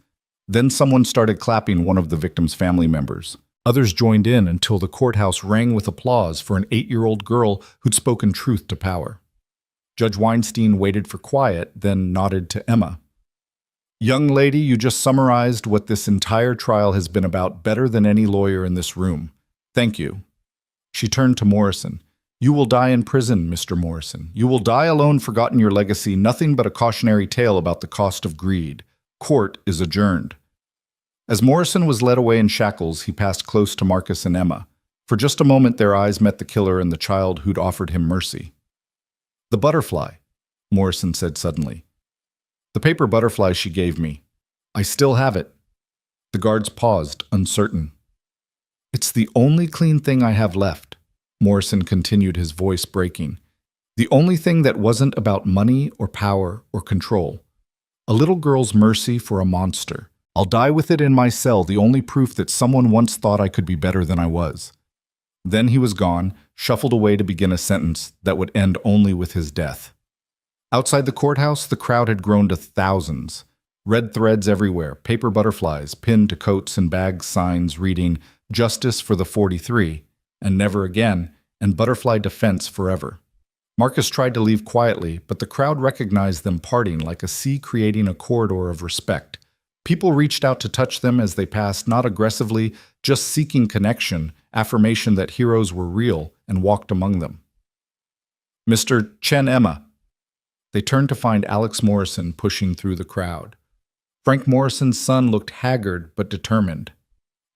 Then someone started clapping, one of the victim's family members. Others joined in until the courthouse rang with applause for an 8-year-old girl who'd spoken truth to power. Judge Weinstein waited for quiet, then nodded to Emma. Young lady, you just summarized what this entire trial has been about better than any lawyer in this room. Thank you. She turned to Morrison. You will die in prison, Mr. Morrison. You will die alone, forgotten your legacy, nothing but a cautionary tale about the cost of greed. Court is adjourned. As Morrison was led away in shackles, he passed close to Marcus and Emma. For just a moment, their eyes met the killer and the child who'd offered him mercy. The butterfly, Morrison said suddenly. The paper butterfly she gave me. I still have it. The guards paused, uncertain. It's the only clean thing I have left, Morrison continued, his voice breaking. The only thing that wasn't about money or power or control. A little girl's mercy for a monster. I'll die with it in my cell, the only proof that someone once thought I could be better than I was. Then he was gone, shuffled away to begin a sentence that would end only with his death. Outside the courthouse, the crowd had grown to thousands. Red threads everywhere, paper butterflies pinned to coats and bags, signs reading, "Justice for the 43," and "Never again," and "Butterfly Defense Forever." Marcus tried to leave quietly, but the crowd recognized them parting like a sea creating a corridor of respect. People reached out to touch them as they passed, not aggressively, just seeking connection, affirmation that heroes were real, and walked among them. "Mr. Chen Emma." They turned to find Alex Morrison pushing through the crowd. Frank Morrison's son looked haggard but determined.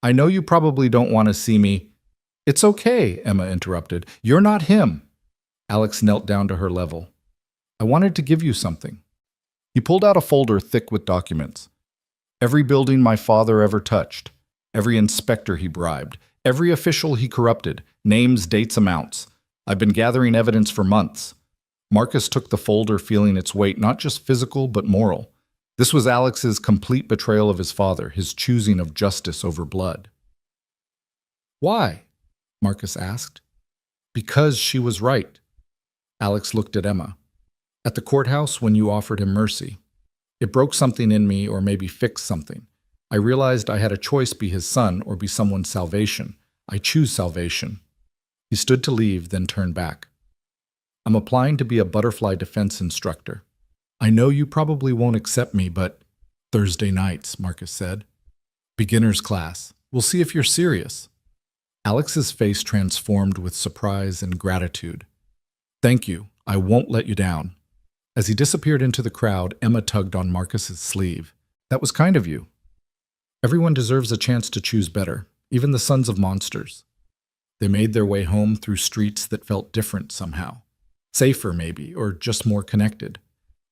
"I know you probably don't want to see me." "It's okay," Emma interrupted. "You're not him." Alex knelt down to her level. "I wanted to give you something." He pulled out a folder thick with documents. Every building my father ever touched, every inspector he bribed, every official he corrupted, names, dates, amounts. I've been gathering evidence for months. Marcus took the folder, feeling its weight, not just physical but moral. This was Alex's complete betrayal of his father, his choosing of justice over blood. "Why?" Marcus asked. "Because she was right." Alex looked at Emma. "At the courthouse when you offered him mercy. It broke something in me, or maybe fixed something. I realized I had a choice: be his son or be someone's salvation. I choose salvation." He stood to leave, then turned back. "I'm applying to be a butterfly defense instructor. I know you probably won't accept me, but—" "Thursday nights," Marcus said. "Beginner's class. We'll see if you're serious." Alex's face transformed with surprise and gratitude. "Thank you. I won't let you down." As he disappeared into the crowd, Emma tugged on Marcus's sleeve. "That was kind of you. Everyone deserves a chance to choose better, even the sons of monsters." They made their way home through streets that felt different somehow. Safer, maybe, or just more connected.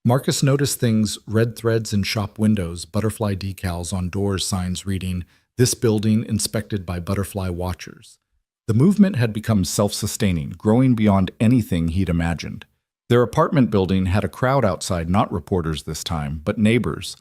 Marcus noticed things: red threads in shop windows, butterfly decals on doors, signs reading, "This building inspected by butterfly watchers." The movement had become self-sustaining, growing beyond anything he'd imagined. Their apartment building had a crowd outside, not reporters this time, but neighbors.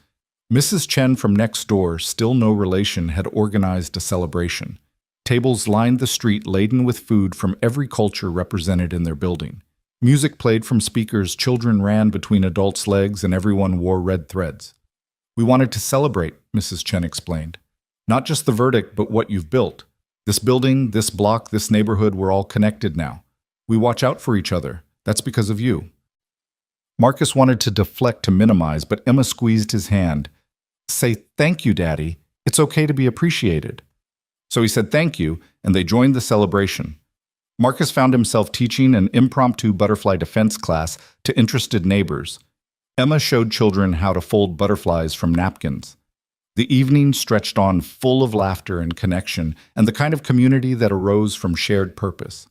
Mrs. Chen from next door, still no relation, had organized a celebration. Tables lined the street laden with food from every culture represented in their building. Music played from speakers, children ran between adults' legs, and everyone wore red threads. "We wanted to celebrate," Mrs. Chen explained. "Not just the verdict, but what you've built. This building, this block, this neighborhood, we're all connected now. We watch out for each other. That's because of you." Marcus wanted to deflect, to minimize, but Emma squeezed his hand. "Say thank you, Daddy. It's okay to be appreciated." So he said thank you, and they joined the celebration. Marcus found himself teaching an impromptu butterfly defense class to interested neighbors. Emma showed children how to fold butterflies from napkins. The evening stretched on, full of laughter and connection, and the kind of community that arose from shared purpose.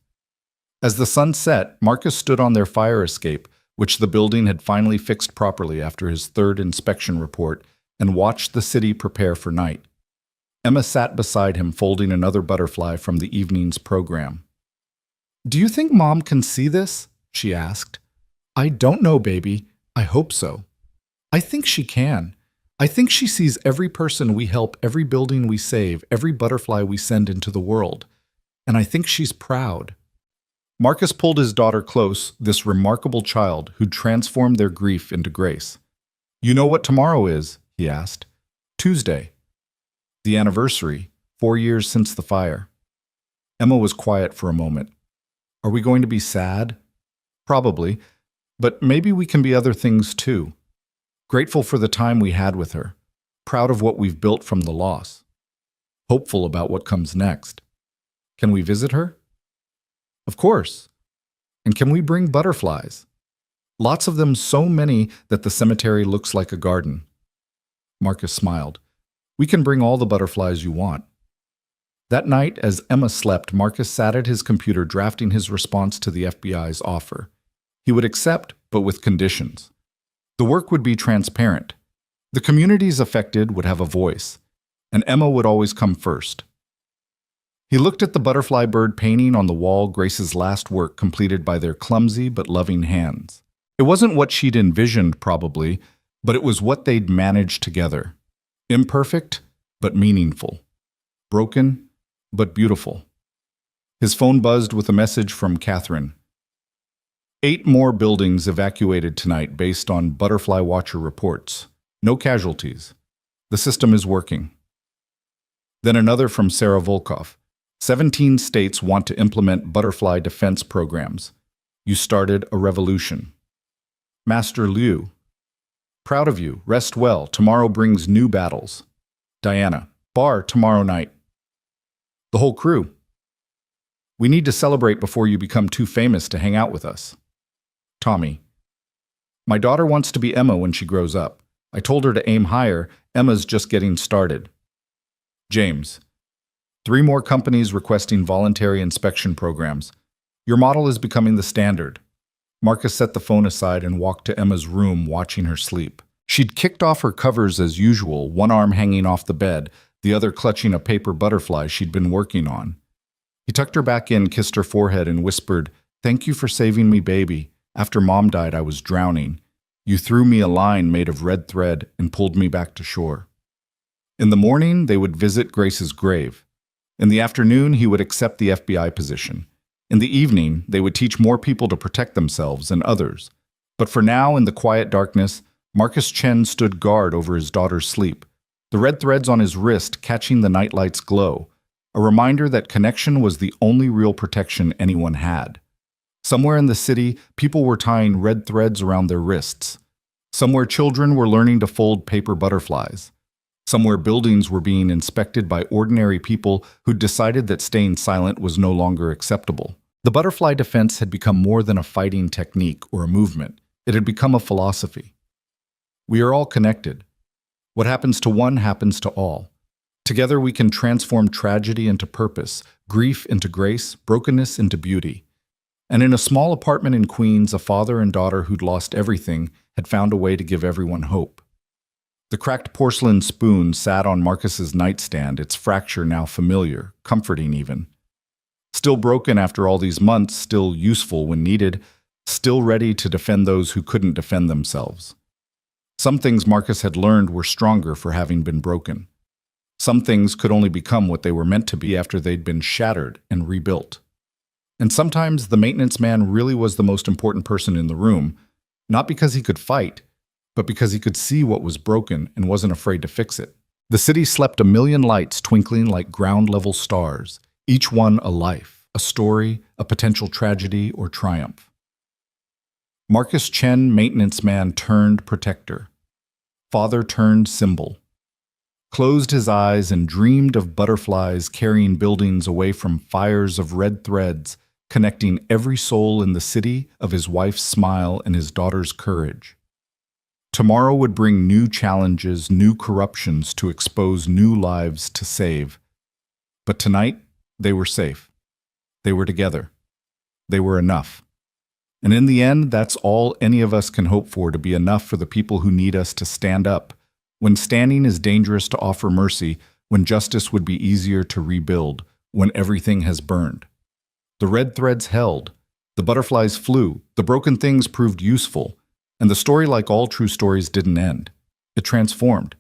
As the sun set, Marcus stood on their fire escape, which the building had finally fixed properly after his third inspection report, and watched the city prepare for night. Emma sat beside him, folding another butterfly from the evening's program. "Do you think Mom can see this?" she asked. "I don't know, baby. I hope so." "I think she can. I think she sees every person we help, every building we save, every butterfly we send into the world. And I think she's proud." Marcus pulled his daughter close, this remarkable child who'd transformed their grief into grace. "You know what tomorrow is?" he asked. "Tuesday. The anniversary, 4 years since the fire." Emma was quiet for a moment. "Are we going to be sad?" "Probably. But maybe we can be other things too. Grateful for the time we had with her. Proud of what we've built from the loss. Hopeful about what comes next. Can we visit her?" "Of course. And can we bring butterflies? Lots of them, so many that the cemetery looks like a garden." Marcus smiled. "We can bring all the butterflies you want." That night, as Emma slept, Marcus sat at his computer drafting his response to the FBI's offer. He would accept, but with conditions. The work would be transparent. The communities affected would have a voice, and Emma would always come first. He looked at the butterfly bird painting on the wall, Grace's last work completed by their clumsy but loving hands. It wasn't what she'd envisioned, probably, but it was what they'd managed together. Imperfect, but meaningful. Broken, but beautiful. His phone buzzed with a message from Catherine. 8 more buildings evacuated tonight based on Butterfly Watcher reports. No casualties. The system is working. Then another from Sarah Volkov. 17 states want to implement butterfly defense programs. You started a revolution. Master Liu. Proud of you. Rest well. Tomorrow brings new battles. Diana. Bar tomorrow night. The whole crew. We need to celebrate before you become too famous to hang out with us. Tommy. My daughter wants to be Emma when she grows up. I told her to aim higher. Emma's just getting started. James. 3 more companies requesting voluntary inspection programs. Your model is becoming the standard. Marcus set the phone aside and walked to Emma's room, watching her sleep. She'd kicked off her covers as usual, one arm hanging off the bed, the other clutching a paper butterfly she'd been working on. He tucked her back in, kissed her forehead, and whispered, "Thank you for saving me, baby. After Mom died, I was drowning. You threw me a line made of red thread and pulled me back to shore." In the morning, they would visit Grace's grave. In the afternoon, he would accept the FBI position. In the evening, they would teach more people to protect themselves and others. But for now, in the quiet darkness, Marcus Chen stood guard over his daughter's sleep, the red threads on his wrist catching the nightlight's glow, a reminder that connection was the only real protection anyone had. Somewhere in the city, people were tying red threads around their wrists. Somewhere children were learning to fold paper butterflies. Somewhere buildings were being inspected by ordinary people who'd decided that staying silent was no longer acceptable. The butterfly defense had become more than a fighting technique or a movement. It had become a philosophy. We are all connected. What happens to one happens to all. Together we can transform tragedy into purpose, grief into grace, brokenness into beauty. And in a small apartment in Queens, a father and daughter who'd lost everything had found a way to give everyone hope. The cracked porcelain spoon sat on Marcus's nightstand, its fracture now familiar, comforting even. Still broken after all these months, still useful when needed, still ready to defend those who couldn't defend themselves. Some things Marcus had learned were stronger for having been broken. Some things could only become what they were meant to be after they'd been shattered and rebuilt. And sometimes the maintenance man really was the most important person in the room, not because he could fight, but because he could see what was broken and wasn't afraid to fix it. The city slept a million lights twinkling like ground-level stars, each one a life, a story, a potential tragedy or triumph. Marcus Chen, maintenance man turned protector. Father turned symbol. Closed his eyes and dreamed of butterflies carrying buildings away from fires of red threads, connecting every soul in the city of his wife's smile and his daughter's courage. Tomorrow would bring new challenges, new corruptions to expose new lives to save. But tonight, they were safe. They were together. They were enough. And in the end, that's all any of us can hope for, to be enough for the people who need us to stand up. When standing is dangerous to offer mercy, when justice would be easier to rebuild, when everything has burned. The red threads held, the butterflies flew, the broken things proved useful, and the story, like all true stories, didn't end. It transformed.